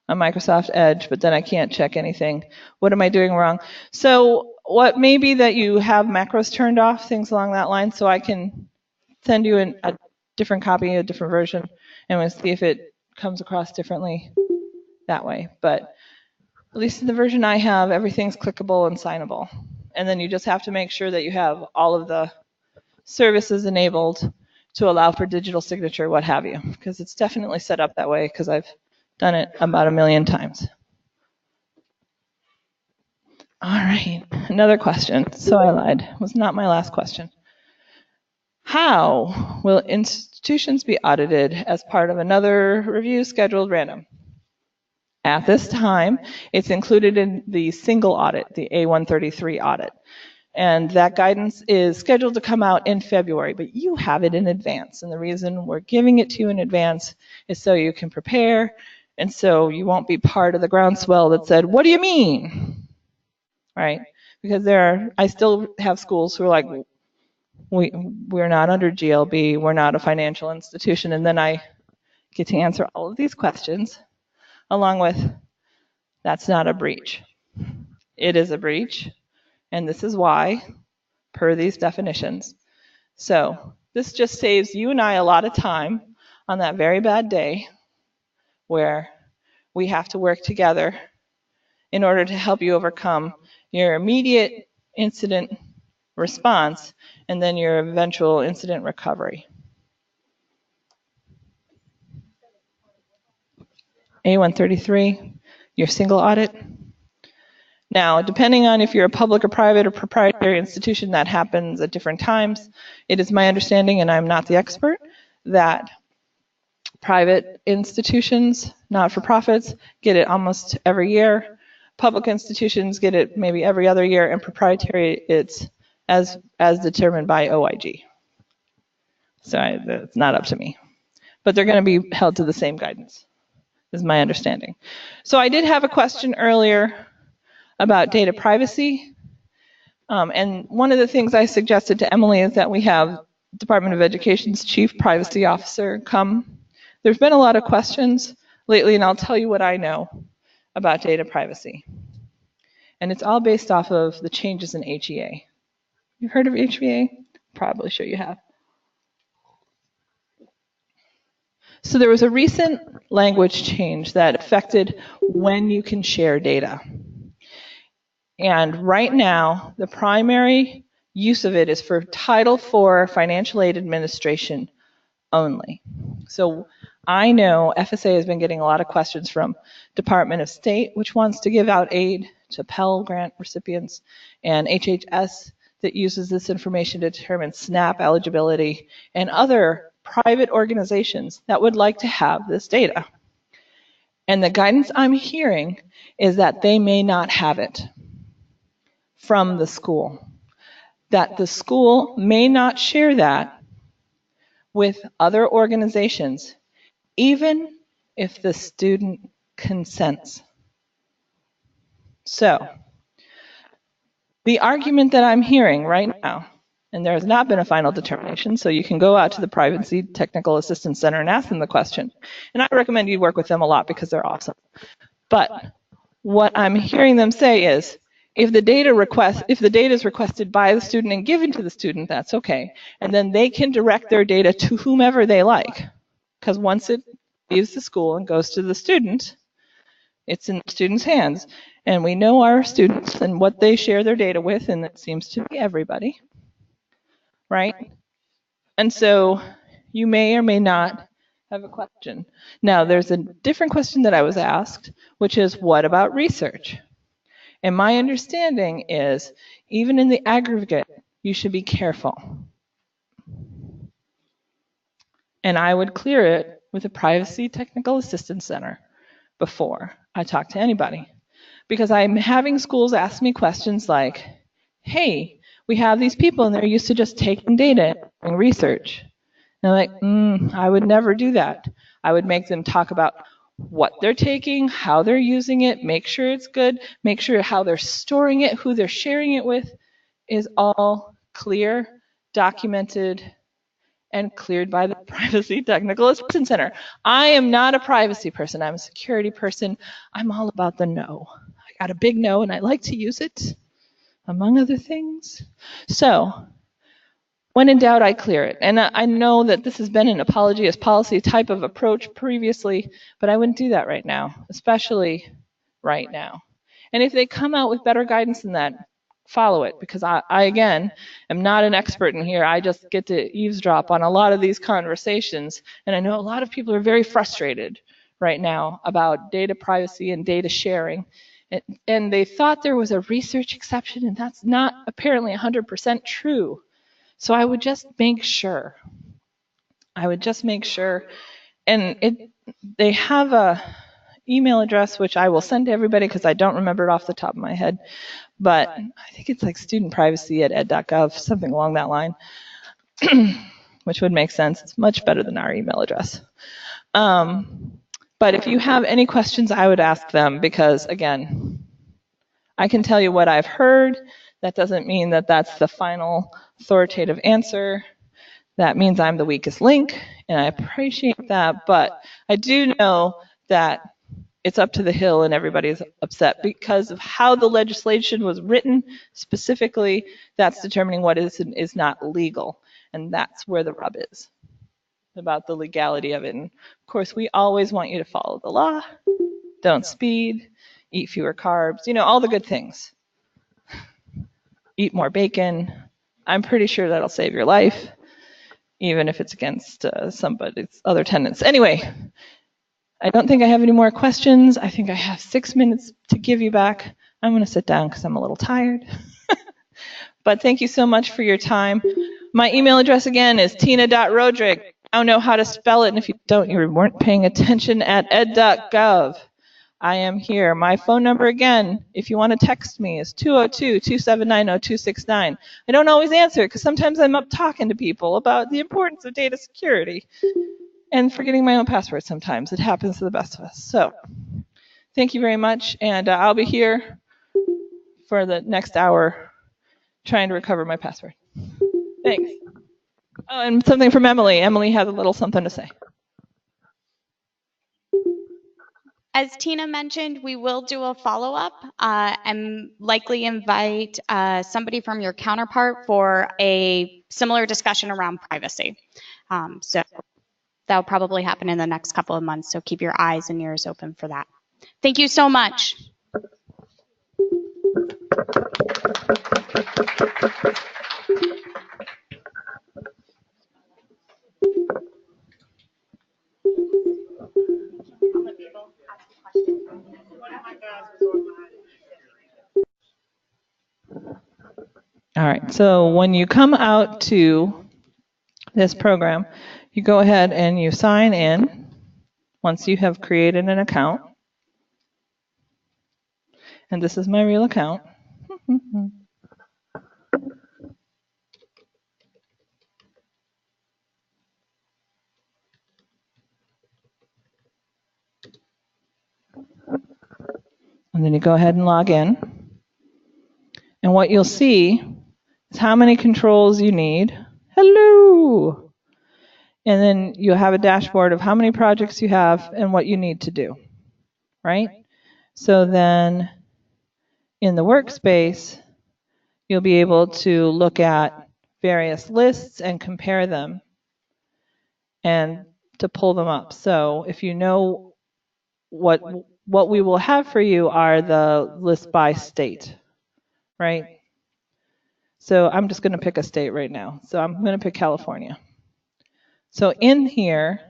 on Microsoft Edge, but then I can't check anything. What am I doing wrong? So what may be that you have macros turned off, things along that line, so I can send you a different copy, a different version, and we'll see if it comes across differently that way. But at least in the version I have, everything's clickable and signable. And then you just have to make sure that you have all of the services enabled to allow for digital signature, what have you, because it's definitely set up that way because I've done it about 1 million times. All right, another question. So I lied. It was not my last question. How will institutions be audited as part of another review scheduled random? At this time, it's included in the single audit, the A133 audit. And that guidance is scheduled to come out in February, but you have it in advance. And the reason we're giving it to you in advance is so you can prepare, and so you won't be part of the groundswell that said, what do you mean? Right? Because I still have schools who are like, we're not under GLB, we're not a financial institution, and then I get to answer all of these questions along with, that's not a breach. It is a breach, and this is why, per these definitions. So this just saves you and I a lot of time on that very bad day where we have to work together in order to help you overcome your immediate incident response and then your eventual incident recovery. A133, your single audit. Now, depending on if you're a public or private or proprietary institution, that happens at different times. It is my understanding, and I'm not the expert, that private institutions, not-for-profits, get it almost every year. Public institutions get it maybe every other year, and proprietary, it's as determined by OIG. So it's not up to me. But they're going to be held to the same guidance, is my understanding. So I did have a question earlier about data privacy. And one of the things I suggested to Emily is that we have Department of Education's Chief Privacy Officer come. There's been a lot of questions lately, and I'll tell you what I know about data privacy. And it's all based off of the changes in HEA. You've heard of HEA? Probably sure you have. So there was a recent language change that affected when you can share data. And right now, the primary use of it is for Title IV financial aid administration only. So I know FSA has been getting a lot of questions from Department of State, which wants to give out aid to Pell Grant recipients, and HHS that uses this information to determine SNAP eligibility, and other private organizations that would like to have this data. And the guidance I'm hearing is that they may not have it from the school, that the school may not share that with other organizations, even if the student consents. So, the argument that I'm hearing right now, and there has not been a final determination, so you can go out to the Privacy Technical Assistance Center and ask them the question. And I recommend you work with them a lot because they're awesome. But what I'm hearing them say is, if the data is requested by the student and given to the student, that's okay. And then they can direct their data to whomever they like. Because once it leaves the school and goes to the student, it's in the student's hands. And we know our students and what they share their data with, and it seems to be everybody, right? And so you may or may not have a question. Now, there's a different question that I was asked, which is, what about research? And my understanding is, even in the aggregate, you should be careful. And I would clear it with a Privacy Technical Assistance Center before I talk to anybody. Because I'm having schools ask me questions like, hey, we have these people and they're used to just taking data and research. And I'm like, I would never do that. I would make them talk about what they're taking, how they're using it, make sure it's good, make sure how they're storing it, who they're sharing it with is all clear, documented, and cleared by the Privacy Technical Assistance Center. I am not a privacy person. I'm a security person. I'm all about the no. I got a big no, and I like to use it, among other things. So when in doubt, I clear it. And I know that this has been an apology as policy type of approach previously, but I wouldn't do that right now, especially right now. And if they come out with better guidance than that, follow it, because I again, am not an expert in here. I just get to eavesdrop on a lot of these conversations, and I know a lot of people are very frustrated right now about data privacy and data sharing. And they thought there was a research exception, and that's not apparently 100% true. So I would just make sure. And they have a email address, which I will send to everybody because I don't remember it off the top of my head. But I think it's like studentprivacy@ed.gov, something along that line, which would make sense. It's much better than our email address. But if you have any questions, I would ask them because, again, I can tell you what I've heard. That doesn't mean that that's the final authoritative answer. That means I'm the weakest link, and I appreciate that. But I do know that it's up to the hill and everybody's upset because of how the legislation was written. Specifically, that's determining what is and is not legal. And that's where the rub is, about the legality of it. And of course, we always want you to follow the law, don't speed, eat fewer carbs, all the good things. Eat more bacon. I'm pretty sure that'll save your life, even if it's against somebody's other tenants. Anyway, I don't think I have any more questions. I think I have 6 minutes to give you back. I'm going to sit down because I'm a little tired. But thank you so much for your time. My email address again is tina.rodrick. I don't know how to spell it, and if you don't, you weren't paying attention, @ed.gov. I am here. My phone number again, if you want to text me, is 202-279-0269. I don't always answer because sometimes I'm up talking to people about the importance of data security and forgetting my own password sometimes. It happens to the best of us. So thank you very much, and I'll be here for the next hour trying to recover my password. Thanks. Oh, and something from Emily. Emily has a little something to say. As Tina mentioned, we will do a follow-up and likely invite somebody from your counterpart for a similar discussion around privacy. So that'll probably happen in the next couple of months, so keep your eyes and ears open for that. Thank you so much. All right, so when you come out to this program, you go ahead and you sign in once you have created an account. And this is my real account. And then you go ahead and log in. And what you'll see is how many controls you need. Hello! And then you'll have a dashboard of how many projects you have and what you need to do, right? So then in the workspace, you'll be able to look at various lists and compare them and to pull them up. So if you know what we will have for you are the list by state, right? So I'm just going to pick a state right now. So I'm going to pick California. So in here,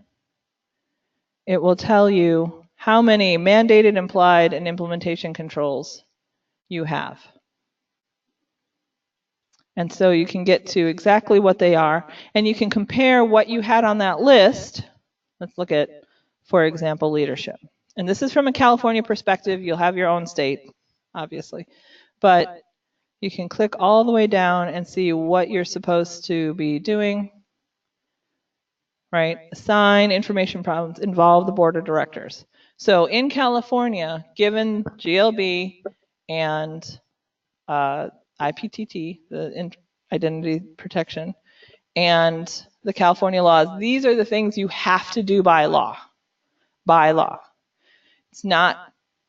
it will tell you how many mandated, implied, and implementation controls you have. And so you can get to exactly what they are, and you can compare what you had on that list. Let's look at, for example, leadership. And this is from a California perspective. You'll have your own state, obviously. But you can click all the way down and see what you're supposed to be doing, right? Assign information problems, involve the board of directors. So in California, given GLB and IPTT, the identity protection, and the California laws. These are the things you have to do by law. By law. It's not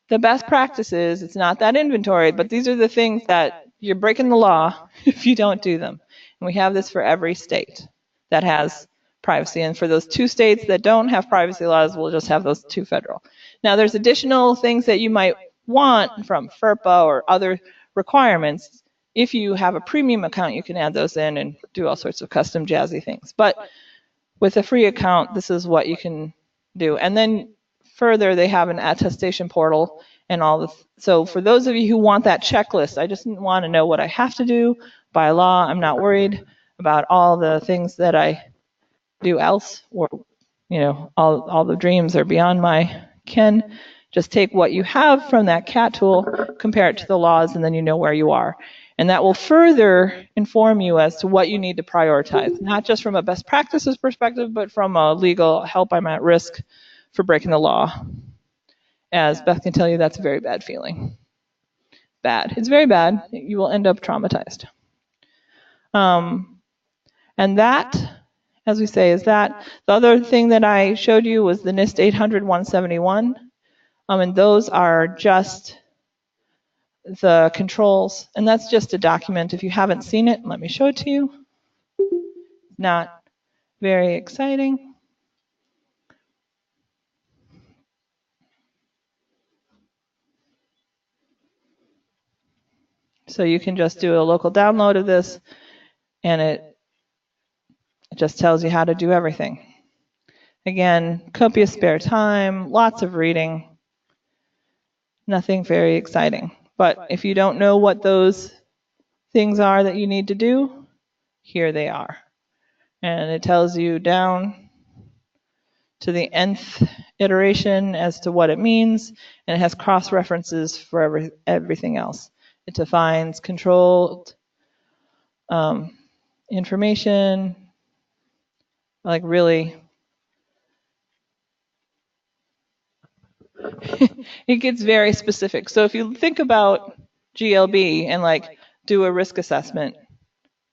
the best practices, it's not that inventory, but these are the things that you're breaking the law if you don't do them. And we have this for every state that has privacy. And for those 2 states that don't have privacy laws, we'll just have those 2 federal. Now, there's additional things that you might want from FERPA or other requirements. If you have a premium account, you can add those in and do all sorts of custom jazzy things. But with a free account, this is what you can do. And then further, they have an attestation portal and all this. So for those of you who want that checklist, I just want to know what I have to do by law. I'm not worried about all the things that I do else, or all the dreams are beyond my ken. Just take what you have from that CAT tool, compare it to the laws, and then you know where you are. And that will further inform you as to what you need to prioritize, not just from a best practices perspective, but from a legal help I'm at risk for breaking the law. As Beth can tell you, that's a very bad feeling. Bad. It's very bad. You will end up traumatized. And that, as we say, is that. The other thing that I showed you was the NIST 800-171. And those are just the controls. And that's just a document. If you haven't seen it, let me show it to you. Not very exciting. So you can just do a local download of this, and it just tells you how to do everything. Again, copious spare time, lots of reading, nothing very exciting. But if you don't know what those things are that you need to do, here they are. And it tells you down to the nth iteration as to what it means, and it has cross-references for everything else. It defines controlled information, like really. It gets very specific. So if you think about GLB and like do a risk assessment,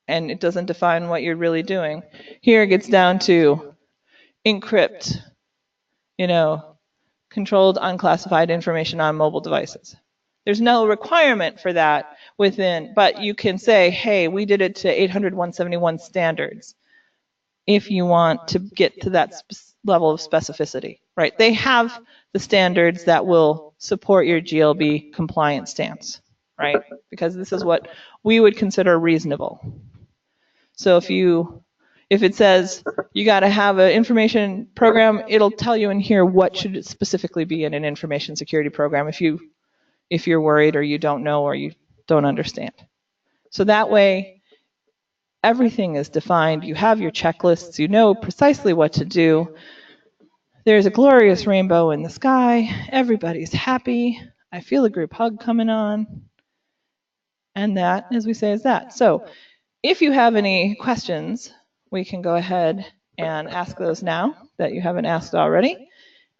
and it doesn't define what you're really doing, here it gets down to encrypt, controlled unclassified information on mobile devices. There's no requirement for that within, but you can say, hey, we did it to 800-171 standards if you want to get to that level of specificity, right? They have the standards that will support your GLB compliance stance, right? Because this is what we would consider reasonable. So if it says you got to have an information program, it'll tell you in here what should it specifically be in an information security program if you're worried or you don't know or you don't understand. So that way, everything is defined. You have your checklists. You know precisely what to do. There's a glorious rainbow in the sky. Everybody's happy. I feel a group hug coming on. And that, as we say, is that. So if you have any questions, we can go ahead and ask those now that you haven't asked already.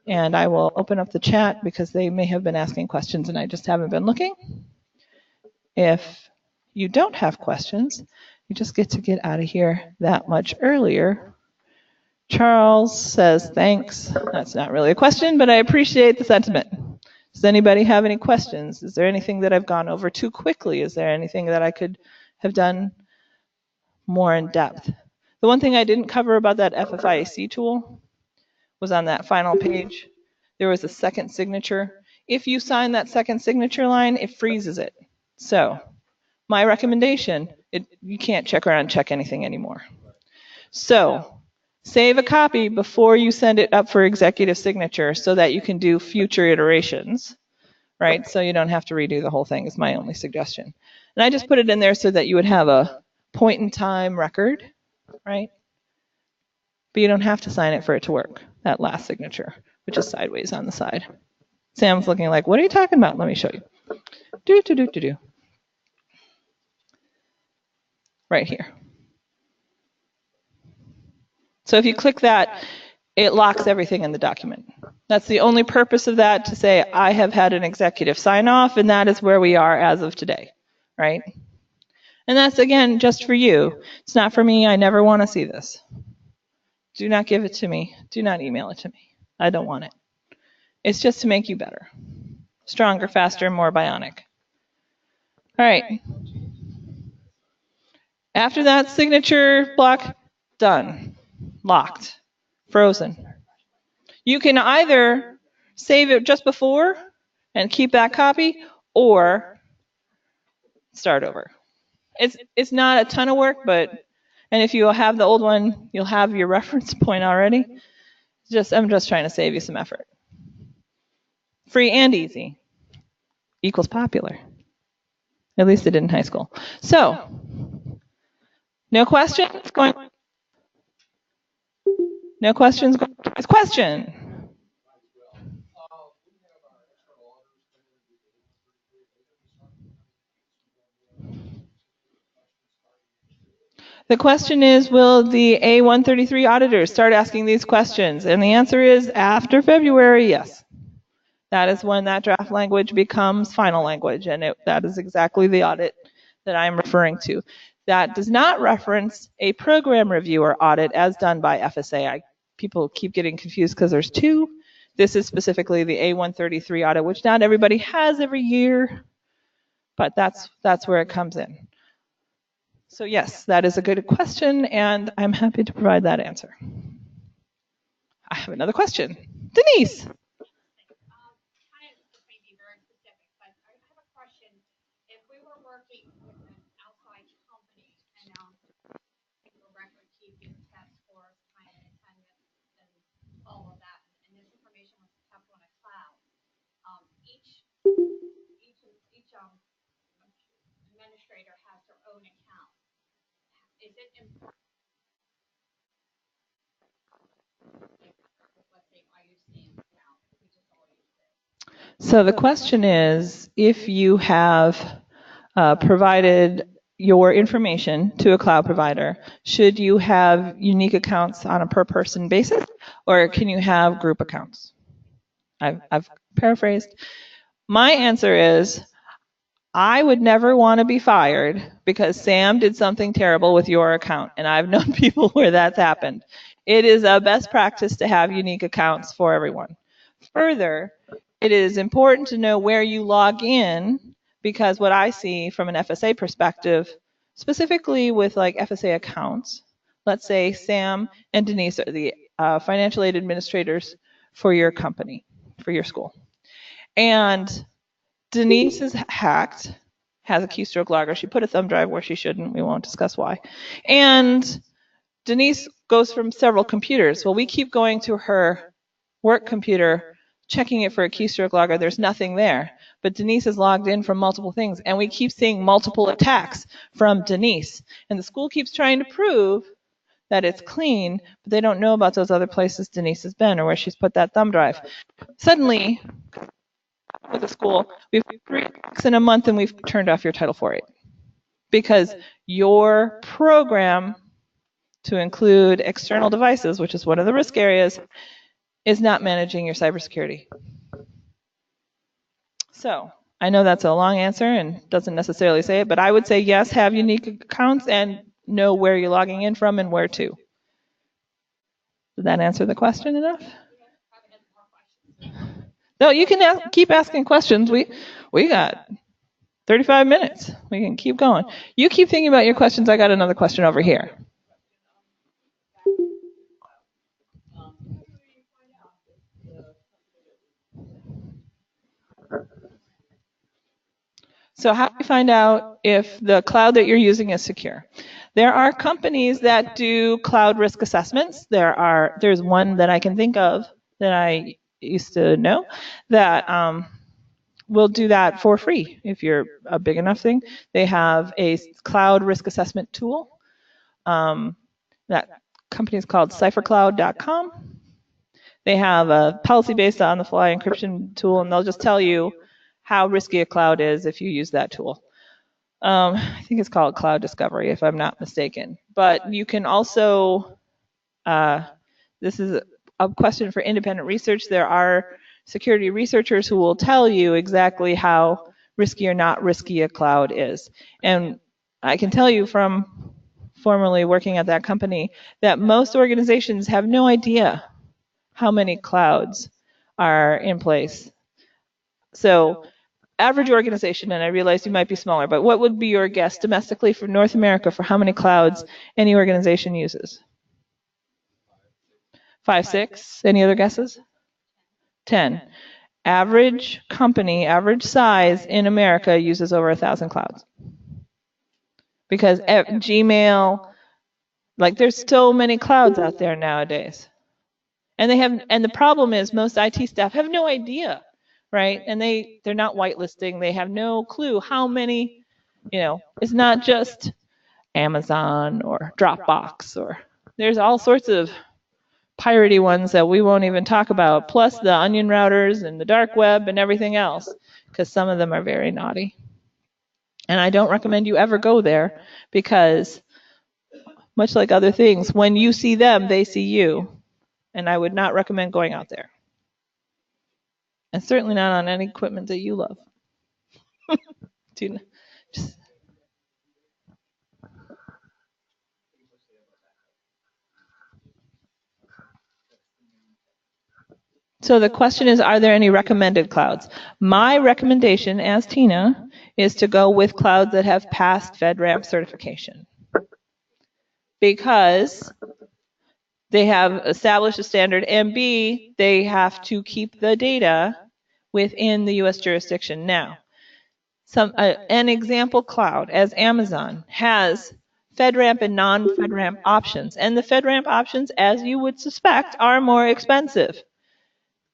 And I will open up the chat because they may have been asking questions and I just haven't been looking. If you don't have questions, you just get to get out of here that much earlier. Charles says, thanks. That's not really a question, but I appreciate the sentiment. Does anybody have any questions? Is there anything that I've gone over too quickly? Is there anything that I could have done more in depth? The one thing I didn't cover about that FFIEC tool was on that final page. There was a second signature. If you sign that second signature line, it freezes it. So my recommendation, you can't check around and check anything anymore. So save a copy before you send it up for executive signature so that you can do future iterations, right? So you don't have to redo the whole thing is my only suggestion. And I just put it in there so that you would have a point in time record, right? But you don't have to sign it for it to work, that last signature, which is sideways on the side. Sam's looking like, what are you talking about? Let me show you. Do. Right here. So if you click that, it locks everything in the document. That's the only purpose of that, to say I have had an executive sign off, and that is where we are as of today, right? And that's, again, just for you. It's not for me. I never want to see this. Do not give it to me. Do not email it to me. I don't want it. It's just to make you better, stronger, faster, more bionic. All right. After that, signature block, done, locked, frozen. You can either save it just before and keep that copy, or start over. It's not a ton of work, and if you have the old one, you'll have your reference point already. I'm just trying to save you some effort. Free and easy equals popular. At least it did in high school. So, no questions? No questions? Question. The question is, will the A133 auditors start asking these questions? And the answer is, after February, yes. That is when that draft language becomes final language, and that is exactly the audit that I'm referring to. That does not reference a program review or audit as done by FSA. People keep getting confused because there's two. This is specifically the A133 audit, which not everybody has every year, but that's where it comes in. So yes, that is a good question, and I'm happy to provide that answer. I have another question. Denise. Administrator has their own account. Is it important? So the question is, if you have provided your information to a cloud provider, should you have unique accounts on a per person basis, or can you have group accounts? I've paraphrased. My answer is, I would never want to be fired because Sam did something terrible with your account, and I've known people where that's happened. It is a best practice to have unique accounts for everyone. Further, it is important to know where you log in, because what I see from an FSA perspective, specifically with like FSA accounts, let's say Sam and Denise are the financial aid administrators for your company, for your school. And Denise is hacked, has a keystroke logger. She put a thumb drive where she shouldn't. We won't discuss why. And Denise goes from several computers. Well, we keep going to her work computer, checking it for a keystroke logger. There's nothing there. But Denise is logged in from multiple things, and we keep seeing multiple attacks from Denise. And the school keeps trying to prove that it's clean, but they don't know about those other places Denise has been or where she's put that thumb drive. Suddenly, with the school, we've 3 attacks in a month, and we've turned off your Title 4.8 because your program to include external devices, which is one of the risk areas, is not managing your cybersecurity. So I know that's a long answer and doesn't necessarily say it, but I would say yes, have unique accounts and know where you're logging in from and where to. Did that answer the question enough? No, you can keep asking questions. We got 35 minutes. We can keep going. You keep thinking about your questions. I got another question over here. So how do you find out if the cloud that you're using is secure? There are companies that do cloud risk assessments. There's one that I can think of that I used to know that will do that for free if you're a big enough thing. They have a cloud risk assessment tool. That company is called cyphercloud.com. They have a policy-based on-the-fly encryption tool, and they'll just tell you how risky a cloud is if you use that tool. I think it's called Cloud Discovery, if I'm not mistaken. But you can also, this is a question for independent research. There are security researchers who will tell you exactly how risky or not risky a cloud is. And I can tell you from formerly working at that company, that most organizations have no idea how many clouds are in place. So average organization, and I realize you might be smaller, but what would be your guess domestically for North America for how many clouds any organization uses? 5, 6? Any other guesses? 10. Average company, average size in America uses over 1,000 clouds. Because Gmail, like there's so many clouds out there nowadays. And the problem is most IT staff have no idea, right? And they're not whitelisting. They have no clue how many, it's not just Amazon or Dropbox, or there's all sorts of piratey ones that we won't even talk about, plus the onion routers and the dark web and everything else, because some of them are very naughty. And I don't recommend you ever go there, because much like other things, when you see them, they see you. And I would not recommend going out there. And certainly not on any equipment that you love. So the question is, are there any recommended clouds? My recommendation as Tina is to go with clouds that have passed FedRAMP certification, because they have established a standard, and B, they have to keep the data within the U.S. jurisdiction. Now, an example cloud, as Amazon, has FedRAMP and non-FedRAMP options, and the FedRAMP options, as you would suspect, are more expensive.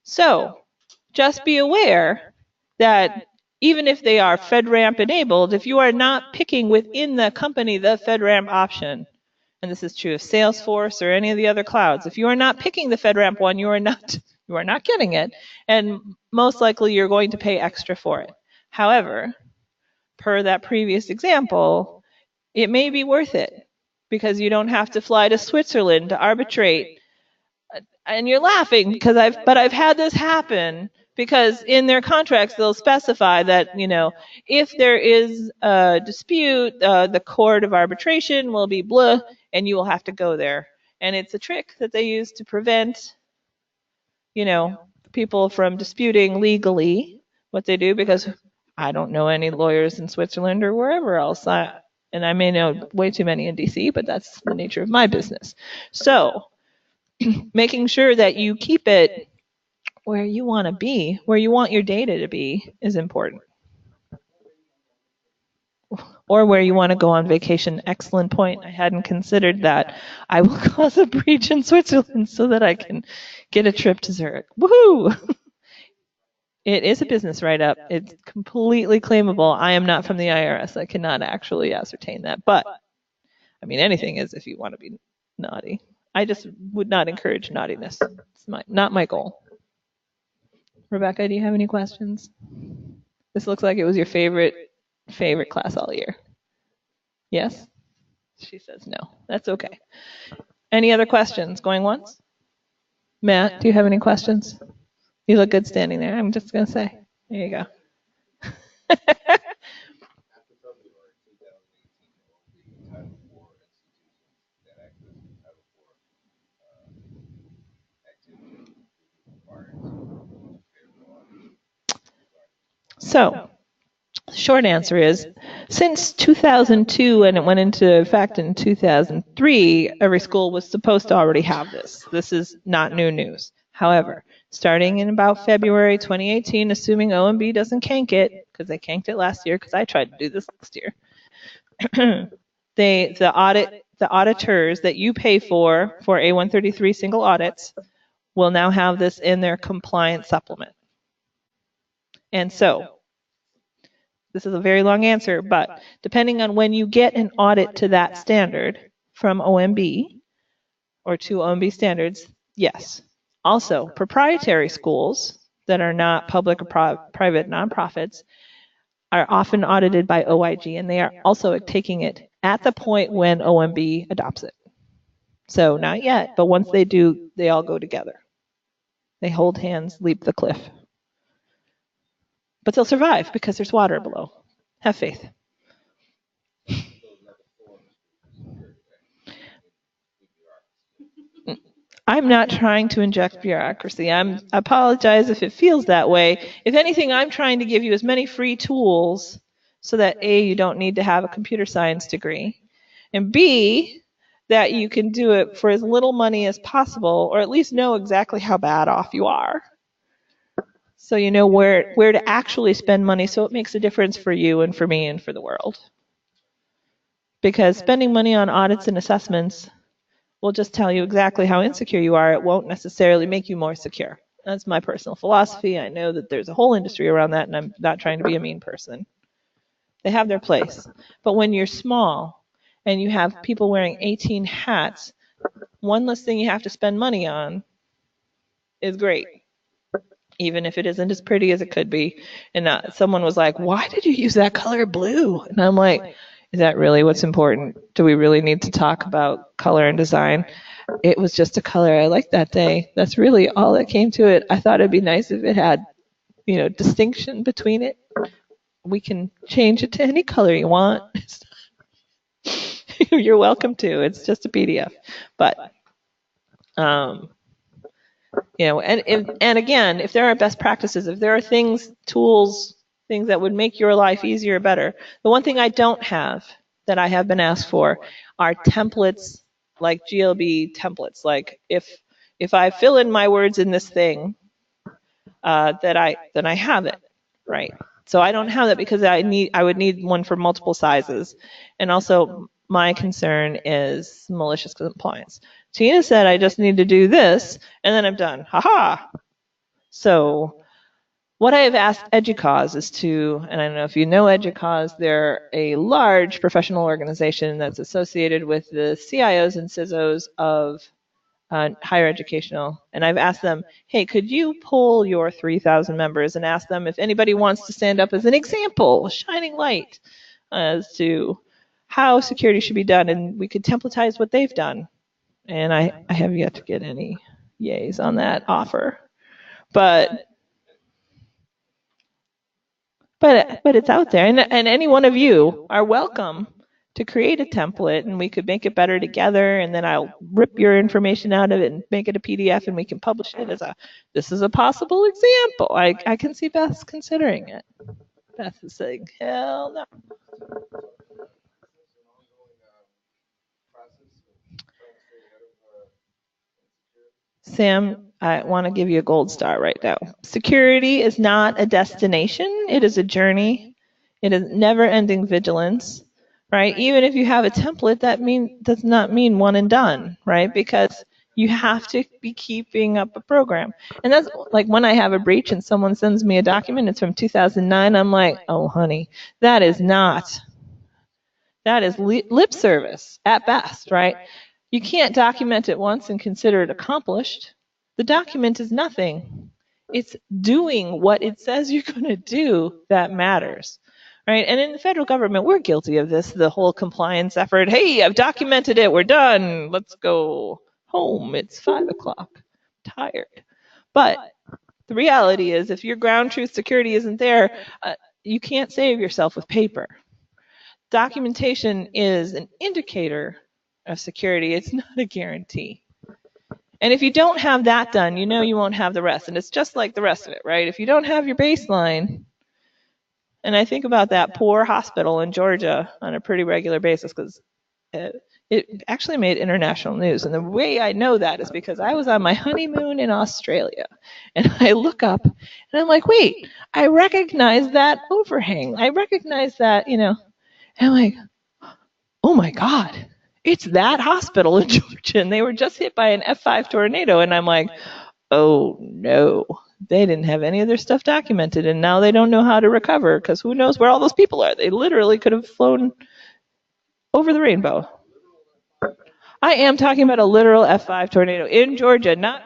So just be aware that even if they are FedRAMP enabled, if you are not picking within the company the FedRAMP option, and this is true of Salesforce or any of the other clouds, if you are not picking the FedRAMP one, you are not getting it, and most likely you're going to pay extra for it. However, per that previous example, it may be worth it, because you don't have to fly to Switzerland to arbitrate. And you're laughing because I've had this happen, because in their contracts they'll specify that, if there is a dispute, the court of arbitration will be blah, and you will have to go there. And it's a trick that they use to prevent, people from disputing legally what they do, because I don't know any lawyers in Switzerland or wherever else. And I may know way too many in DC, but that's the nature of my business. So making sure that you keep it where you want to be, where you want your data to be, is important. Or where you want to go on vacation. Excellent point. I hadn't considered that. I will cause a breach in Switzerland so that I can get a trip to Zurich. Woohoo! It is a business write-up. It's completely claimable. I am not from the IRS. I cannot actually ascertain that. But, anything is if you want to be naughty. I just would not encourage naughtiness. It's not my goal. Rebecca, do you have any questions? This looks like it was your favorite class all year. Yes? She says no. That's okay. Any other questions? Going once? Matt, do you have any questions? You look good standing there. I'm just going to say. There you go. So, short answer is, since 2002, and it went into effect in 2003, every school was supposed to already have this. This is not new news. However, starting in about February 2018, assuming OMB doesn't kank it, because they kanked it last year, because I tried to do this last year, the auditors that you pay for A133 single audits will now have this in their compliance supplement. And so, this is a very long answer, but depending on when you get an audit to that standard from OMB or to OMB standards, yes. Also, proprietary schools that are not public or private nonprofits are often audited by OIG, and they are also taking it at the point when OMB adopts it. So not yet, but once they do, they all go together. They hold hands, leap the cliff. But they'll survive because there's water below. Have faith. I'm not trying to inject bureaucracy. I apologize if it feels that way. If anything, I'm trying to give you as many free tools so that A, you don't need to have a computer science degree, and B, that you can do it for as little money as possible, or at least know exactly how bad off you are. So you know where to actually spend money so it makes a difference for you and for me and for the world. Because spending money on audits and assessments will just tell you exactly how insecure you are. It won't necessarily make you more secure. That's my personal philosophy. I know that there's a whole industry around that, and I'm not trying to be a mean person. They have their place. But when you're small and you have people wearing 18 hats, one less thing you have to spend money on is great, even if it isn't as pretty as it could be. And someone was like, why did you use that color blue? And I'm like, is that really what's important? Do we really need to talk about color and design? It was just a color I liked that day. That's really all that came to it. I thought it'd be nice if it had, distinction between it. We can change it to any color you want. You're welcome to. It's just a PDF. But, and again, if there are best practices, if there are tools, things that would make your life easier or better, the one thing I don't have that I have been asked for are templates, like GLB templates. Like if I fill in my words in this thing, then I have it, right? So I don't have that because I would need one for multiple sizes, and also my concern is malicious compliance. Tina said I just need to do this, and then I'm done. Ha. So what I have asked EDUCAUSE is to, and I don't know if you know EDUCAUSE, they're a large professional organization that's associated with the CIOs and CISOs of higher educational. And I've asked them, hey, could you pull your 3,000 members and ask them if anybody wants to stand up as an example, a shining light as to how security should be done, and we could templatize what they've done. And I have yet to get any yays on that offer. But it's out there, and any one of you are welcome to create a template, and we could make it better together, and then I'll rip your information out of it and make it a PDF, and we can publish it as this is a possible example. I can see Beth considering it. Beth is saying, hell no. Sam, I want to give you a gold star right now. Security is not a destination. It is a journey. It is never-ending vigilance, right? Even if you have a template, that does not mean one and done, right? Because you have to be keeping up a program. And that's like when I have a breach and someone sends me a document, it's from 2009, I'm like, oh, honey, that is lip service at best, right? You can't document it once and consider it accomplished. The document is nothing. It's doing what it says you're going to do that matters, right? And in the federal government, we're guilty of this, the whole compliance effort. Hey, I've documented it. We're done. Let's go home. It's 5 o'clock. Tired. But the reality is if your ground truth security isn't there, you can't save yourself with paper. Documentation is an indicator of security. It's not a guarantee. And if you don't have that done, you know you won't have the rest. And it's just like the rest of it, right? If you don't have your baseline, and I think about that poor hospital in Georgia on a pretty regular basis because it actually made international news. And the way I know that is because I was on my honeymoon in Australia. And I look up and I'm like, wait, I recognize that overhang. I recognize that, And I'm like, oh my God, it's that hospital in Georgia, and they were just hit by an F5 tornado. And I'm like, oh no, they didn't have any of their stuff documented, and now they don't know how to recover because who knows where all those people are. They literally could have flown over the rainbow. I am talking about a literal F5 tornado in Georgia, not...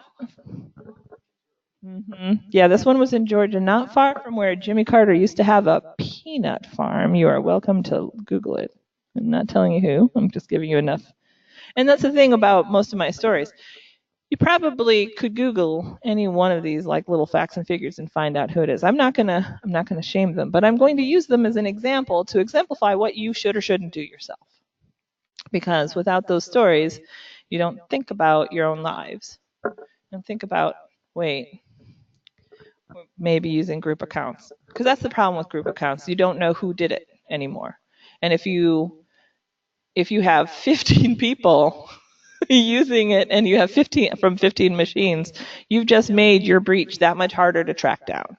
Yeah, this one was in Georgia, not far from where Jimmy Carter used to have a peanut farm. You are welcome to Google it. I'm not telling you who. I'm just giving you enough. And that's the thing about most of my stories. You probably could Google any one of these like little facts and figures and find out who it is. I'm not gonna shame them, but I'm going to use them as an example to exemplify what you should or shouldn't do yourself. Because without those stories, you don't think about your own lives. and think about, wait, maybe using group accounts. Because that's the problem with group accounts. You don't know who did it anymore. And if you have 15 people using it and you have 15 from 15 machines, you've just made your breach that much harder to track down.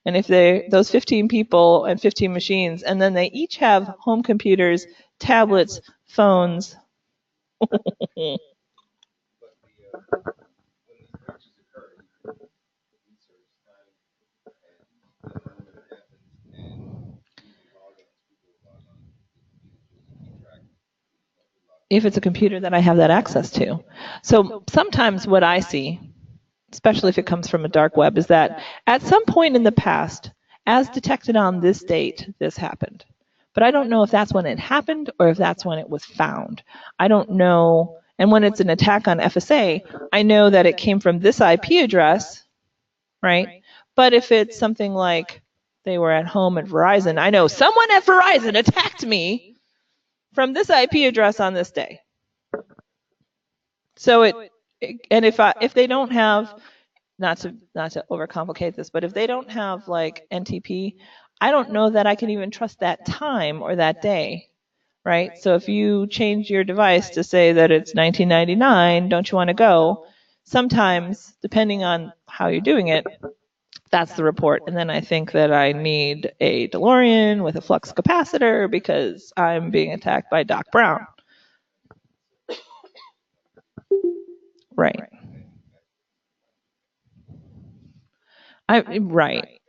And if those 15 people and 15 machines, and then they each have home computers, tablets, phones. If it's a computer that I have that access to. So sometimes what I see, especially if it comes from a dark web, is that at some point in the past, as detected on this date, this happened. But I don't know if that's when it happened or if that's when it was found. I don't know. And when it's an attack on FSA, I know that it came from this IP address, right? But if it's something like they were at home at Verizon, I know someone at Verizon attacked me from this IP address on this day. So and if they don't have, not to overcomplicate this, but if they don't have like NTP, I don't know that I can even trust that time or that day, right? So if you change your device to say that it's 1999, don't you want to go? Sometimes, depending on how you're doing it, that's the report. And then I think that I need a DeLorean with a flux capacitor because I'm being attacked by Doc Brown. Right. Right.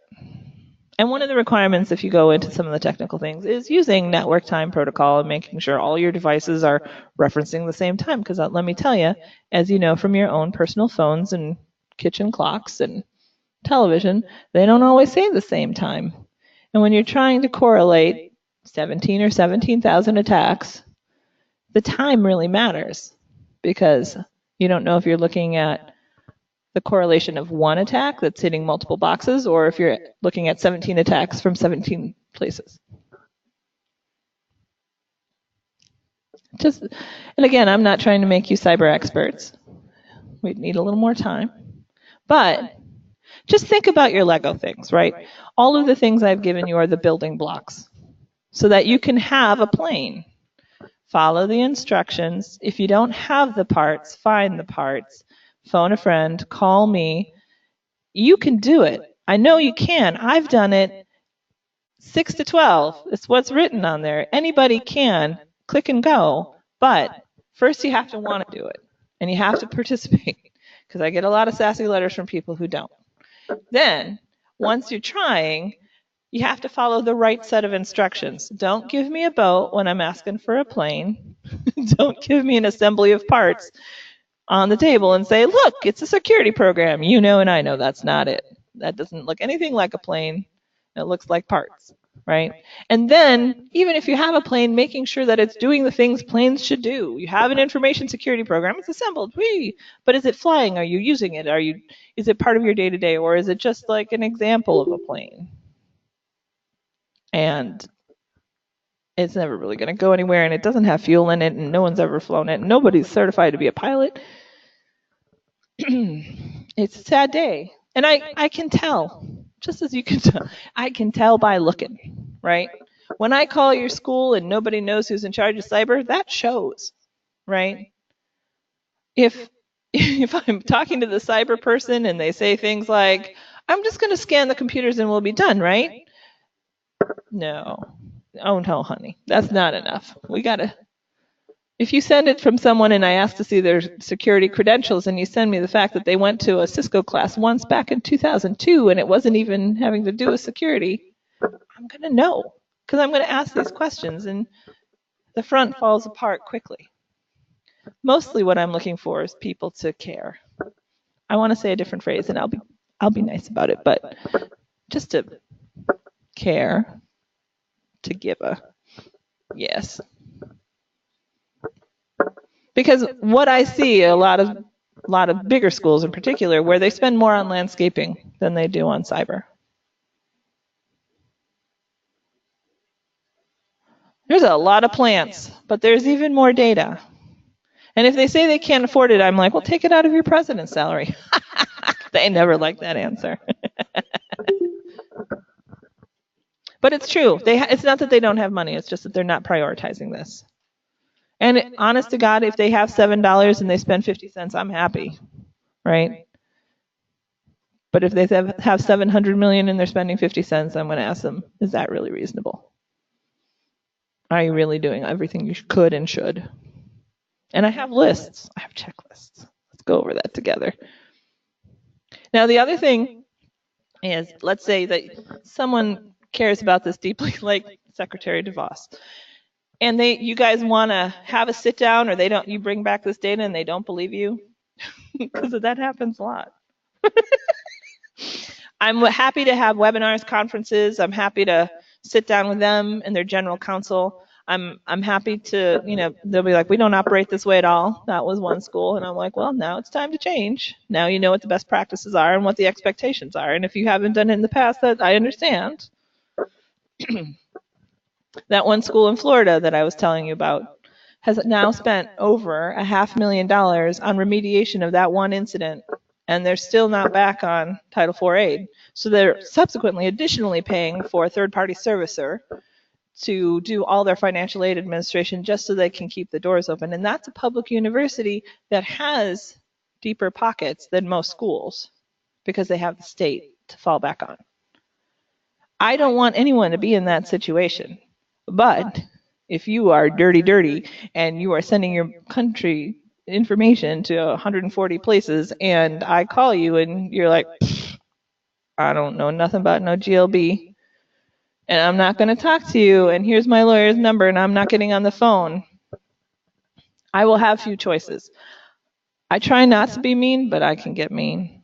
And one of the requirements, if you go into some of the technical things, is using network time protocol and making sure all your devices are referencing the same time. Because let me tell you, as you know from your own personal phones and kitchen clocks and television, they don't always say the same time. And when you're trying to correlate 17 or 17,000 attacks, the time really matters because you don't know if you're looking at the correlation of one attack that's hitting multiple boxes or if you're looking at 17 attacks from 17 places. And again, I'm not trying to make you cyber experts. We'd need a little more time. But just think about your Lego things, right? All of the things I've given you are the building blocks so that you can have a plane. Follow the instructions. If you don't have the parts, find the parts. Phone a friend, call me. You can do it. I know you can. I've done it 6 to 12. It's what's written on there. Anybody can click and go, but first you have to want to do it and you have to participate because I get a lot of sassy letters from people who don't. Then, once you're trying, you have to follow the right set of instructions. Don't give me a boat when I'm asking for a plane. Don't give me an assembly of parts on the table and say, look, it's a security program. You know and I know that's not it. That doesn't look anything like a plane. It looks like parts, right? And then, even if you have a plane, making sure that it's doing the things planes should do. You have an information security program, it's assembled, but is it flying? Are you using it? Is it part of your day-to-day, or is it just like an example of a plane? And it's never really going to go anywhere, and it doesn't have fuel in it, and no one's ever flown it, and nobody's certified to be a pilot. It's a sad day. And I can tell, just as you can tell, I can tell by looking, right? When I call your school and nobody knows who's in charge of cyber, that shows, right? If I'm talking to the cyber person and they say things like, I'm just going to scan the computers and we'll be done, right? No. Oh, no, honey. That's not enough. If you send it from someone and I ask to see their security credentials and you send me the fact that they went to a Cisco class once back in 2002 and it wasn't even having to do with security, I'm going to know because I'm going to ask these questions and the front falls apart quickly. Mostly what I'm looking for is people to care. I want to say a different phrase and I'll be nice about it, but just to care, to give a yes. Because what I see a lot of bigger schools in particular, where they spend more on landscaping than they do on cyber. There's a lot of plants, but there's even more data. And if they say they can't afford it, I'm like, well, take it out of your president's salary. They never like that answer. But it's true. It's not that they don't have money. It's just that they're not prioritizing this. And honest to God, if they have $7 and they spend 50 cents, I'm happy, right? But if they have 700 million and they're spending 50 cents, I'm going to ask them, is that really reasonable? Are you really doing everything you could and should? And I have lists. I have checklists. Let's go over that together. Now, the other thing is, let's say that someone cares about this deeply, like Secretary DeVos, and you guys want to have a sit down, or you bring back this data and they don't believe you, because that happens a lot. I'm happy to have webinars, conferences. I'm happy to sit down with them and their general counsel. I'm happy to, they'll be like, we don't operate this way at all. That was one school. And I'm like, well, now it's time to change. Now you know what the best practices are and what the expectations are. And if you haven't done it in the past, that I understand. That one school in Florida that I was telling you about has now spent over $500,000 on remediation of that one incident. And they're still not back on Title IV aid. So they're subsequently additionally paying for a third-party servicer to do all their financial aid administration just so they can keep the doors open. And that's a public university that has deeper pockets than most schools because they have the state to fall back on. I don't want anyone to be in that situation. But if you are dirty, and you are sending your country information to 140 places, and I call you and you're like, I don't know nothing about no GLB, and I'm not going to talk to you, and here's my lawyer's number, and I'm not getting on the phone, I will have few choices. I try not to be mean, but I can get mean.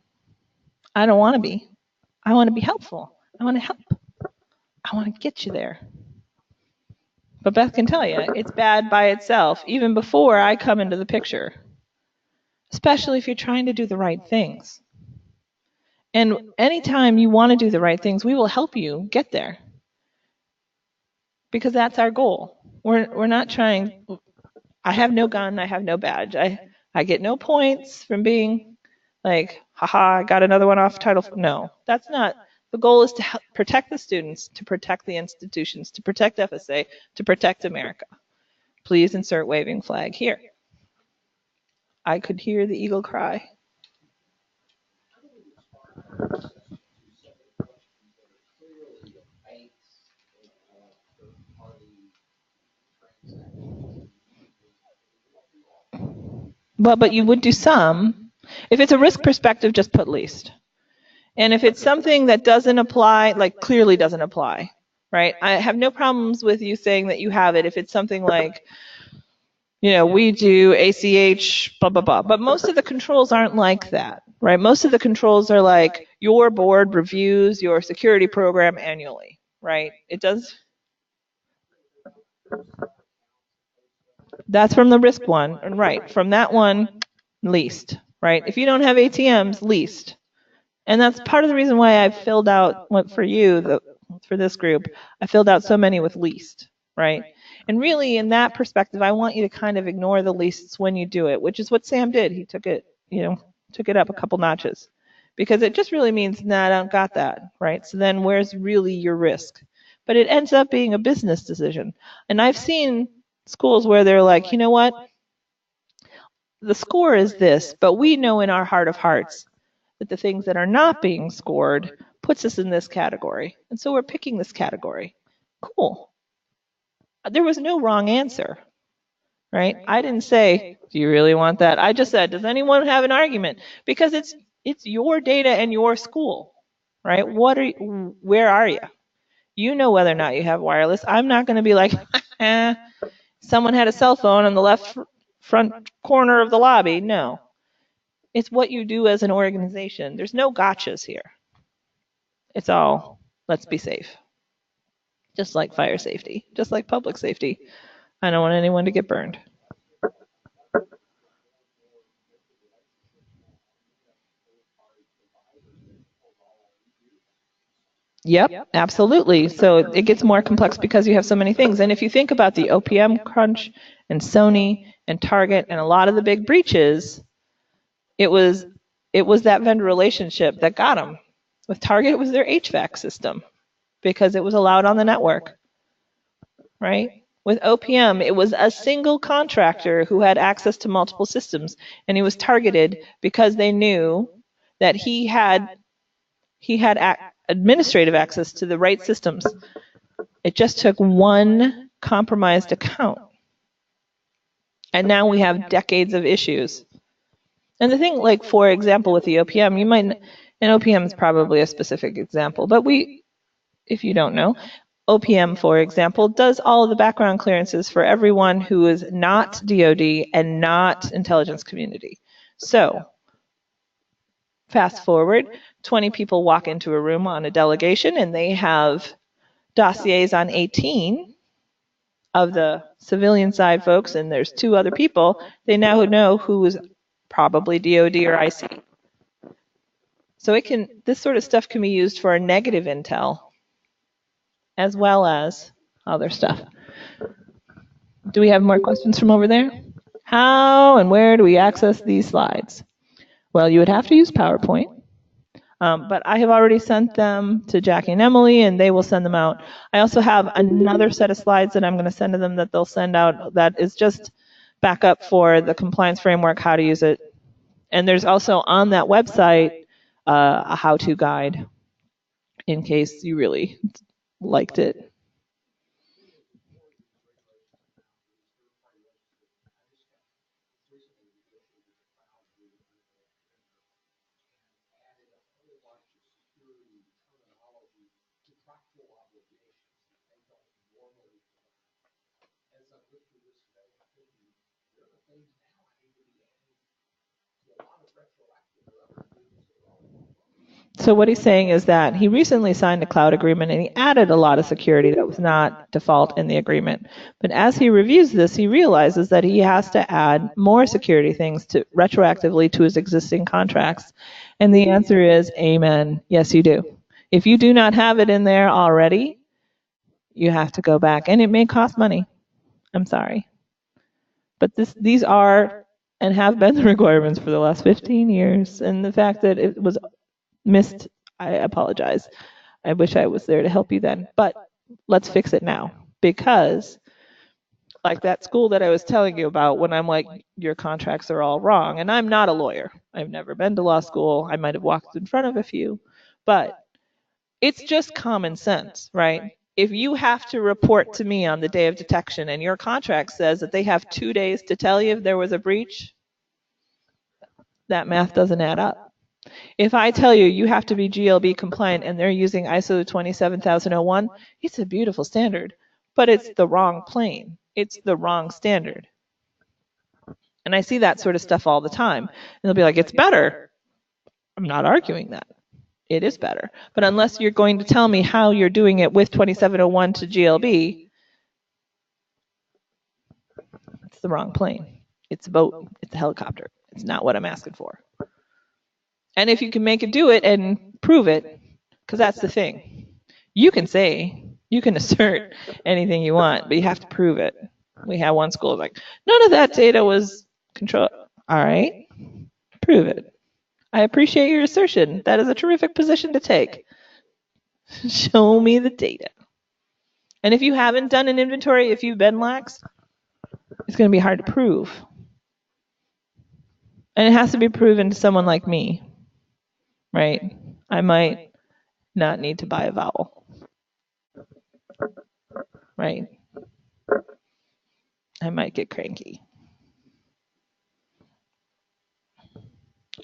I don't want to be. I want to be helpful. I want to help. I want to get you there. But Beth can tell you, it's bad by itself, even before I come into the picture, especially if you're trying to do the right things. And anytime you want to do the right things, we will help you get there, because that's our goal. We're not trying, I have no gun, I have no badge. I get no points from being like, haha, I got another one off Title. No, that's not. The goal is to help protect the students, to protect the institutions, to protect FSA, to protect America. Please insert waving flag here. I could hear the eagle cry. But you would do some. If it's a risk perspective, just put least. And if it's something that doesn't apply, like clearly doesn't apply, right? I have no problems with you saying that you have it if it's something like, we do ACH, blah, blah, blah. But most of the controls aren't like that, right? Most of the controls are like your board reviews your security program annually, right? It does. That's from the risk one, right? From that one, least, right? If you don't have ATMs, least. And that's part of the reason why I filled out, for this group, I filled out so many with least, right? And really, in that perspective, I want you to kind of ignore the leasts when you do it, which is what Sam did. He took it up a couple notches, because it just really means, nah, I don't got that, right? So then where's really your risk? But it ends up being a business decision. And I've seen schools where they're like, you know what? The score is this, but we know in our heart of hearts that the things that are not being scored puts us in this category. And so we're picking this category. Cool. There was no wrong answer, right? I didn't say, do you really want that? I just said, does anyone have an argument? Because it's your data and your school, right? Where are you? You know whether or not you have wireless. I'm not going to be like, someone had a cell phone on the left front corner of the lobby. No. It's what you do as an organization. There's no gotchas here. It's all, let's be safe. Just like fire safety, just like public safety. I don't want anyone to get burned. Yep, absolutely. So it gets more complex because you have so many things. And if you think about the OPM crunch and Sony and Target and a lot of the big breaches, it was that vendor relationship that got them. With Target, it was their HVAC system because it was allowed on the network, right? With OPM, it was a single contractor who had access to multiple systems, and he was targeted because they knew that he had administrative access to the right systems. It just took one compromised account. And now we have decades of issues. And the thing, like, for example, with the OPM, you might, and OPM is probably a specific example, but if you don't know, OPM, for example, does all of the background clearances for everyone who is not DoD and not intelligence community. So, fast forward, 20 people walk into a room on a delegation and they have dossiers on 18 of the civilian side folks, and there's 2 other people. They now know who is probably DoD or IC. So this sort of stuff can be used for a negative intel as well as other stuff. Do we have more questions from over there? How and where do we access these slides? Well, you would have to use PowerPoint. But I have already sent them to Jackie and Emily, and they will send them out. I also have another set of slides that I'm going to send to them that they'll send out that is just backup for the compliance framework, how to use it. And there's also on that website a how-to guide in case you really liked it. So what he's saying is that he recently signed a cloud agreement and he added a lot of security that was not default in the agreement. But as he reviews this, he realizes that he has to add more security things retroactively to his existing contracts. And the answer is, amen. Yes, you do. If you do not have it in there already, you have to go back. And it may cost money. I'm sorry. But these are and have been the requirements for the last 15 years. And the fact that it was missed, I apologize. I wish I was there to help you then. But let's fix it now. Because like that school that I was telling you about when I'm like, your contracts are all wrong. And I'm not a lawyer. I've never been to law school. I might have walked in front of a few. But it's just common sense, right? If you have to report to me on the day of detection and your contract says that they have 2 days to tell you if there was a breach, that math doesn't add up. If I tell you you have to be GLB compliant and they're using ISO 27001, it's a beautiful standard, but it's the wrong plane. It's the wrong standard. And I see that sort of stuff all the time. And they'll be like, it's better. I'm not arguing that. It is better. But unless you're going to tell me how you're doing it with 2701 to GLB, it's the wrong plane. It's a boat. It's a helicopter. It's not what I'm asking for. And if you can make it do it and prove it, because that's the thing. You can assert anything you want, but you have to prove it. We had one school like, none of that data was controlled. All right, prove it. I appreciate your assertion. That is a terrific position to take. Show me the data. And if you haven't done an inventory, if you've been lax, it's going to be hard to prove. And it has to be proven to someone like me, right? I might not need to buy a vowel, right? I might get cranky.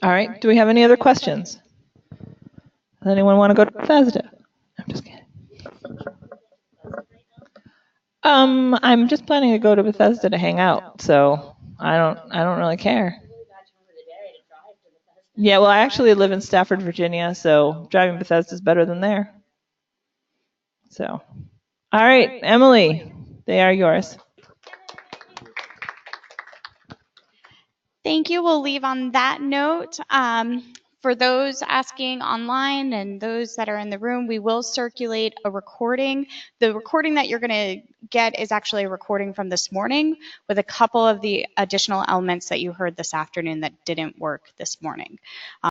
All right, do we have any other questions? Does anyone want to go to Bethesda? I'm just kidding. I'm just planning to go to Bethesda to hang out, so I don't really care. Yeah, well, I actually live in Stafford, Virginia, so driving Bethesda is better than there. So, all right, Emily, they are yours. Thank you. We'll leave on that note. For those asking online and those that are in the room, we will circulate a recording. The recording that you're going to get is actually a recording from this morning with a couple of the additional elements that you heard this afternoon that didn't work this morning.